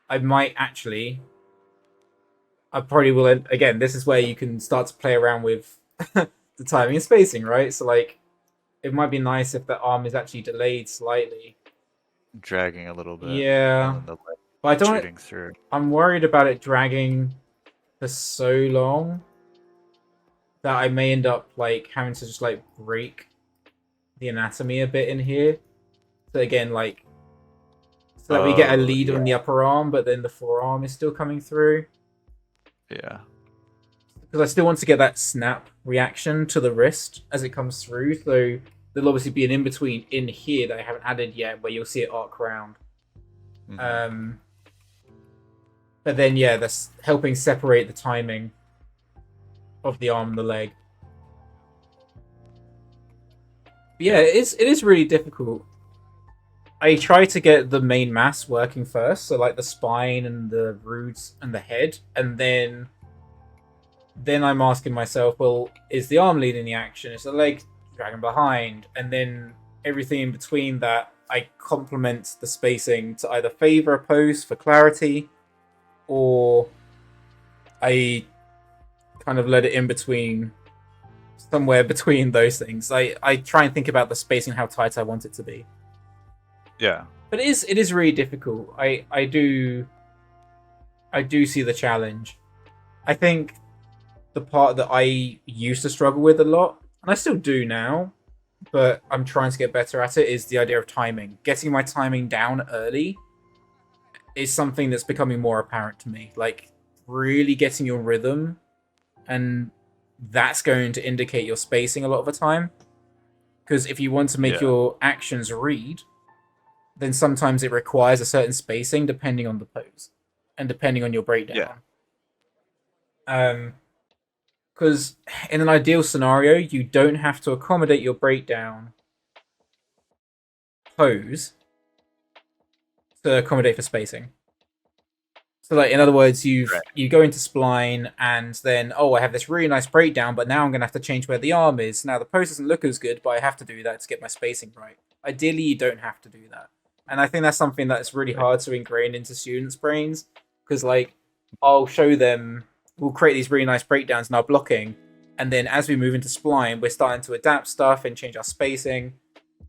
I probably will, again, this is where you can start to play around with the timing and spacing, right? So like, it might be nice if the arm is actually delayed slightly. Dragging a little bit. Yeah. And then the leg But I don't, shooting through. I'm worried about it dragging for so long that I may end up like having to just like break the anatomy a bit in here. So again, like, so that we get a lead on the upper arm, but then the forearm is still coming through. Yeah. Because I still want to get that snap reaction to the wrist as it comes through. So there'll obviously be an in-between in here that I haven't added yet, where you'll see it arc round. Mm-hmm. But then, yeah, that's helping separate the timing of the arm and the leg. But yeah, it is really difficult. I try to get the main mass working first, so like the spine and the roots and the head, and then I'm asking myself, well, is the arm leading the action? Is the leg dragging behind? And then everything in between that, I complement the spacing to either favor a pose for clarity, or I kind of let it in between, somewhere between those things. I try and think about the spacing and how tight I want it to be. Yeah. But it is really difficult. I do see the challenge. I think the part that I used to struggle with a lot, and I still do now, but I'm trying to get better at it, is the idea of timing. Getting my timing down early is something that's becoming more apparent to me. Like, really getting your rhythm, and that's going to indicate your spacing a lot of the time. Because if you want to make your actions read, then sometimes it requires a certain spacing depending on the pose and depending on your breakdown. Because in an ideal scenario, you don't have to accommodate your breakdown pose to accommodate for spacing. So, like, in other words, you go into spline and then, I have this really nice breakdown, but now I'm going to have to change where the arm is. Now, the pose doesn't look as good, but I have to do that to get my spacing right. Ideally, you don't have to do that. And I think that's something that's really hard to ingrain into students' brains, because, like, I'll show them, we'll create these really nice breakdowns in our blocking, and then as we move into spline, we're starting to adapt stuff and change our spacing,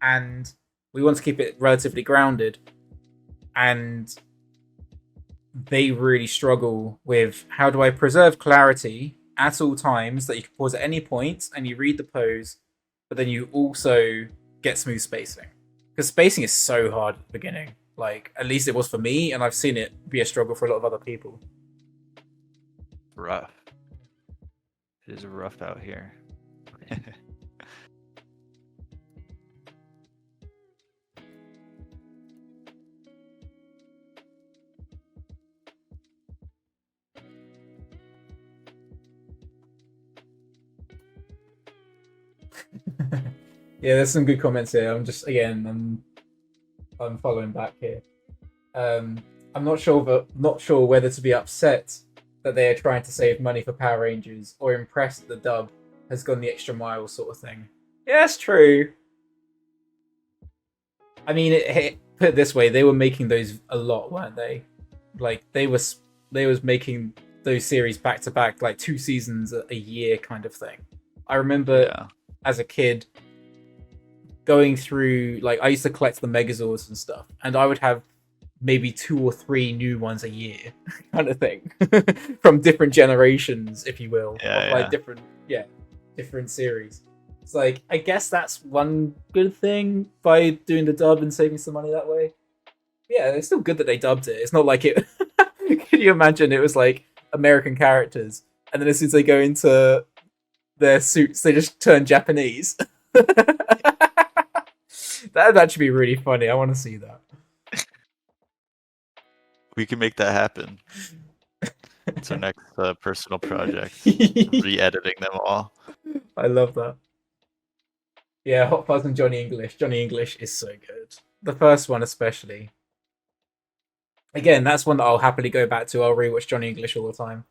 and we want to keep it relatively grounded. And they really struggle with, how do I preserve clarity at all times, that you can pause at any point and you read the pose, but then you also get smooth spacing. Because spacing is so hard at the beginning. Like, at least it was for me, and I've seen it be a struggle for a lot of other people. Rough. It is rough out here. Yeah, there's some good comments here. I'm just, again, I'm following back here. I'm not sure whether to be upset that they are trying to save money for Power Rangers or impressed that the dub has gone the extra mile, sort of thing. Yeah, it's true. I mean, put it this way: they were making those a lot, weren't they? Like they was making those series back to back, like 2 seasons a year, kind of thing. I remember as a kid going through, like, I used to collect the Megazords and stuff, and I would have maybe 2 or 3 new ones a year, kind of thing, from different generations, if you will, of like different series. It's like, I guess that's one good thing by doing the dub and saving some money that way. Yeah, it's still good that they dubbed it. It's not like it. Can you imagine it was like American characters, and then as soon as they go into their suits, they just turn Japanese? That'd actually be really funny. I want to see that. We can make that happen. It's our next personal project. Re-editing them all. I love that. Yeah, Hot Fuzz and Johnny English. Johnny English is so good. The first one especially. Again, that's one that I'll happily go back to. I'll rewatch Johnny English all the time.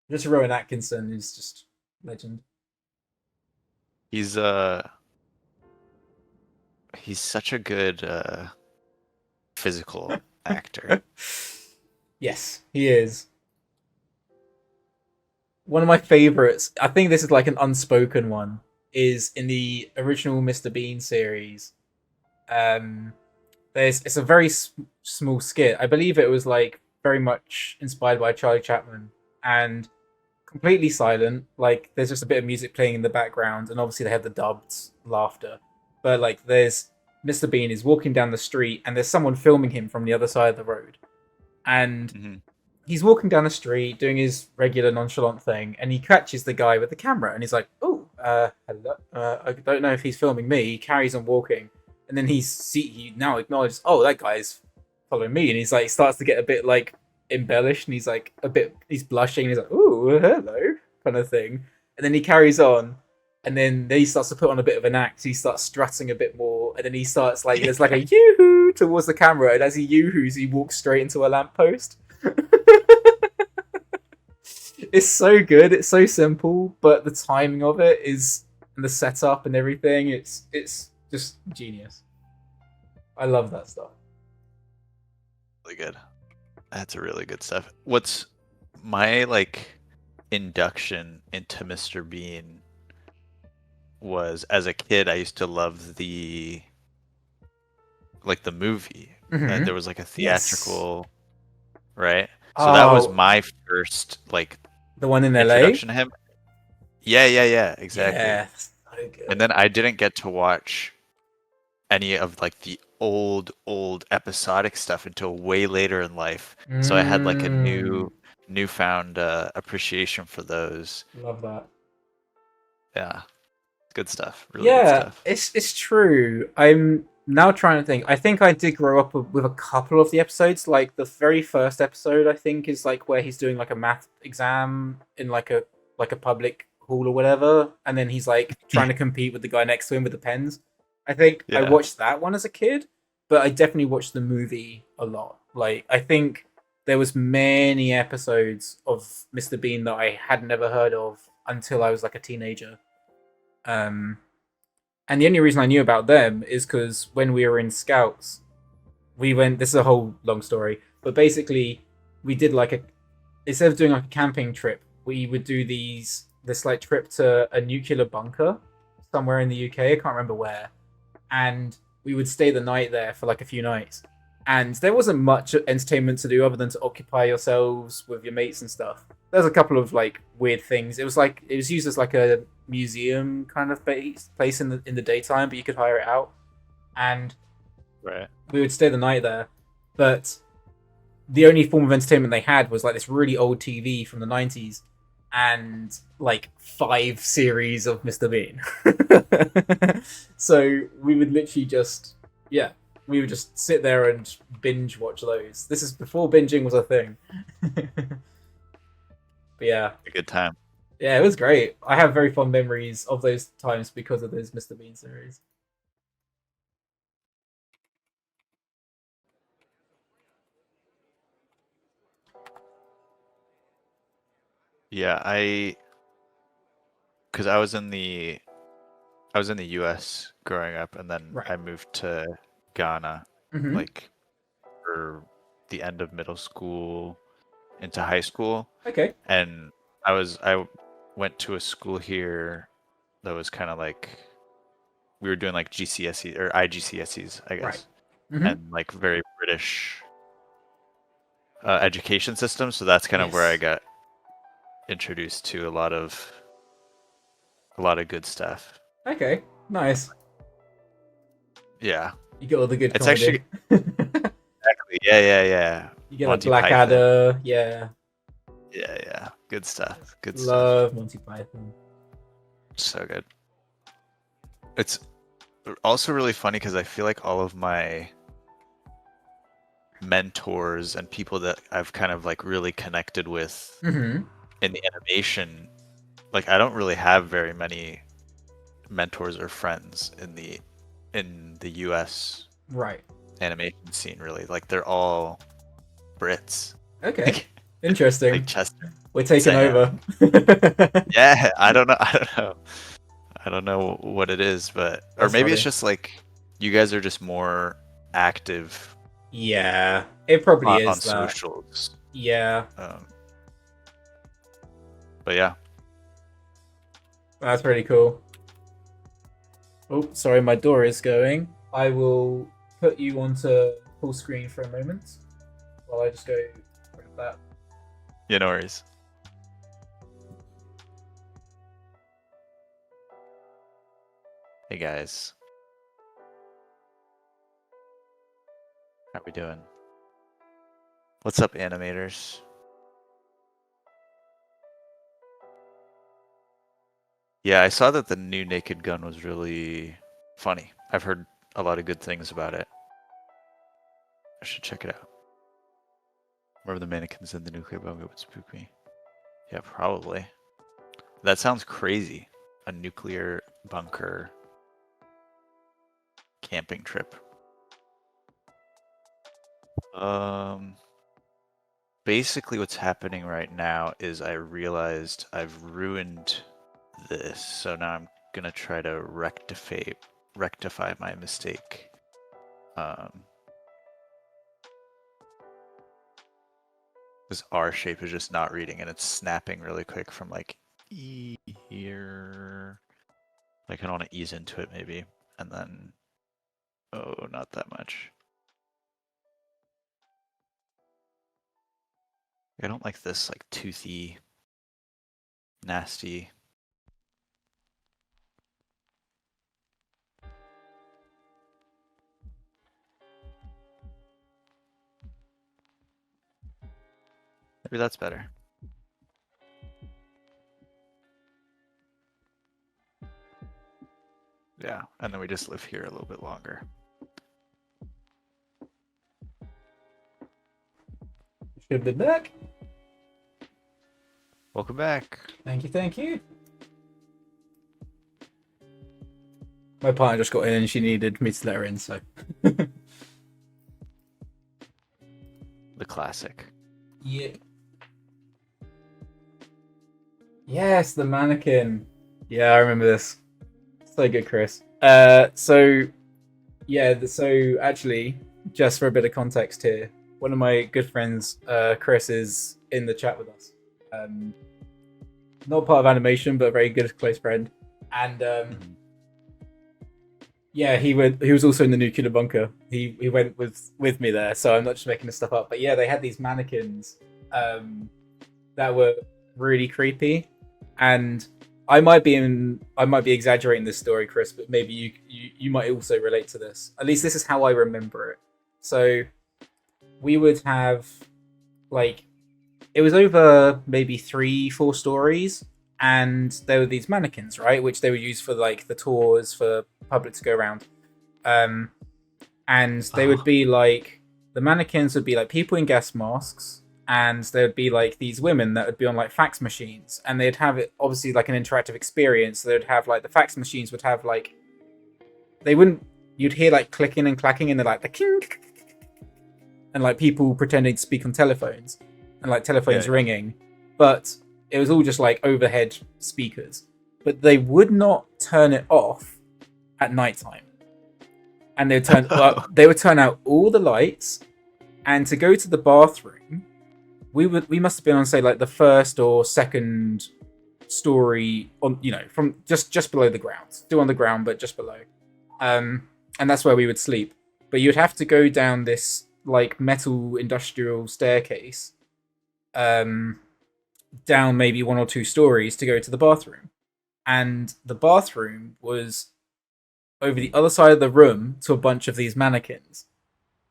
Just Rowan Atkinson is just legend. He's such a good physical actor. Yes, he is. One of my favorites, I think this is like an unspoken one, is in the original Mr. Bean series. It's a very small skit. I believe it was like very much inspired by Charlie Chaplin, and completely silent. Like there's just a bit of music playing in the background, and obviously they have the dubbed laughter. But like there's Mr. Bean is walking down the street, and there's someone filming him from the other side of the road, and he's walking down the street doing his regular nonchalant thing, and he catches the guy with the camera, and he's like, "Oh, hello. I don't know if he's filming me." He carries on walking, and then he now acknowledges, "Oh, that guy's following me," and he's like, starts to get a bit like embellished, and he's blushing, and he's like, "Oh, hello," kind of thing, and then he carries on. And then he starts to put on a bit of an act. He starts strutting a bit more, and then he starts like there's like a yoo-hoo towards the camera, and as he yoo-hoos, he walks straight into a lamppost. It's so good. It's so simple, but the timing of it is, and the setup and everything. It's just genius. I love that stuff. Really good. That's a really good stuff. What's my like induction into Mr. Bean was, as a kid, I used to love the movie. And there was like a theatrical, right? So that was my first like the one in LA. Introduction to him. Yeah, exactly. Yeah, so good. And then I didn't get to watch any of like the old episodic stuff until way later in life. So I had like a newfound appreciation for those. Love that. Yeah. Good stuff. Really good stuff. It's true. I'm now trying to think. I think I did grow up with a couple of the episodes. Like the very first episode, I think, is like where he's doing like a math exam in like a public hall or whatever, and then he's like trying to compete with the guy next to him with the pens. I think I watched that one as a kid, but I definitely watched the movie a lot. Like I think there was many episodes of Mr. Bean that I had never heard of until I was like a teenager. And the only reason I knew about them is because when we were in Scouts, we went. This is a whole long story, but basically, we did like instead of doing like a camping trip, we would do this like trip to a nuclear bunker somewhere in the UK. I can't remember where, and we would stay the night there for like a few nights. And there wasn't much entertainment to do other than to occupy yourselves with your mates and stuff. There's a couple of like weird things. It was used as like a museum kind of place in the daytime, but you could hire it out. And we would stay the night there. But the only form of entertainment they had was like this really old TV from the 90s and like 5 series of Mr. Bean. So we would literally just we would just sit there and binge watch those. This is before binging was a thing. But yeah. A good time. Yeah, it was great. I have very fond memories of those times because of those Mr. Bean series. Yeah, because I was in the U.S. growing up, and then Right. I moved to Ghana, Mm-hmm. like for the end of middle school into high school, Okay. and I went to a school here that was kind of like we were doing like GCSE or IGCSEs, I Right. guess, Mm-hmm. and like very British education system. So that's kind of where I Yes. got introduced to a lot of good stuff. Okay. Nice. Yeah, You get all the good it's comedy. actually exactly yeah. You get like Monty Python. Blackadder. Yeah. Yeah, good stuff. Good stuff. Love Monty Python. So good. It's also really funny because I feel like all of my mentors and people that I've kind of like really connected with Mm-hmm. in the animation, like I don't really have very many mentors or friends in the US Right. animation scene really. Like they're all Brits. Okay. Interesting. Like Chester. We're taking Sam. over. Yeah, I don't know. I don't know what it is, but or That's maybe it's funny. just like you guys are just more active Yeah. It probably on is that. socials. Yeah. But yeah, That's pretty cool. Oh, sorry, my door is going. I will put you onto full screen for a moment while I just go grab that. yeah, no worries. Hey guys, how we doing? What's up, animators? Yeah, I saw that the new Naked Gun was really funny. I've heard a lot of good things about it. I should check it out. Remember the mannequins in the nuclear bunker would spook me. Yeah, probably. That sounds crazy. A nuclear bunker camping trip. Basically what's happening right now is I realized I've ruined this, so now I'm gonna try to rectify my mistake. This R shape is just not reading, and it's snapping really quick from like here. Like I want to ease into it maybe, and then not that much. I don't like this like toothy, nasty. Maybe that's better. Yeah, and then we just live here a little bit longer. Should be back. Welcome back. Thank you, thank you. My partner just got in and she needed me to let her in, so. The classic. Yeah. Yes, the mannequin. Yeah, I remember this. So good, Chris. So actually, just for a bit of context here, one of my good friends, Chris, is in the chat with us. Not part of animation, but a very good close friend. And yeah, he was also in the nuclear bunker. He went with me there, so I'm not just making this stuff up. But yeah, they had these mannequins that were really creepy, and I might be exaggerating this story, Chris, but maybe you might also relate to this. At least this is how I remember it. So we would have like it was over maybe 3-4 stories, and there were these mannequins, right, which they would use for like the tours for public to go around. And they would be like the mannequins would be like people in gas masks, and there would be like these women that would be on like fax machines, and they'd have it obviously like an interactive experience. So they'd have like the fax machines would have like you'd hear like clicking and clacking, and they're like the king, and like people pretending to speak on telephones, and like telephones ringing. But It was all just like overhead speakers, but they would not turn it off at nighttime. And they would turn out all the lights, and to go to the bathroom, we must have been on, say, like the first or second story on, from just below the ground, still on the ground but just below, and that's where we would sleep. But you'd have to go down this like metal industrial staircase, down maybe 1 or 2 stories to go to the bathroom, and the bathroom was over the other side of the room to a bunch of these mannequins,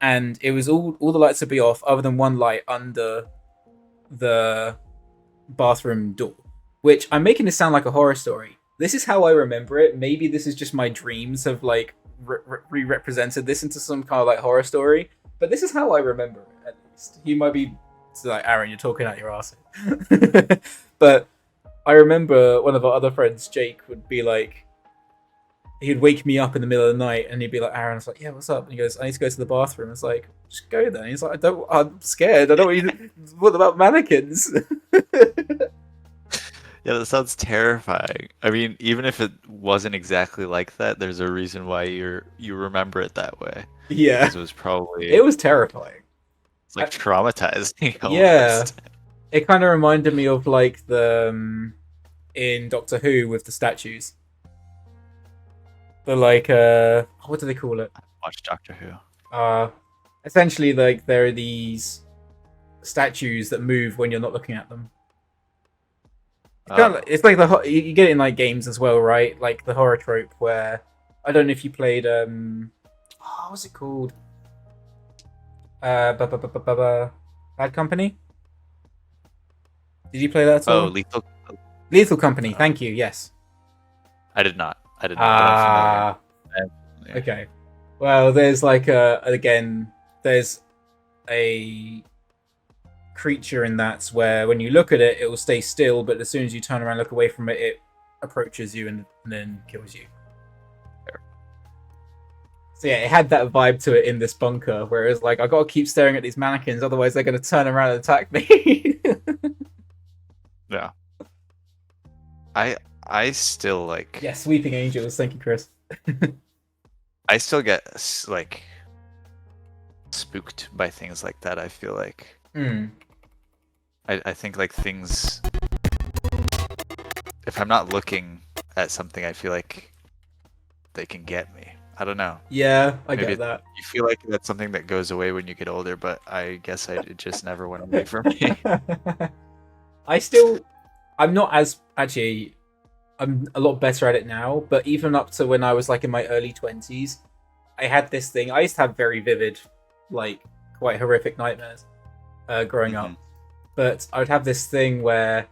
and it was all the lights would be off other than one light under the bathroom door. Which, I'm making this sound like a horror story. This is how I remember it. Maybe this is just my dreams have like re-represented this into some kind of like horror story, but this is how I remember it, at least. You might be like, Aaron, you're talking out your ass. But I remember one of our other friends, Jake, would be like, he'd wake me up in the middle of the night and he'd be like, Aaron, I was like, yeah, what's up? And he goes, I need to go to the bathroom. I was like, just go then. He's like, I'm scared. I don't want you to... What about mannequins? Yeah, that sounds terrifying. I mean, even if it wasn't exactly like that, there's a reason why you remember it that way. Yeah. Because it was terrifying. It's like traumatizing. Yeah. Almost. It kind of reminded me of like the in Doctor Who with the statues. The like what do they call it? Watch Doctor Who. Essentially, like, there are these statues that move when you're not looking at them. It's like you get it in like games as well, right? Like the horror trope where, I don't know if you played what's it called? Bad Company. Did you play that at all? Oh, Lethal Company. Thank you. Yes. I did not. Ah. Okay. Well, there's like there's a creature in that where when you look at it, it will stay still, but as soon as you turn around and look away from it, it approaches you and then kills you. Sure. So yeah, it had that vibe to it in this bunker, where it was like, I gotta keep staring at these mannequins, otherwise they're gonna turn around and attack me. Yeah. I still like... Yeah, Sweeping Angels. Thank you, Chris. I still get like spooked by things like that, I feel like. I think like things, if I'm not looking at something, I feel like they can get me. I don't know. Yeah, I get that. You feel like that's something that goes away when you get older, but I guess it just never went away from me. I'm a lot better at it now, but even up to when I was like in my early 20s, I had this thing. I used to have very vivid, like quite horrific nightmares growing up. But I would have this thing where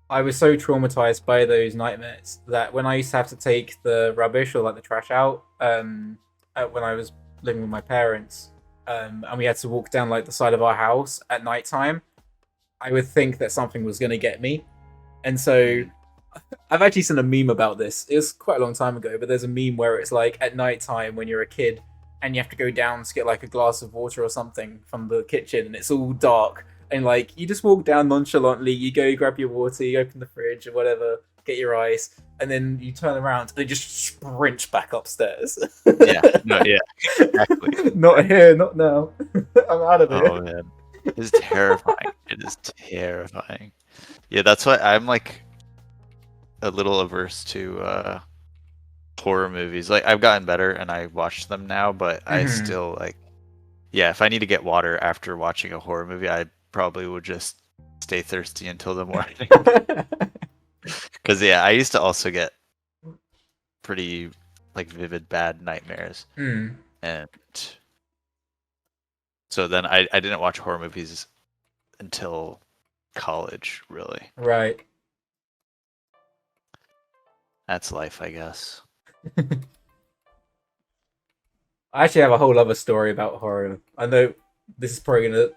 I was so traumatized by those nightmares that when I used to have to take the rubbish or like the trash out, when I was living with my parents, and we had to walk down like the side of our house at nighttime, I would think that something was going to get me. And so I've actually seen a meme about this. It was quite a long time ago, but there's a meme where it's like at nighttime when you're a kid and you have to go down to get like a glass of water or something from the kitchen, and it's all dark, and like you just walk down nonchalantly, you go grab your water, you open the fridge or whatever, get your ice, and then you turn around and just sprint back upstairs. Yeah, no, yeah, exactly. Not here, not now. I'm out of here. Oh man, it's terrifying. It is terrifying. Yeah, that's why I'm like a little averse to horror movies. Like, I've gotten better and I watch them now, but I still like, yeah, if I need to get water after watching a horror movie, I probably would just stay thirsty until the morning. Because yeah, I used to also get pretty like vivid bad nightmares, and so then I didn't watch horror movies until college, really. Right. That's life, I guess. I actually have a whole other story about horror. I know this is probably gonna...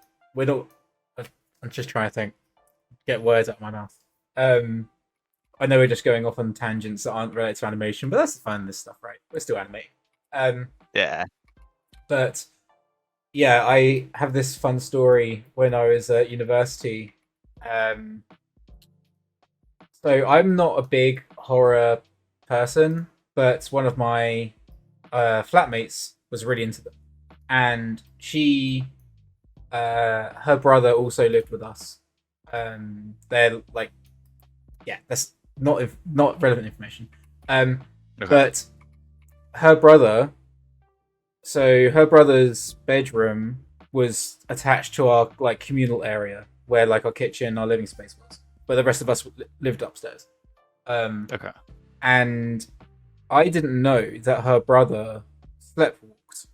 I'm just trying to think. Get words out of my mouth. I know we're just going off on tangents that aren't related to animation, but that's the fun of this stuff, right? We're still animating. Yeah. But yeah, I have this fun story when I was at university. So I'm not a big horror person, but one of my flatmates was really into them, and her brother also lived with us. They're like, yeah, that's not relevant information. Okay. But her brother, so her brother's bedroom was attached to our like communal area where like our kitchen, our living space was, but the rest of us lived upstairs. Okay. And I didn't know that her brother sleptwalked,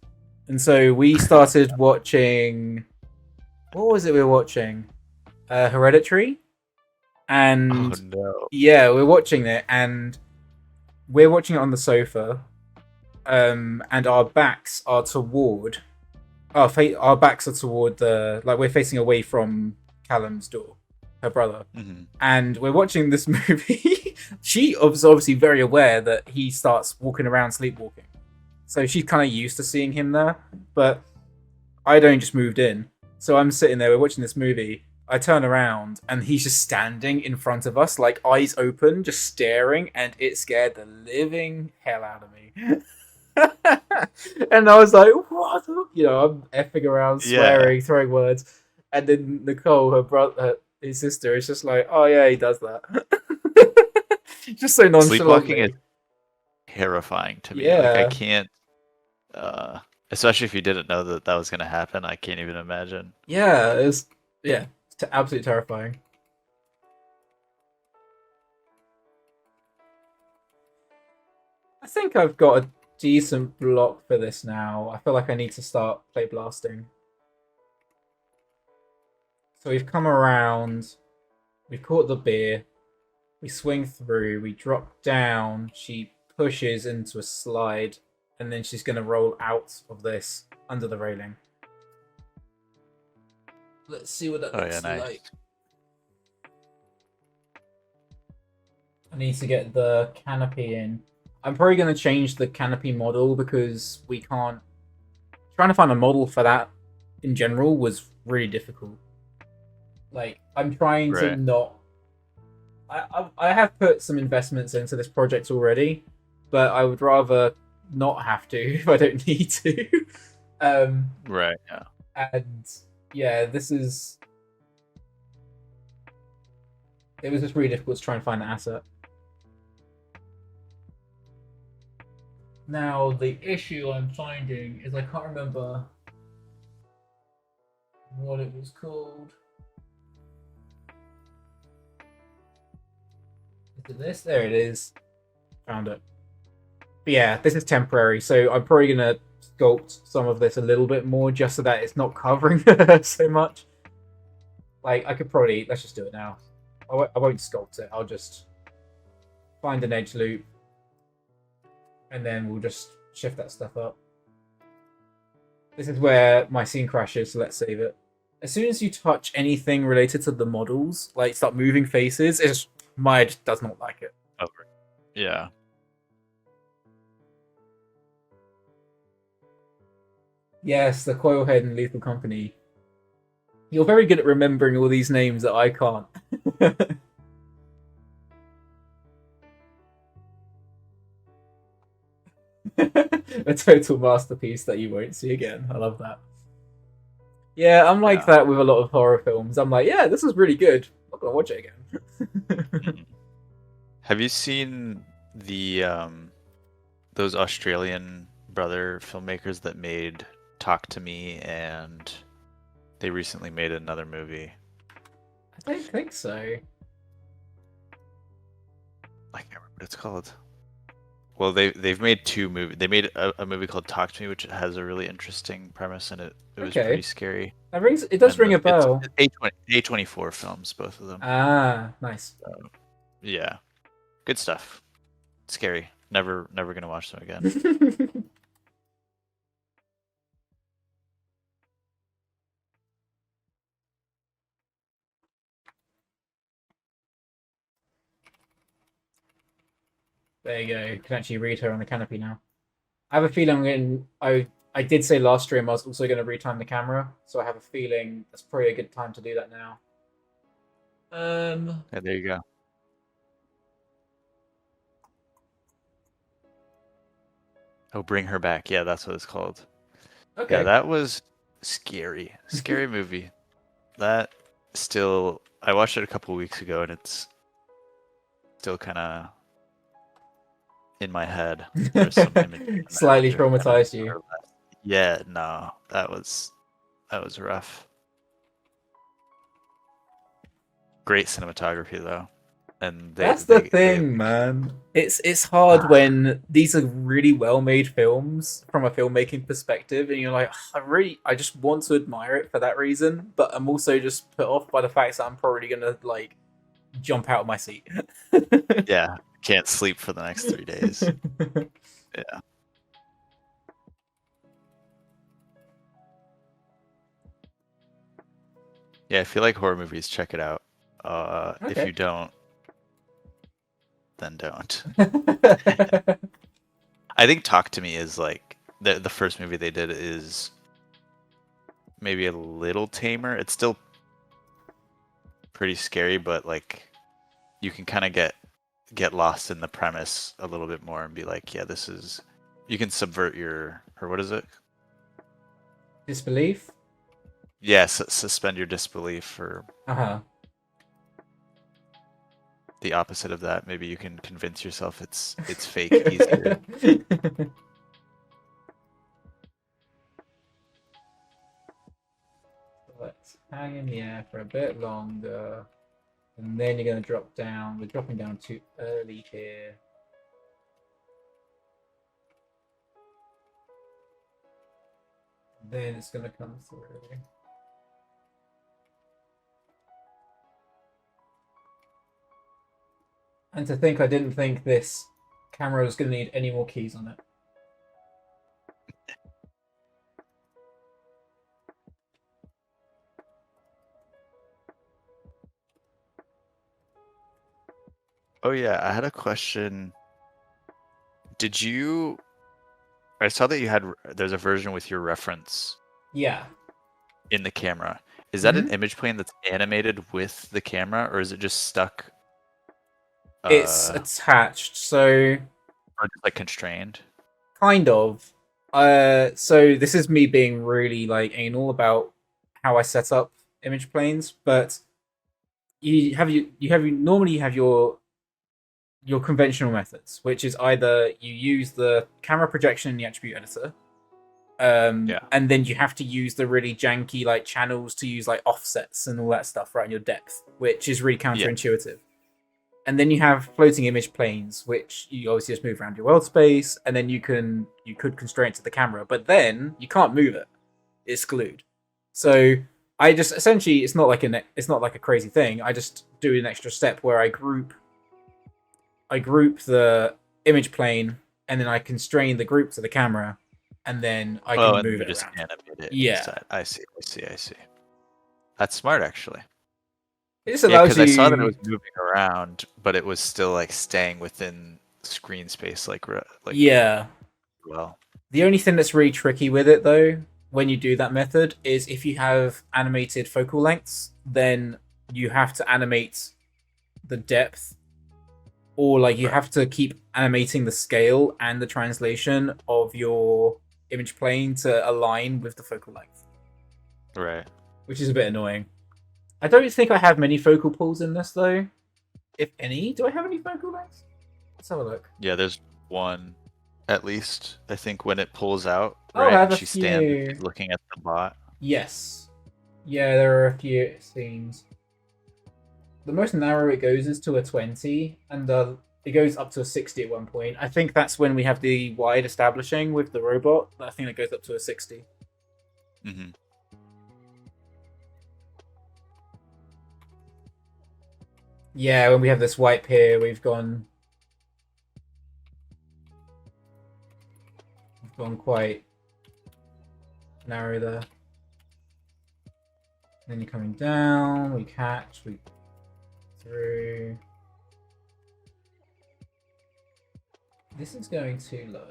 and so we started watching. What was it we were watching? Hereditary, and Oh no. yeah, we're watching it, and we're watching it on the sofa, and our backs are toward our backs are toward the like we're facing away from Callum's door, her brother, and we're watching this movie. She was obviously very aware that he starts walking around sleepwalking, so she's kind of used to seeing him there. But I'd only just moved in, so I'm sitting there. We're watching this movie. I turn around and he's just standing in front of us, like eyes open, just staring, and it scared the living hell out of me. And I was like, "What?" You know, I'm effing around, swearing, throwing words, and then Nicole, her brother, his sister, is just like, "Oh yeah, he does that." Just so nonchalantly. Sleepwalking is terrifying to me. Yeah. Like I can't, especially if you didn't know that that was going to happen. I can't even imagine. Yeah, it's absolutely terrifying. I think I've got a decent block for this now. I feel like I need to start play blasting. So we've come around, we've caught the beer, we swing through, we drop down, she pushes into a slide, and then she's going to roll out of this under the railing. Let's see what that looks like. I need to get the canopy in. I'm probably going to change the canopy model because we can't... Trying to find a model for that in general was really difficult. Like, I'm trying to not... I have put some investments into this project already, but I would rather not have to if I don't need to. Right, yeah. And yeah, this is... It was just really difficult to try and find the asset. Now, the issue I'm finding is I can't remember what it was called. Is it this? There it is. Found it. But yeah, this is temporary, so I'm probably going to sculpt some of this a little bit more just so that it's not covering so much. Like, I could probably... Let's just do it now. I won't sculpt it. I'll just find an edge loop. And then we'll just shift that stuff up. This is where my scene crashes, so let's save it. As soon as you touch anything related to the models, like start moving faces, it's just, Maya just does not like it. Over. Yeah. Yes, the Coilhead and Lethal Company. You're very good at remembering all these names that I can't. A total masterpiece that you won't see again. I love that. Yeah, I'm like that with a lot of horror films. I'm like, yeah, this is really good. I'm not gonna watch it again. Have you seen the those Australian brother filmmakers that made Talk to Me, and they recently made another movie? I don't think so. I can't remember what it's called. Well, they've made two movies. They made a movie called Talk to Me, which has a really interesting premise, and it was pretty scary. It does ring a bell. It's A24 films, both of them. Ah, nice. Yeah, good stuff. Scary. Never gonna watch them again. There you go. You can actually read her on the canopy now. I have a feeling I did say last stream I was also going to retime the camera, so I have a feeling that's probably a good time to do that now. Yeah, there you go. Oh, Bring Her Back. Yeah, that's what it's called. Okay. Yeah, that was scary. Scary movie. That still, I watched it a couple weeks ago, and it's still kind of in my head. There's some images in there Slightly that are kind of traumatized you. more or less. Yeah, no, that was rough. Great cinematography though, and That's the thing, man. It's hard when these are really well made films from a filmmaking perspective, and you're like, I just want to admire it for that reason, but I'm also just put off by the fact that I'm probably gonna like jump out of my seat. yeah, can't sleep for the next 3 days. Yeah. Yeah, I feel like horror movies, check it out. If Okay. you don't, then don't. I think Talk to Me is like the first movie they did is maybe a little tamer. It's still pretty scary, but like you can kind of get lost in the premise a little bit more and be like, yeah, this is, you can subvert your, or what is it? Disbelief? Yes, suspend your disbelief, or Uh-huh. the opposite of that. Maybe you can convince yourself it's fake easier. Let's hang in the air for a bit longer. And then you're going to drop down. We're dropping down too early here. Then it's going to come through. And to think I didn't think this camera was going to need any more keys on it. Oh yeah, I had a question. Did you? I saw that you had. There's a version with your reference Yeah. in the camera. Is that an Mhm. image plane that's animated with the camera, or is it just stuck? It's attached, so Or just like constrained? kind of. So this is me being really like anal about how I set up image planes, but you normally have your conventional methods, which is either you use the camera projection in the attribute editor, Yeah. and then you have to use the really janky like channels to use like offsets and all that stuff, right? In your depth, which is really Yeah. counterintuitive. And then you have floating image planes, which you obviously just move around your world space, and then you could constrain it to the camera, but then you can't move it; it's glued. So I just essentially it's not like a crazy thing. I just do an extra step where I group the image plane, and then I constrain the group to the camera, and then I Oh, can and move you it just around. animate it Yeah, inside. I see. I see. I see. That's smart, actually. it just Yeah, allows because I saw that it you. was moving around, but it was still like staying within screen space, like Yeah, well. the only thing that's really tricky with it, though, when you do that method, is if you have animated focal lengths, then you have to animate the depth, or like you Right. have to keep animating the scale and the translation of your image plane to align with the focal length, Right. which is a bit annoying. I don't think I have many focal pulls in this, though. If any, do I have any focal lengths? Let's have a look. Yeah, there's one at least. I think when it pulls out, Oh, I right, have and a she stands and few. she's looking at the bot. Yes. Yeah, there are a few scenes. The most narrow it goes is to a 20, and it goes up to a 60 at one point. I think that's when we have the wide establishing with the robot. I think that goes up to a 60. Mm-hmm. Yeah, when we have this wipe here, we've gone quite narrow there. Then you're coming down, we catch, we through. This is going too low.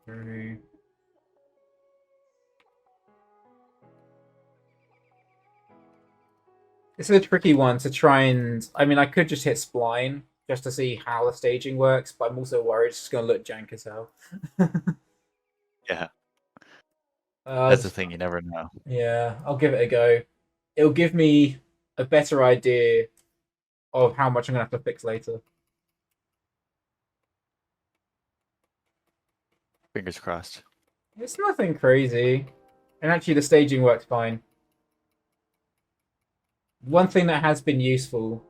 through. It's a tricky one to try and. I mean, I could just hit spline just to see how the staging works, but I'm also worried it's just going to look jank as hell. Yeah, Uh, that's the thing. You never know. Yeah, I'll give it a go. It'll give me a better idea of how much I'm going to have to fix later. Fingers crossed. It's nothing crazy. And actually, the staging works fine. One thing that has been useful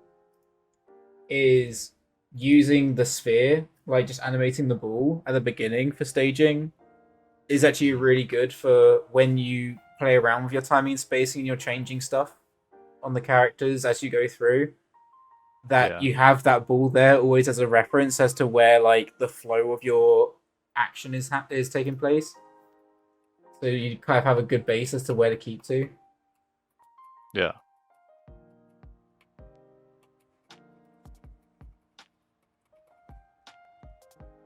is using the sphere, like just animating the ball at the beginning for staging, is actually really good for when you play around with your timing and spacing and you're changing stuff on the characters as you go through. That you have that ball there always as a reference as to where like the flow of your action is taking place. So you kind of have a good base as to where to keep to. Yeah.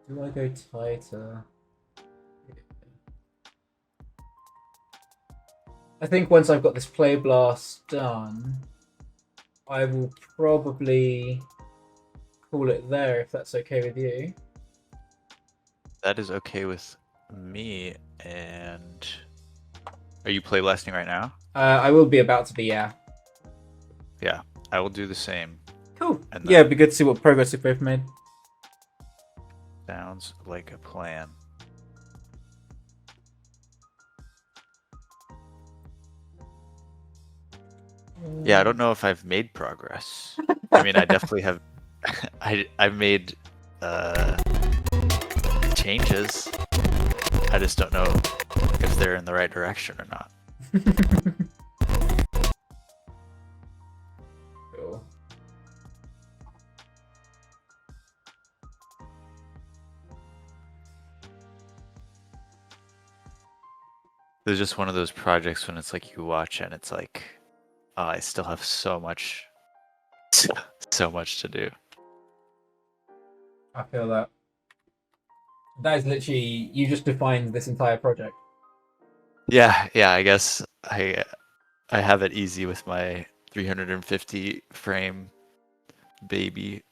Do I go tighter? I think once I've got this play blast done, I will probably call it there if that's okay with you. That is okay with me. And are you playblasting right now? I will be about to be, yeah. Yeah, I will do the same. Cool. And Yeah, it'd be good to see what progress we've both made. Sounds like a plan. Yeah, I don't know if I've made progress. I mean, I definitely have. I've made changes. I just don't know if they're in the right direction or not. Cool. There's just one of those projects when it's like you watch and it's like, oh, I still have so much to do. I feel that. That is literally, you just defined this entire project. Yeah, I guess I have it easy with my 350 frame baby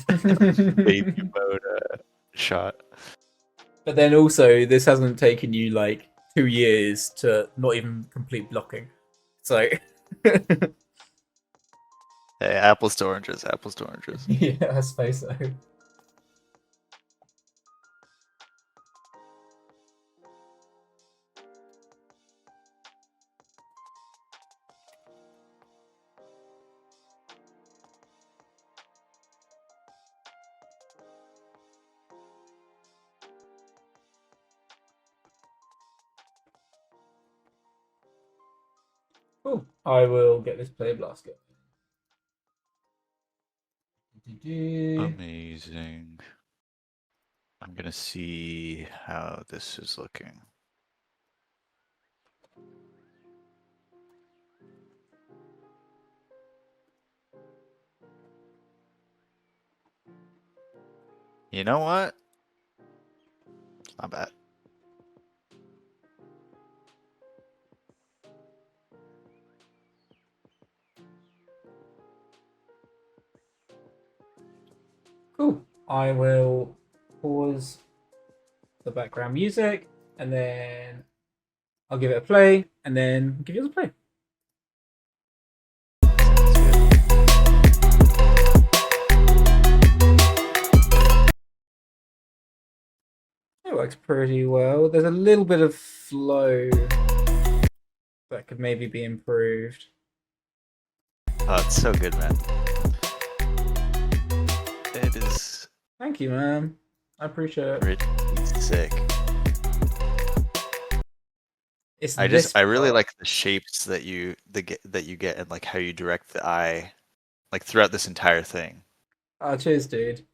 mode shot. But then also, this hasn't taken you like 2 years to not even complete blocking. So, Hey, apples to oranges, apples to oranges. yeah, I suppose so. Cool. I will get this play blast going. Amazing. I'm gonna see how this is looking. You know what? It's not bad. Cool. I will pause the background music and then I'll give it a play and then give you a play. It works pretty well. There's a little bit of flow that could maybe be improved. Oh, it's so good, man. It is Thank you, man. I appreciate it. pretty sick. It's I really like the shapes that you get and like how you direct the eye, like throughout this entire thing. Oh, cheers, dude.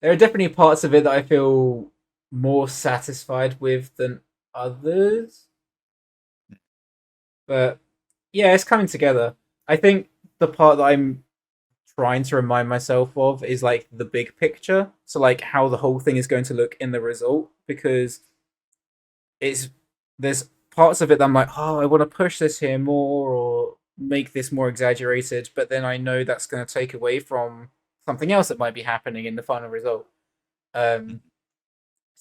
There are definitely parts of it that I feel more satisfied with than others. But yeah, it's coming together. I think the part that I'm trying to remind myself of is like the big picture. So like how the whole thing is going to look in the result, because it's there's parts of it that I'm like, oh, I want to push this here more or make this more exaggerated, but then I know that's going to take away from something else that might be happening in the final result. So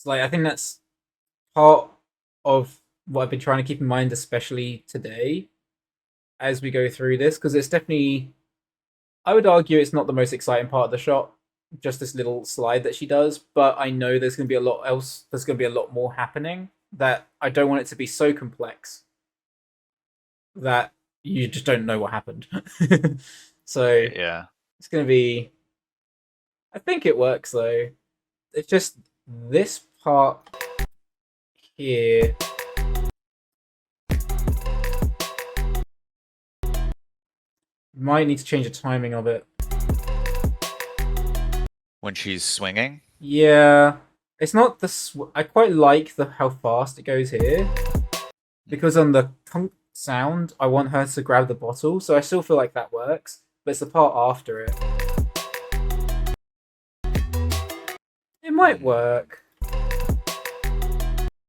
like I think that's part of what I've been trying to keep in mind, especially today as we go through this, because it's definitely, I would argue it's not the most exciting part of the shot, just this little slide that she does, but I know there's going to be a lot else, there's going to be a lot more happening that I don't want it to be so complex that you just don't know what happened. So Yeah. it's going to be, I think it works though. It's just this part here. Might need to change the timing of it. When she's swinging? Yeah, it's not the. I quite like the how fast it goes here, because on the conk sound, I want her to grab the bottle, so I still feel like that works. But it's the part after it. It might work.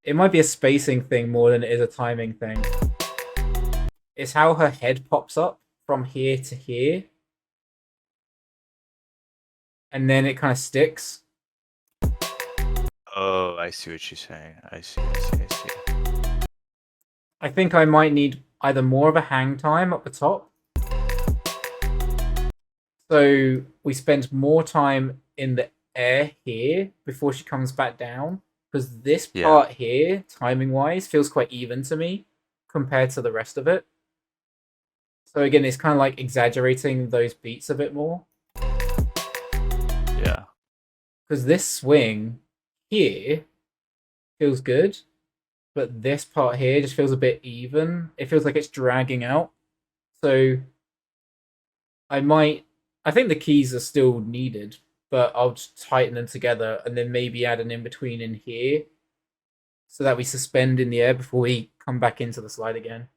It might be a spacing thing more than it is a timing thing. It's how her head pops up from here to here, and then it kind of sticks. Oh, I see what she's saying. I see. I think I might need either more of a hang time up the top, so we spend more time in the air here before she comes back down, because this part here, timing wise, feels quite even to me compared to the rest of it. So again, it's kind of like exaggerating those beats a bit more. Yeah. Because this swing here feels good, but this part here just feels a bit even. It feels like it's dragging out. So I think the keys are still needed, but I'll just tighten them together and then maybe add an in-between in here so that we suspend in the air before we come back into the slide again.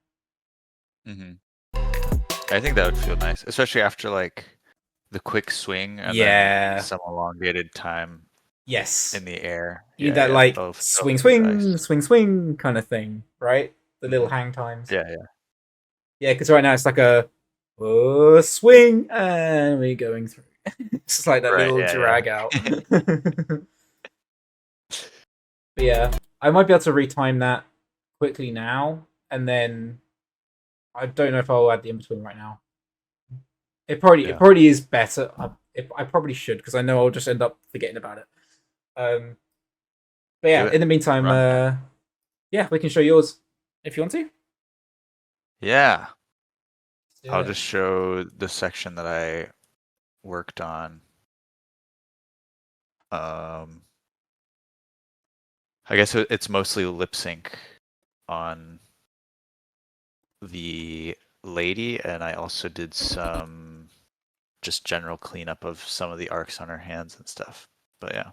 I think that would feel nice, especially after like the quick swing and then some elongated time. Yes. In the air. You need that like swing, swing kind of thing, right? The little hang times. Yeah. Yeah, because right now it's like a swing and we're going through. It's just like that little drag out. But yeah, I might be able to retime that quickly now, and then I don't know if I'll add the in-between right now. It probably is better. I probably should, because I know I'll just end up forgetting about it. But yeah, in the meantime, we can show yours if you want to. Yeah. I'll just show the section that I worked on. I guess it's mostly lip sync on the lady, and I also did some just general cleanup of some of the arcs on her hands and stuff. But yeah.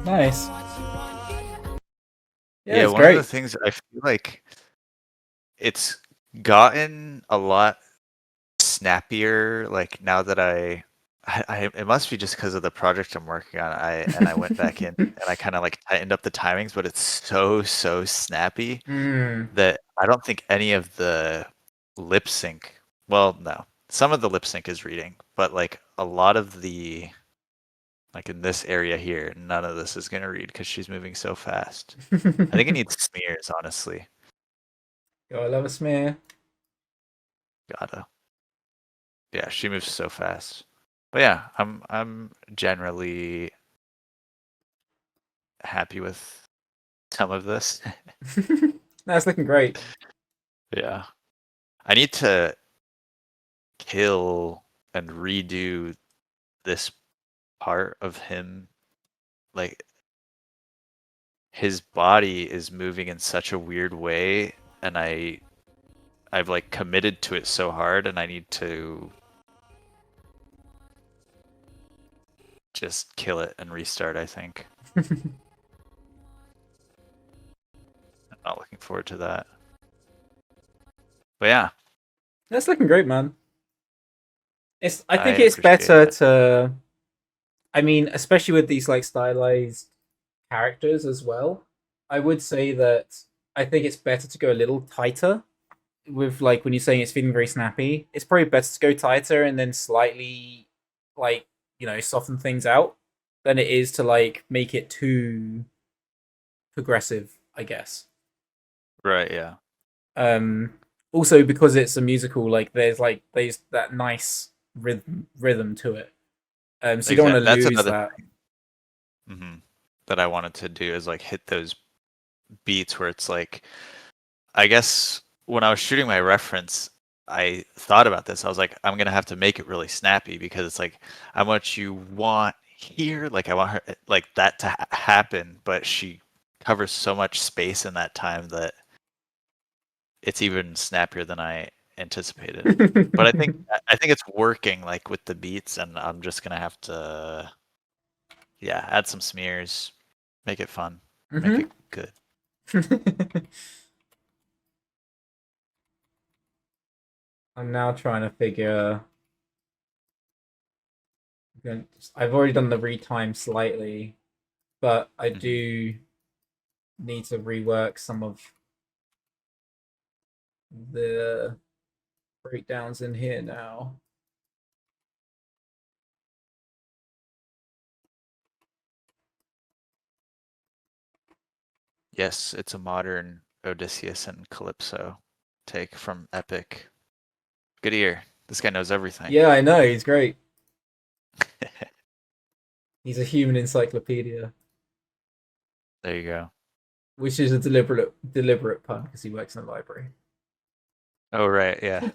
Nice. Yeah, one of the things I feel like it's gotten a lot snappier. Like now that I it must be just because of the project I'm working on. I went back in and I kind of like tightened up the timings, but it's so snappy that I don't think any of the lip sync. Well, no, some of the lip sync is reading, but like a lot of the. Like in this area here, none of this is going to read because she's moving so fast. I think it needs smears, honestly. I love a smear. Gotta. Yeah, she moves so fast. But yeah, I'm generally happy with some of this. That's looking great. Yeah. I need to kill and redo this part of him. Like his body is moving in such a weird way, and I've like committed to it so hard, and I need to just kill it and restart, I think. I'm not looking forward to that. But yeah, That's looking great, man. I I think it's appreciate better that. to. I mean, especially with these like stylized characters as well. I would say that I think it's better to go a little tighter with like when you're saying it's feeling very snappy. It's probably better to go tighter and then slightly like soften things out than it is to like make it too progressive, I guess. Right, yeah. Um, Also because it's a musical, like there's that nice rhythm to it. So you don't want Exactly. to That's lose another that. that I wanted to do is like hit those beats where it's like, I guess when I was shooting my reference, I thought about this. I was like, I'm gonna have to make it really snappy because it's like how much you want here. Like I want her like that to happen, but she covers so much space in that time that it's even snappier than I anticipated. But I think it's working like with the beats, and I'm just gonna have to add some smears, make it fun, make it good. I'm now trying to figure. I've already done the retime slightly, but I do need to rework some of the breakdowns in here now. Yes, it's a modern Odysseus and Calypso take from Epic. Good ear. This guy knows everything. Yeah, I know, he's great. He's a human encyclopedia. There you go. Which is a deliberate pun because he works in a library. Oh, right, yeah.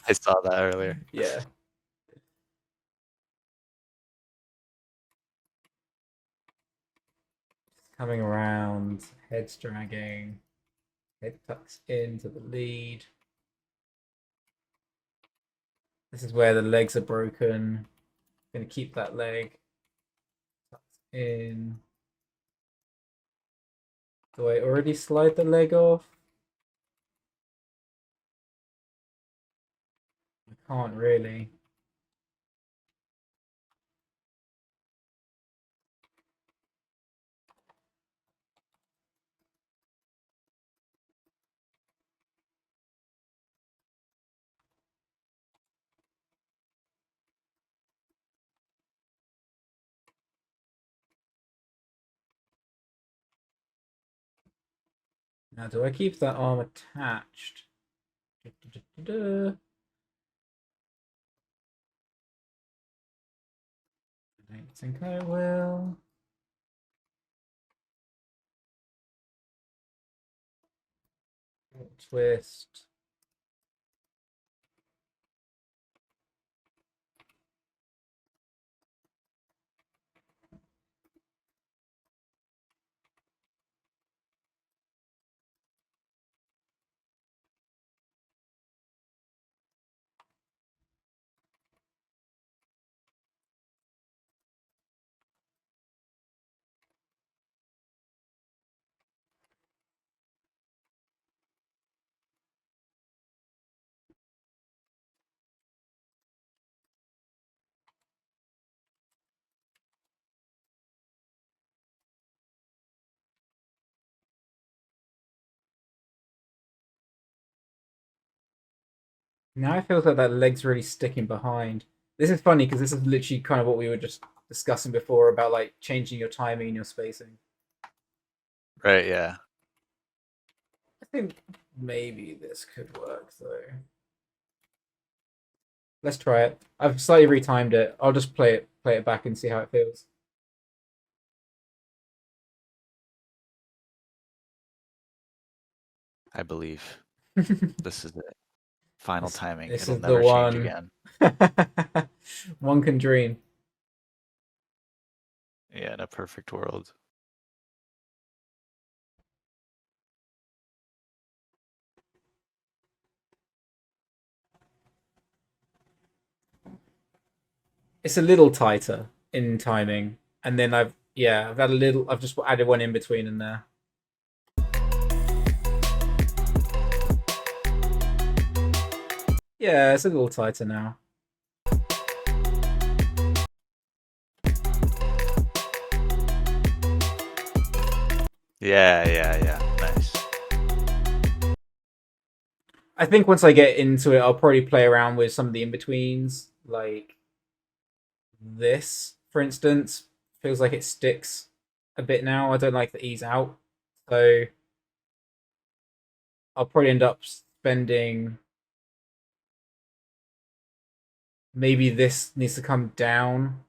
I saw that earlier. Yeah. Coming around, head's dragging, head tucks into the lead. This is where the legs are broken. Gonna keep that leg tucked in. Do I already slide the leg off? I can't really. Now, do I keep that arm attached? I don't think I will. Twist. Now it feels like that leg's really sticking behind. This is funny because this is literally kind of what we were just discussing before about like changing your timing and your spacing. Right, yeah. I think maybe this could work though. Let's try it. I've slightly retimed it. I'll just play it back and see how it feels. I believe. This is it. Final timing. This It'll is the never change one. again. One can dream. Yeah, in a perfect world. It's a little tighter. in timing, and then I've had a little. I've just added one in between in there. Yeah, it's a little tighter now. Yeah. Nice. I think once I get into it, I'll probably play around with some of the in-betweens, like this, for instance. Feels like it sticks a bit now. I don't like the ease out, so I'll probably end up spending. Maybe this needs to come down.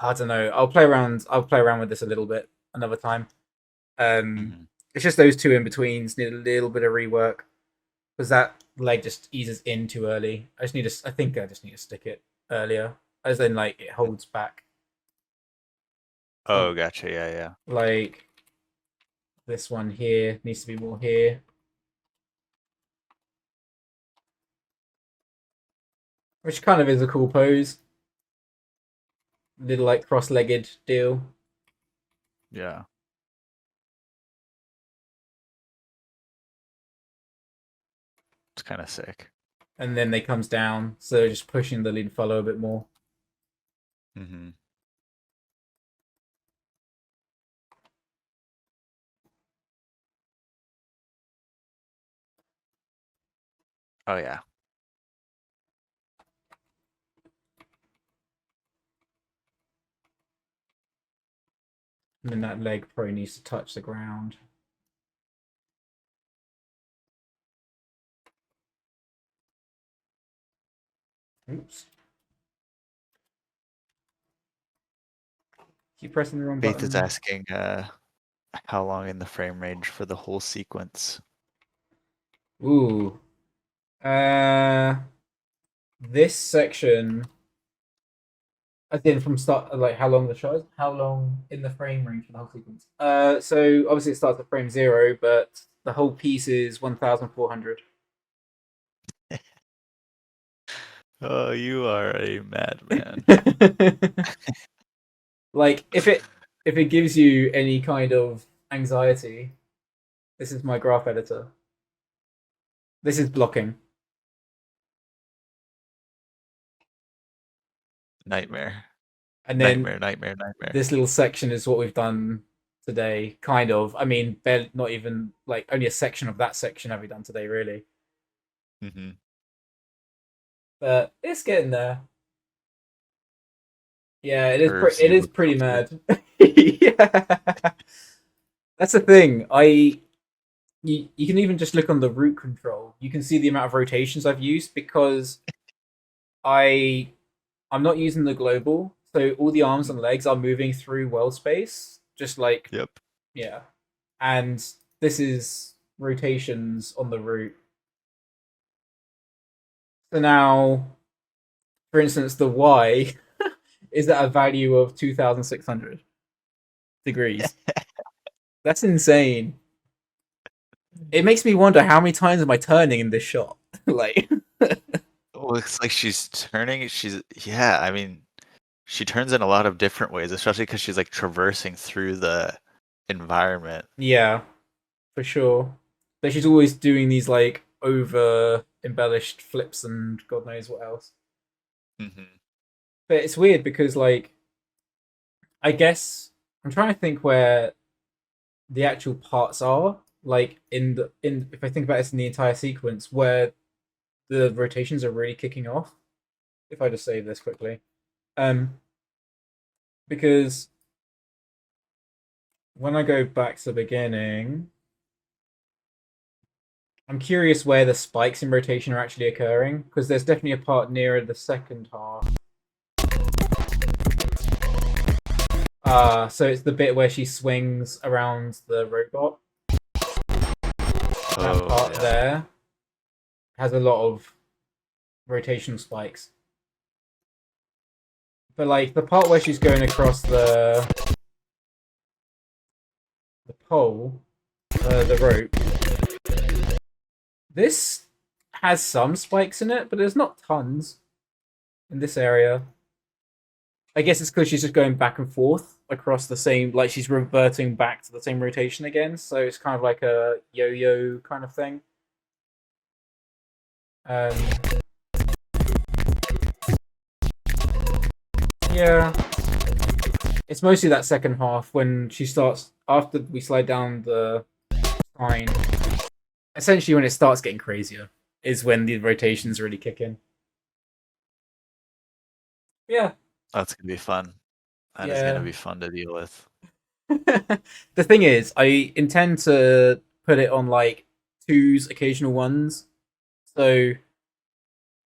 I don't know. I'll play around with this a little bit another time. It's just those two in betweens need a little bit of rework because that leg just eases in too early. I think I just need to stick it earlier, as in like it holds back. Oh, gotcha. Yeah. Like this one here needs to be more here. Which kind of is a cool pose. Little like cross-legged deal. Yeah. It's kind of sick. And then they comes down, so they're just pushing the lead follow a bit more. Mm-hmm. Oh yeah. And then that leg probably needs to touch the ground. Oops. Keep pressing the wrong Faith button. is asking how long in the frame range for the whole sequence. Ooh. This section, as in from start, like how long the shot is, how long in the frame range for the whole sequence. So obviously it starts at frame 0, but the whole piece is 1,400. Oh, you are a madman. Like if it gives you any kind of anxiety, this is my graph editor. This is blocking. Nightmare. And then Nightmare. this little section is what we've done today, kind of. I mean, not even like only a section of that section have we done today, really. Mm-hmm. But it's getting there. Yeah, it is. It is pretty mad. Yeah, that's the thing. You can even just look on the root control. You can see the amount of rotations I've used because I'm not using the global, so all the arms and legs are moving through world space, just like Yep. yeah. And this is rotations on the root. So now, for instance, the Y is at a value of 2,600 degrees. That's insane. It makes me wonder how many times am I turning in this shot? Like, Looks like she's turning. I mean, she turns in a lot of different ways, especially because she's like traversing through the environment. yeah, for sure. But she's always doing these like over embellished flips and God knows what else. Mm-hmm. But it's weird because like I guess I'm trying to think where the actual parts are. Like if I think about this in the entire sequence where the rotations are really kicking off. If I just save this quickly. Because when I go back to the beginning, I'm curious where the spikes in rotation are actually occurring, because there's definitely a part nearer the second half. So it's the bit where she swings around the robot. That part there has a lot of rotational spikes. But like the part where she's going across the pole, the rope, this has some spikes in it, but there's not tons in this area. I guess it's because she's just going back and forth across the same, like she's reverting back to the same rotation again. So it's kind of like a yo-yo kind of thing. Um, yeah, it's mostly that second half when she starts after we slide down the line. Essentially, when it starts getting crazier, is when the rotations really kick in. Yeah, That's gonna be fun. That is yeah. gonna be fun to deal with. The thing is, I intend to put it on like twos, occasional ones. So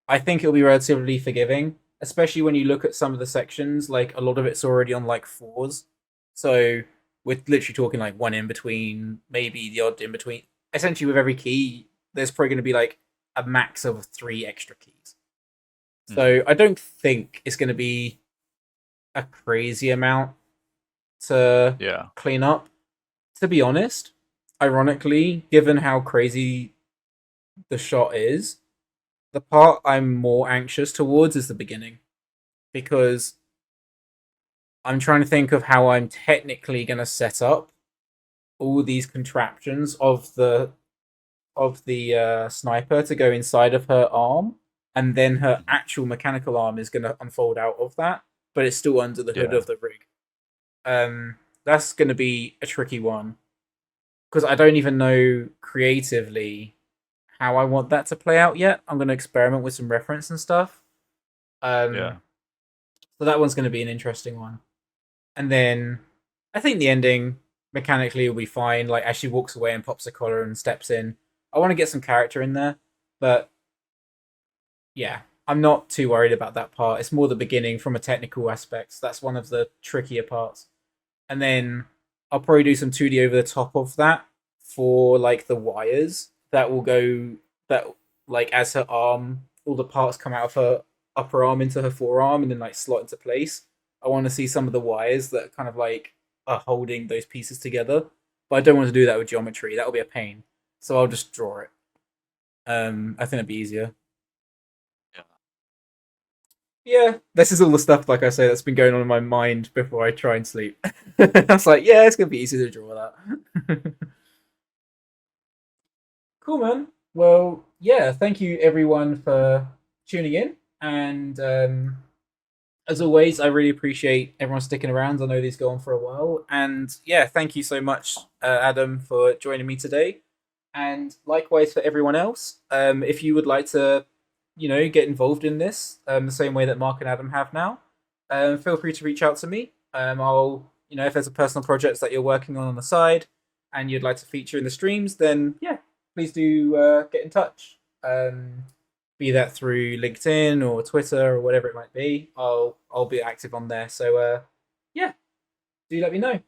I think it'll be relatively forgiving, especially when you look at some of the sections. Like a lot of it's already on like fours. So we're literally talking like one in between, maybe the odd in between. Essentially, with every key, there's probably going to be like a max of 3 extra keys. So I don't think it's going to be a crazy amount to clean up. To be honest, ironically, given how crazy the shot is, the part I'm more anxious towards is the beginning. Because I'm trying to think of how I'm technically going to set up all these contraptions of the sniper to go inside of her arm, and then her actual mechanical arm is going to unfold out of that, but it's still under the hood of the rig. That's going to be a tricky one because I don't even know creatively how I want that to play out yet. I'm going to experiment with some reference and stuff. So that one's going to be an interesting one. And then I think the ending mechanically will be fine. Like as she walks away and pops a collar and steps in, I want to get some character in there, but yeah, I'm not too worried about that part. It's more the beginning from a technical aspect. That's one of the trickier parts. And then I'll probably do some 2D over the top of that for like the wires that will go that like as her arm, all the parts come out of her upper arm into her forearm and then like slot into place. I want to see some of the wires that kind of like are holding those pieces together. But I don't want to do that with geometry. That'll be a pain. So I'll just draw it. I think it'd be easier. Yeah, this is all the stuff, like I say, that's been going on in my mind before I try and sleep. I was like, yeah, it's gonna be easy to draw that. Cool, man. Well, yeah, thank you everyone for tuning in, and as always, I really appreciate everyone sticking around. I know these go on for a while, and yeah, thank you so much, Adam, for joining me today, and likewise for everyone else. If you would like to get involved in this the same way that Mark and Adam have now, feel free to reach out to me. I'll, if there's a personal project that you're working on the side and you'd like to feature in the streams, then yeah, please do get in touch. Be that through LinkedIn or Twitter or whatever it might be. I'll be active on there. So yeah, do let me know.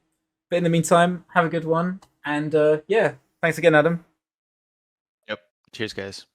But in the meantime, have a good one. And yeah, thanks again, Adam. Yep. Cheers, guys.